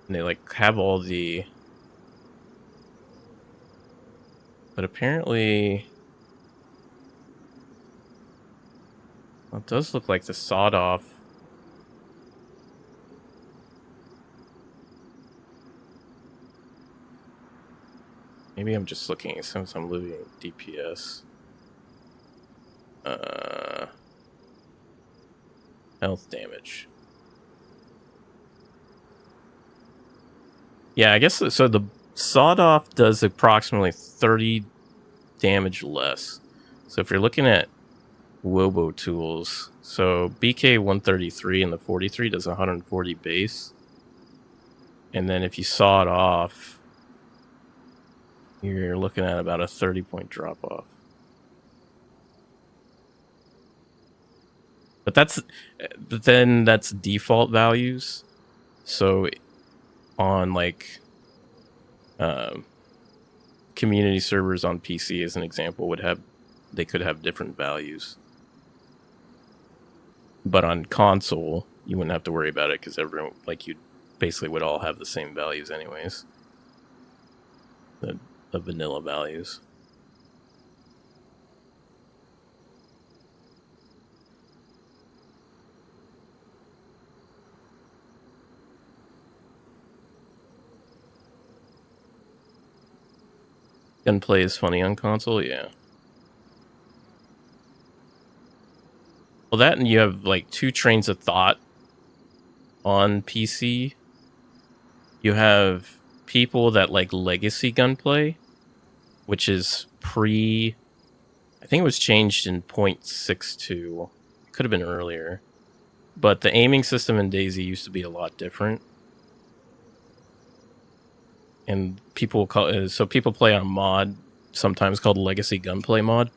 And they like have all the... But apparently... Well, it does look like the sawed off. Maybe I'm just looking since I'm looking at DPS. Health damage. Yeah, I guess so. The sawed-off does approximately 30 damage less. So if you're looking at Wobo tools, so BK 133 and the 43 does 140 base. And then if you saw it off, you're looking at about a 30-point drop-off. But that's default values. So on like community servers on PC, as an example, they could have different values. But on console, you wouldn't have to worry about it because everyone, like, you basically would all have the same values anyways. The vanilla values. Gunplay is funny on console, yeah. Well, that and you have like two trains of thought on PC. You have people that like legacy gunplay, which is I think it was changed in 0.62. It could have been earlier. But the aiming system in DayZ used to be a lot different. And people play on a mod, sometimes called Legacy Gunplay mod.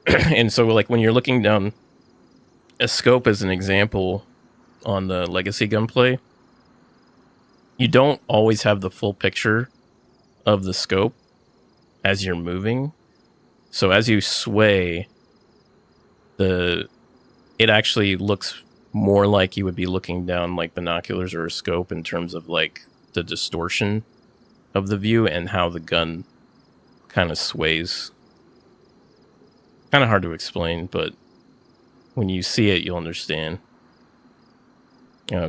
And so, like, when you're looking down a scope as an example on the Legacy Gunplay, you don't always have the full picture of the scope as you're moving. So as you sway, it actually looks more like you would be looking down like binoculars or a scope in terms of like the distortion of the view and how the gun kind of sways. Kind of hard to explain, but when you see it, you'll understand.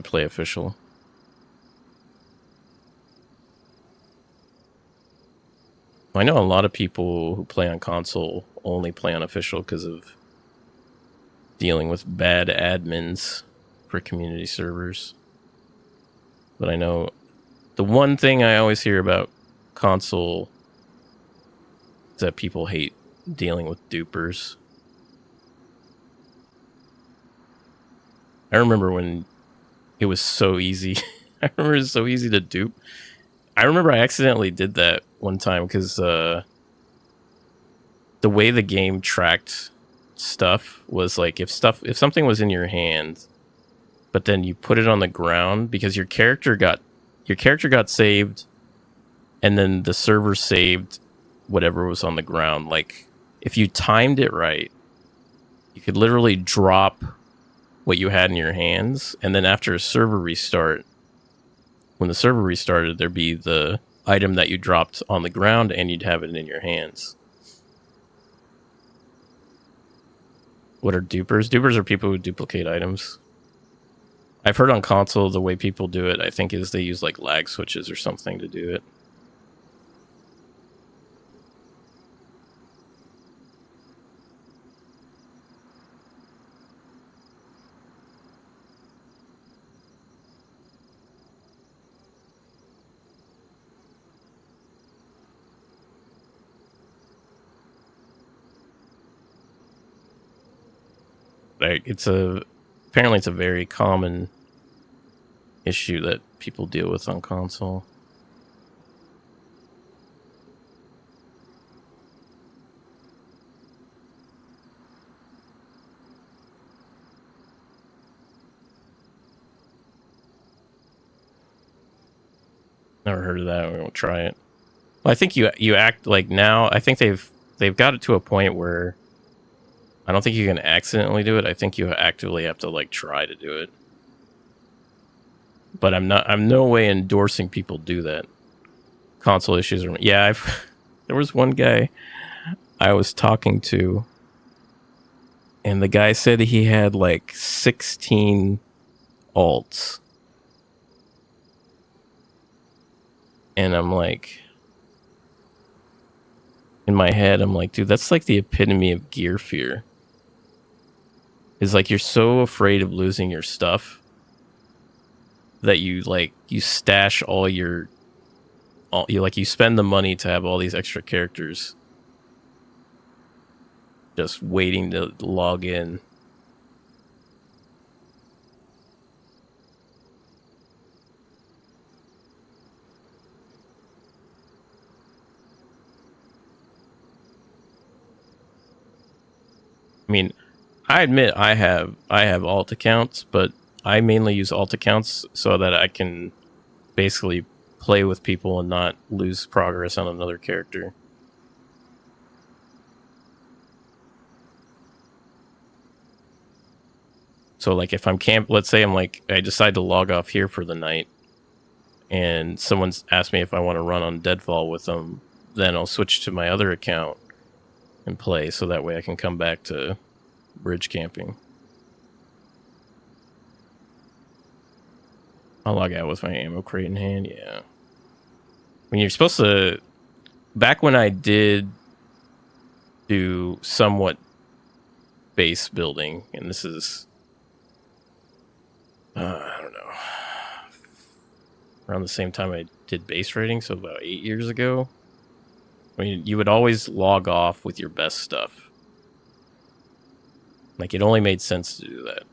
Play official. I know a lot of people who play on console only play on official because of dealing with bad admins for community servers. But I know the one thing I always hear about console is that people hate dealing with dupers. I remember when it was so easy. I remember it was so easy to dupe. I remember I accidentally did that one time because the way the game tracked stuff was like if something was in your hand, but then you put it on the ground because your character got saved, and then the server saved whatever was on the ground. Like if you timed it right, you could literally drop what you had in your hands, and then after a server restart, when the server restarted, there'd be the item that you dropped on the ground and you'd have it in your hands. What are dupers? Dupers are people who duplicate items. I've heard on console the way people do it, I think, is they use like lag switches or something to do it. Like apparently it's a very common issue that people deal with on console. Never heard of that. We won't try it. Well, I think you act like now. I think they've got it to a point where I don't think you can accidentally do it. I think you actively have to like try to do it. But I'm no way endorsing people do that. Console issues are... Yeah, there was one guy I was talking to, and the guy said he had like 16 alts. And I'm like, in my head, I'm like, dude, that's like the epitome of gear fear. Is like you're so afraid of losing your stuff that you stash you spend the money to have all these extra characters just waiting to log in. I mean, I admit I have alt accounts, but I mainly use alt accounts so that I can basically play with people and not lose progress on another character. So like if I'm let's say I decide to log off here for the night and someone's asked me if I want to run on Deadfall with them, then I'll switch to my other account and play so that way I can come back to bridge camping. I'll log out with my ammo crate in hand, yeah. When you're supposed to... Back when I did do somewhat base building, and this is... I don't know. Around the same time I did base raiding, so about 8 years ago. I mean, you would always log off with your best stuff. Like, it only made sense to do that.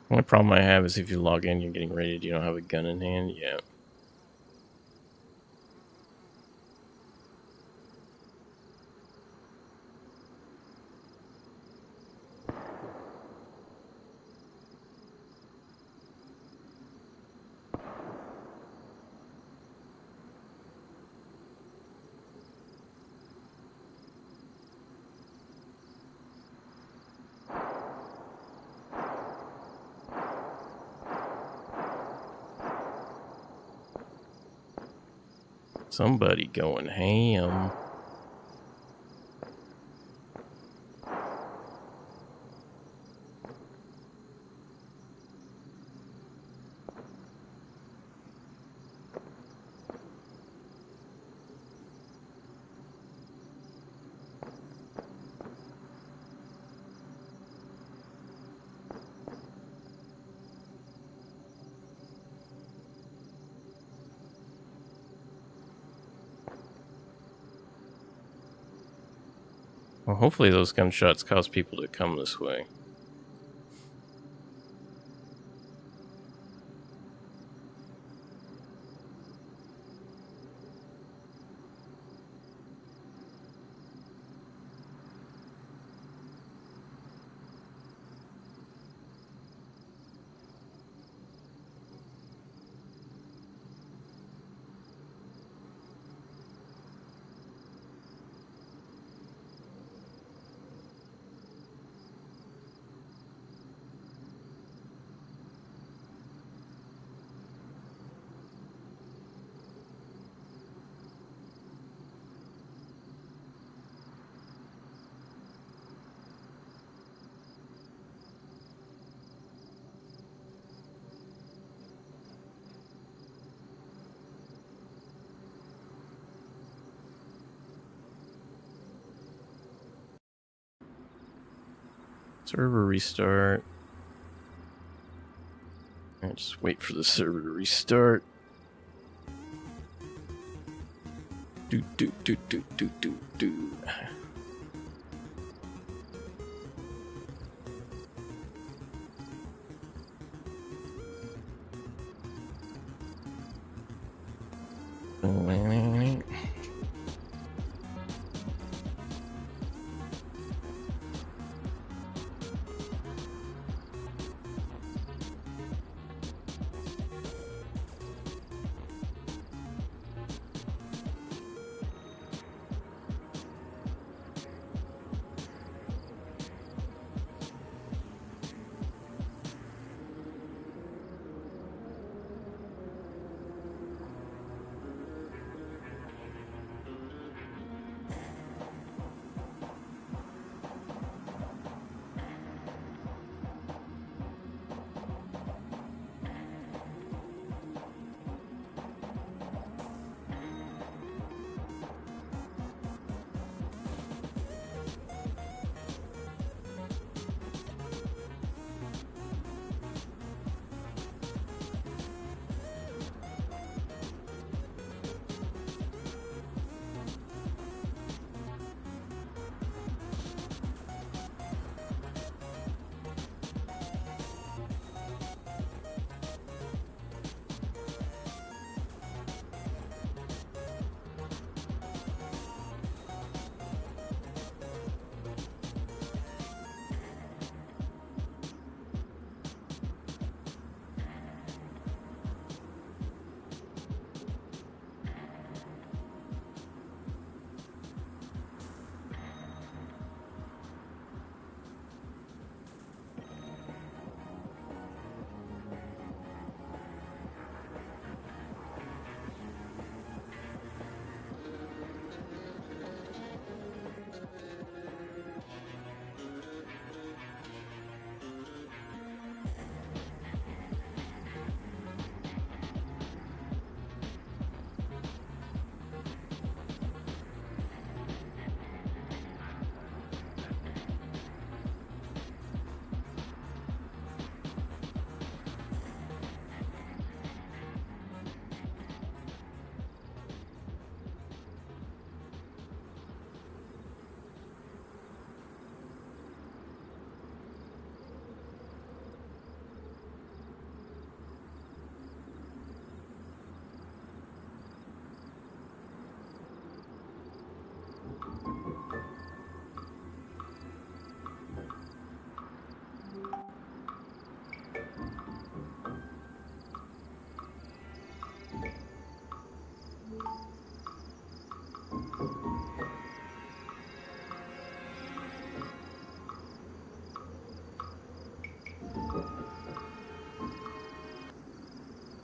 The only problem I have is if you log in, you're getting raided, you don't have a gun in hand. Yeah. Somebody going ham. Well, hopefully those gunshots cause people to come this way. Server restart. Just wait for the server to restart. Do.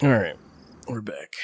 All right, we're back.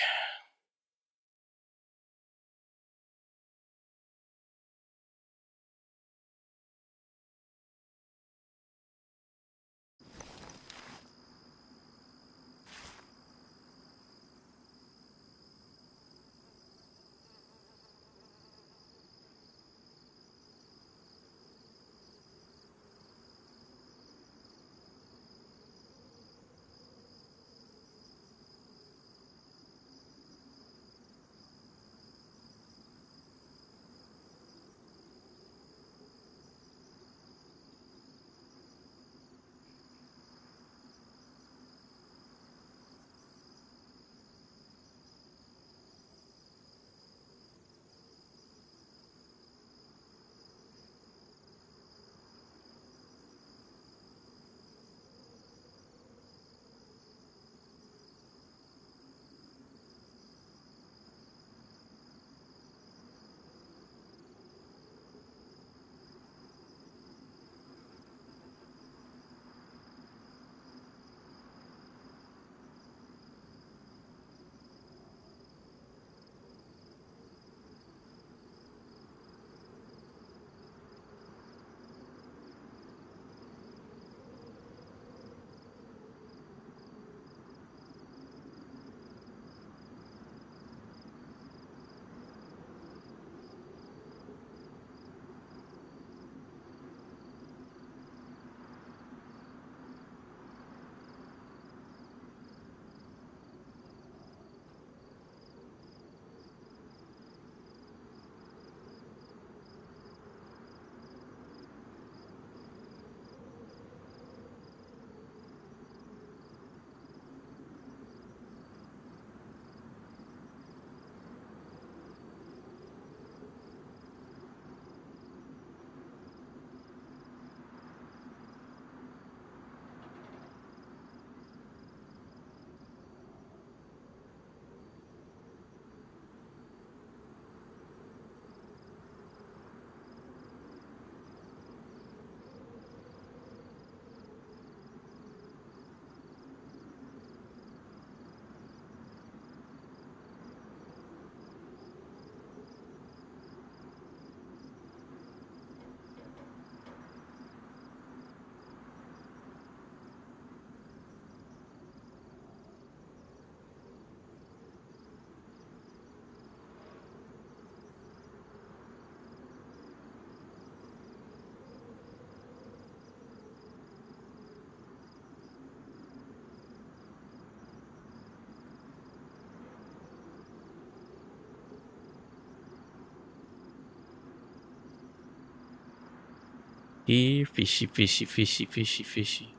Here, fishy, fishy, fishy, fishy, fishy.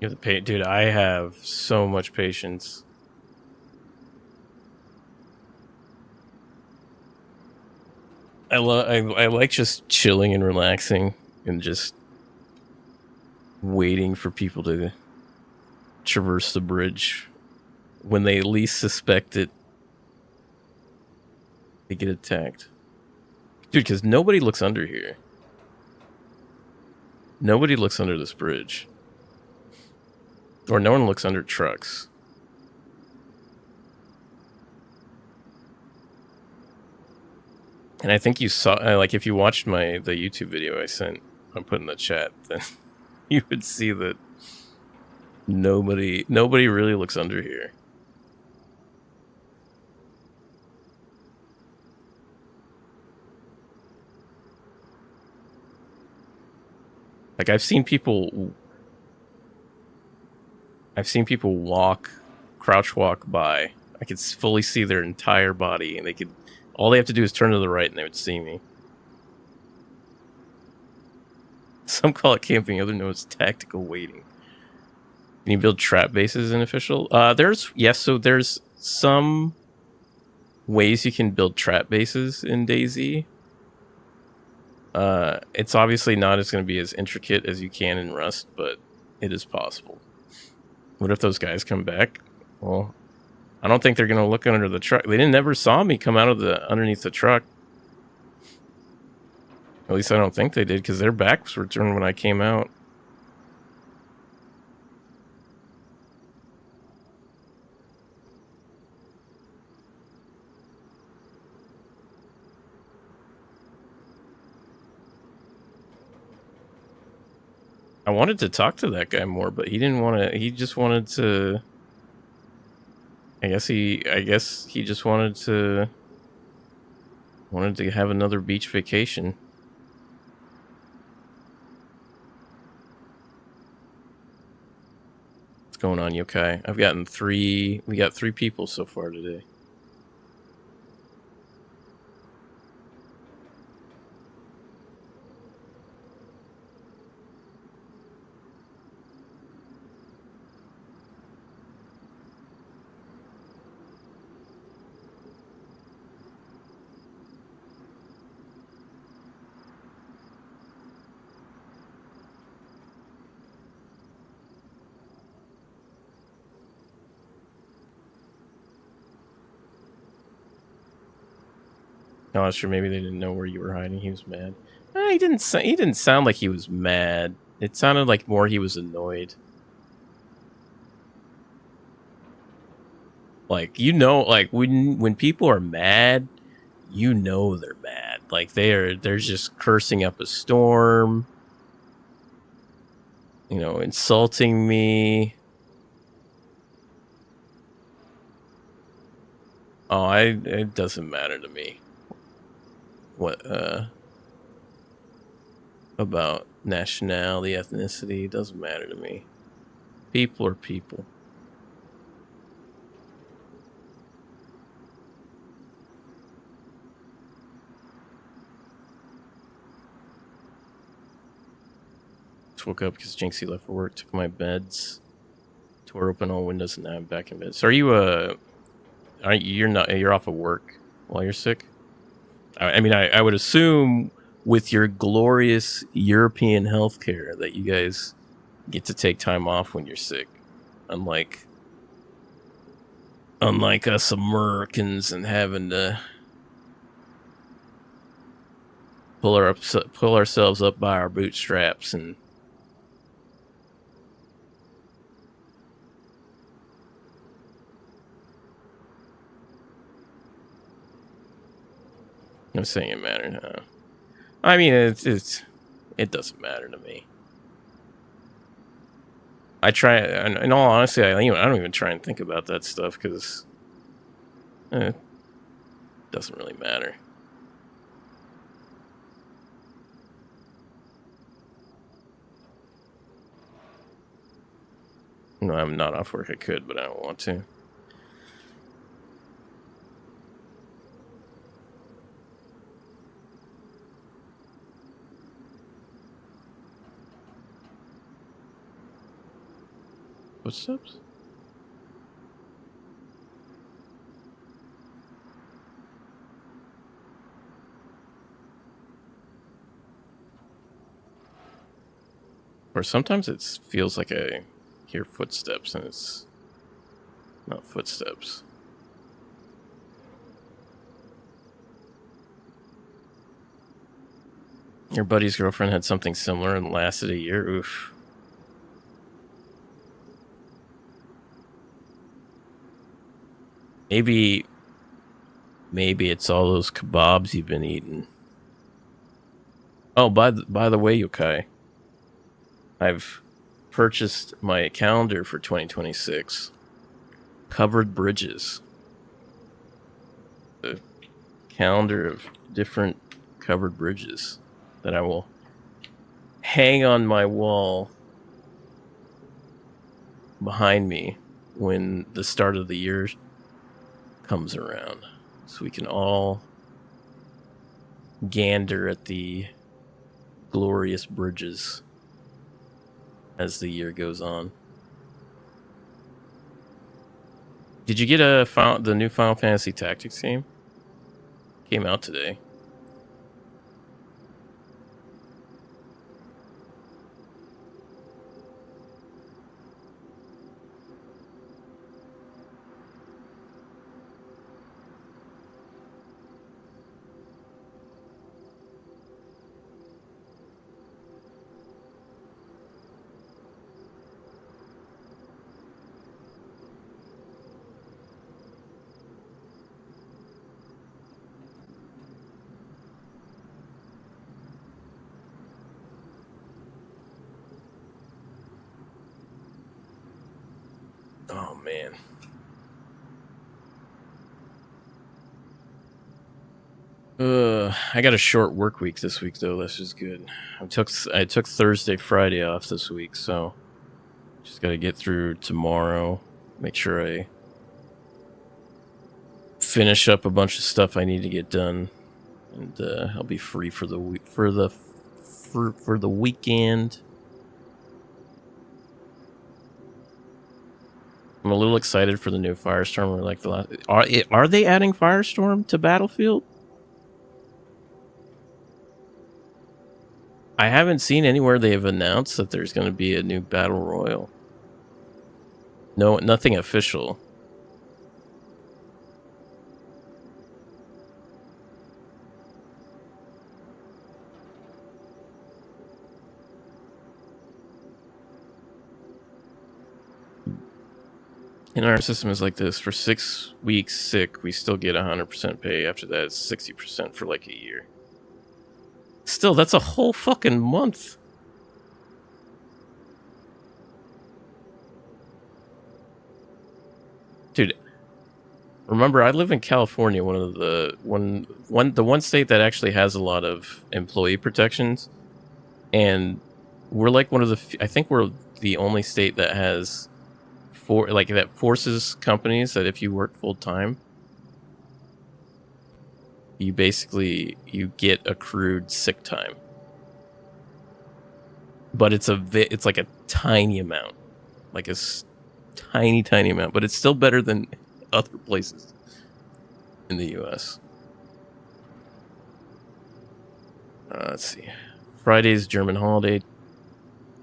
You have to pay, dude. I have so much patience. I like just chilling and relaxing and just waiting for people to traverse the bridge. When they least suspect it, they get attacked. Dude, because nobody looks under here. Nobody looks under this bridge. Or no one looks under trucks. And I think you saw, like, if you watched the YouTube video I put in the chat, then you would see that nobody really looks under here. Like, I've seen people crouch walk by. I could fully see their entire body, and all they have to do is turn to the right and they would see me. Some call it camping, others know it's tactical waiting. Can you build trap bases in official? So there's some ways you can build trap bases in DayZ. It's obviously not going to be as intricate as you can in Rust, but it is possible. What if those guys come back? Well, I don't think they're going to look under the truck. They never saw me come out of underneath the truck. At least I don't think they did, because their backs were turned when I came out. I wanted to talk to that guy more, but he didn't want to. He just wanted to. I guess he just wanted to have another beach vacation. What's going on, Yokai? We got 3 people so far today. No, I'm sure maybe they didn't know where you were hiding. He was mad. He didn't sound like he was mad. It sounded like more he was annoyed. Like, like when people are mad, they're mad. Like they're just cursing up a storm. Insulting me. Oh, it doesn't matter to me. What about nationality, ethnicity? It doesn't matter to me. People are people. Just woke up because Jinxie left for work, took my meds, tore open all windows, and now I'm back in bed. So you're off of work while you're sick? I mean, I would assume with your glorious European healthcare that you guys get to take time off when you're sick, unlike us Americans and having to pull ourselves up by our bootstraps and I'm saying it mattered. Huh? I mean, it doesn't matter to me. I try, in all honesty, I don't even try and think about that stuff because it doesn't really matter. No, I'm not off work. I could, but I don't want to. Footsteps? Or sometimes it feels like I hear footsteps and it's not footsteps. Your buddy's girlfriend had something similar and lasted a year. Oof. Maybe it's all those kebabs you've been eating. Oh, by the way, Yokai, I've purchased my calendar for 2026. Covered bridges. A calendar of different covered bridges that I will hang on my wall behind me when the start of the year comes around, so we can all gander at the glorious bridges as the year goes on. Did you get the new Final Fantasy Tactics game? Came out today. Oh man. I got a short work week this week though. That's just good. I took Thursday, Friday off this week, so just got to get through tomorrow. Make sure I finish up a bunch of stuff I need to get done, and I'll be free for the week for the weekend. I'm a little excited for the new Firestorm. Or like the last, are they adding Firestorm to Battlefield? I haven't seen anywhere they have announced that there's going to be a new battle royal. No, nothing official. And our system is like this: for 6 weeks sick, we still get 100% pay. After that, it's 60% for like a year. Still, that's a whole fucking month. Dude, remember, I live in California, the one state that actually has a lot of employee protections, and we're like one of the. I think we're the only state that has that forces companies that if you work full time, you get accrued sick time, but it's like a tiny amount, like a tiny amount, but it's still better than other places in the U.S. Let's see. Friday's German holiday.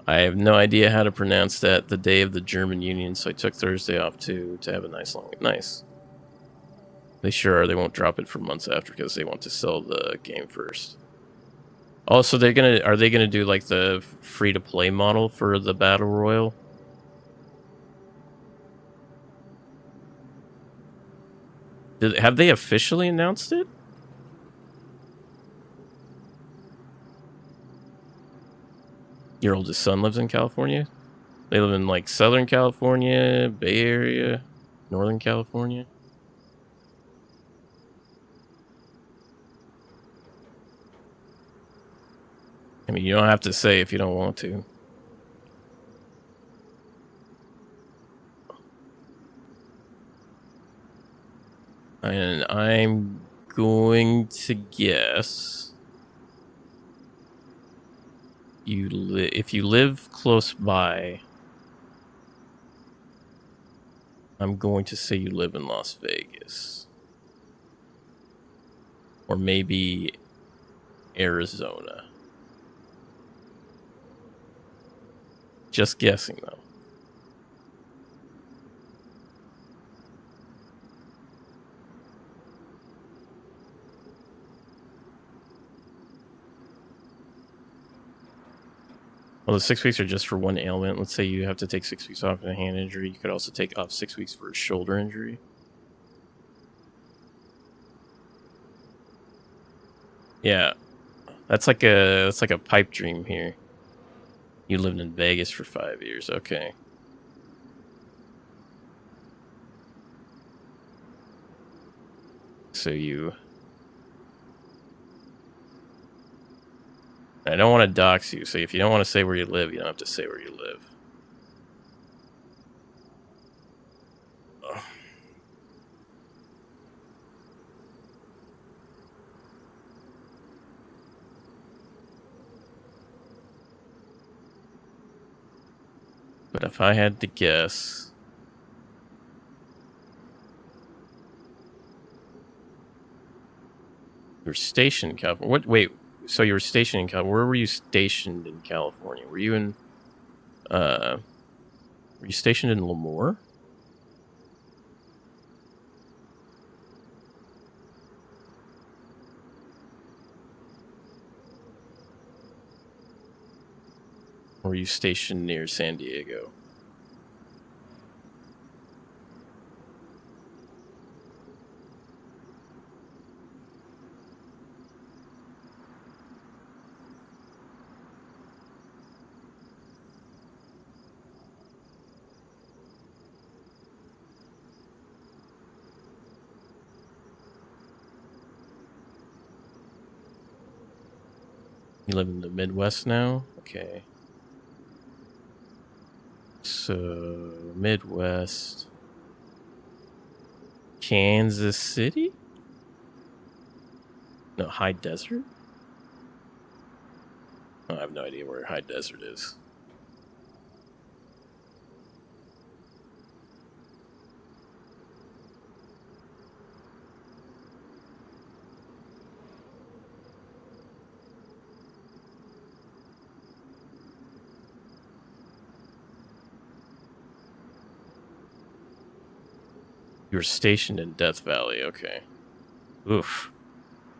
I have no idea how to pronounce that, the day of the German Union, so I took Thursday off to have a nice long. Nice. They sure are. They won't drop it for months after because they want to sell the game first. Also, are they gonna do like the free to play model for the battle royal? Have they officially announced it? Your oldest son lives in California? They live in like Southern California, Bay Area, Northern California? I mean, you don't have to say if you don't want to. And I'm going to guess if you live close by, I'm going to say you live in Las Vegas. Or maybe Arizona. Just guessing, though. Well, the 6 weeks are just for one ailment. Let's say you have to take 6 weeks off in a hand injury. You could also take off 6 weeks for a shoulder injury. Yeah, that's like a pipe dream here. You lived in Vegas for 5 years. Okay. So I don't want to dox you. So if you don't want to say where you live, you don't have to say where you live. But if I had to guess, you're stationed in California. What? Wait. So you were stationed in California. Where were you stationed in California? Were you in? Were you stationed in Lemoore? Or were you stationed near San Diego? You live in the Midwest now? Okay. So, Midwest. Kansas City? No, High Desert? Oh, I have no idea where High Desert is. You were stationed in Death Valley, okay. Oof.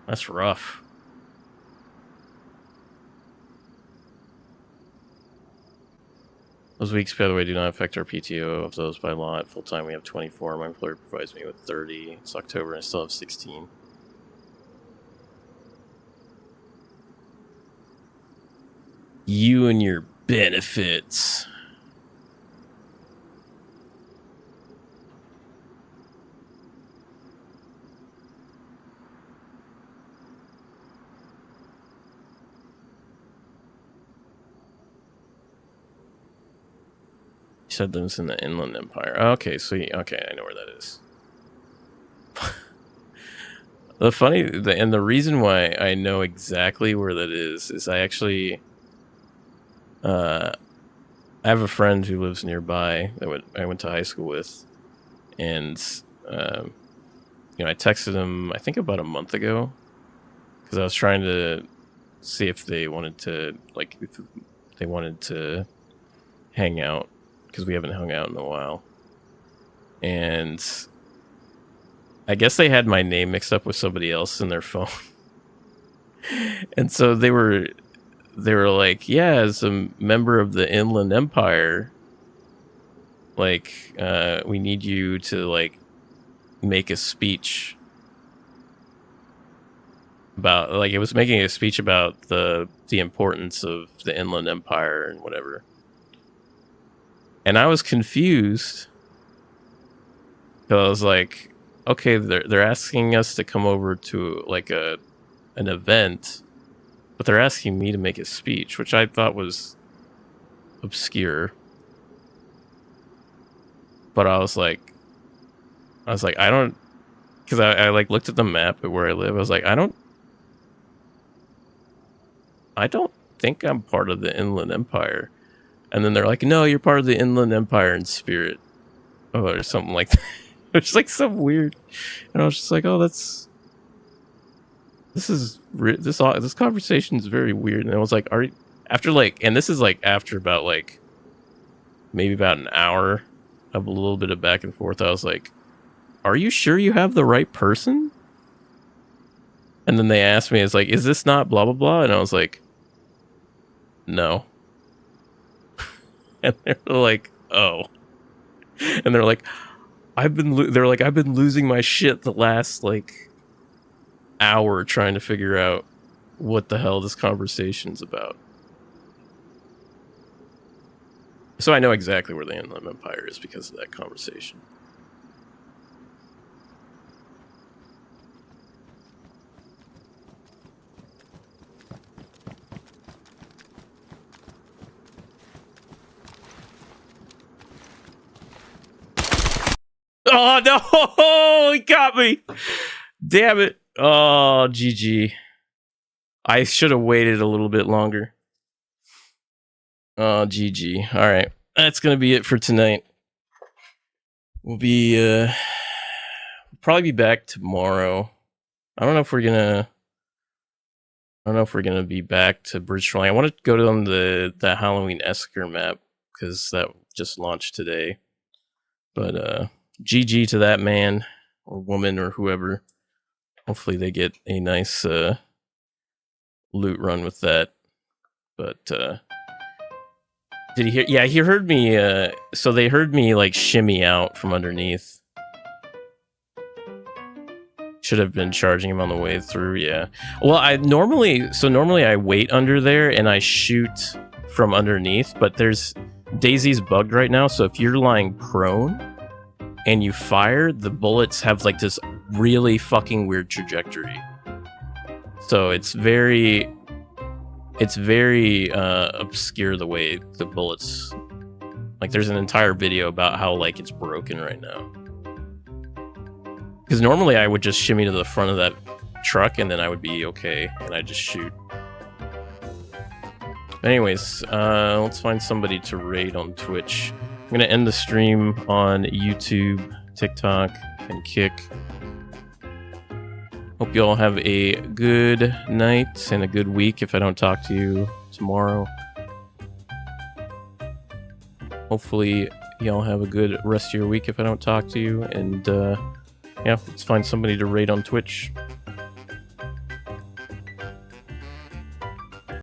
That's rough. Those weeks, by the way, do not affect our PTO of those by law. At full-time, we have 24. My employer provides me with 30. It's October, and I still have 16. You and your benefits. You said lives in the Inland Empire. Okay, so okay, I know where that is. The reason why I know exactly where that is I actually, I have a friend who lives nearby that I went to high school with, and I texted him I think about a month ago because I was trying to see if they wanted to hang out because we haven't hung out in a while, and I guess they had my name mixed up with somebody else in their phone. And so they were like, yeah, as a member of the Inland Empire, like, we need you to, like, make a speech about, like, it was making a speech about the importance of the Inland Empire and whatever. And I was confused. So I was like, okay, they're asking us to come over to, like, an event, but they're asking me to make a speech, which I thought was obscure. But I was like, I don't because I like looked at the map at where I live. I was like, I don't think I'm part of the Inland Empire. And then they're like, no, you're part of the Inland Empire in spirit, or something like that. It's like so weird. And I was just like, oh, this conversation is very weird. And I was like, and this is like after about like maybe about an hour of a little bit of back and forth. I was like, are you sure you have the right person? And then they asked me, it's like, is this not blah blah blah? And I was like, no. And they're like, oh. And they're like, I've been losing my shit the last like hour trying to figure out what the hell this conversation's about. So I know exactly where the Inland Empire is because of that conversation. Oh no! He got me! Damn it! Oh, GG. I should have waited a little bit longer. Oh, GG. Alright. That's gonna be it for tonight. We'll be, probably be back tomorrow. I don't know if we're gonna be back to Bridge Trolling. I want to go on the Halloween Esker map, because that just launched today. But, GG to that man, or woman, or whoever. Hopefully they get a nice, loot run with that. But, did he hear? Yeah, he heard me. So they heard me like shimmy out from underneath. Should have been charging him on the way through. Yeah. Well, normally I wait under there and I shoot from underneath. But DayZ's bugged right now. So if you're lying prone and you fire, the bullets have like this really fucking weird trajectory. So it's very obscure the way the bullets, like there's an entire video about how like it's broken right now. Because normally I would just shimmy to the front of that truck and then I would be okay and I just shoot. Anyways, let's find somebody to raid on Twitch. I'm gonna end the stream on YouTube, TikTok, and Kick. Hope you all have a good night and a good week if I don't talk to you tomorrow. Hopefully y'all have a good rest of your week if I don't talk to you. And yeah, let's find somebody to raid on Twitch.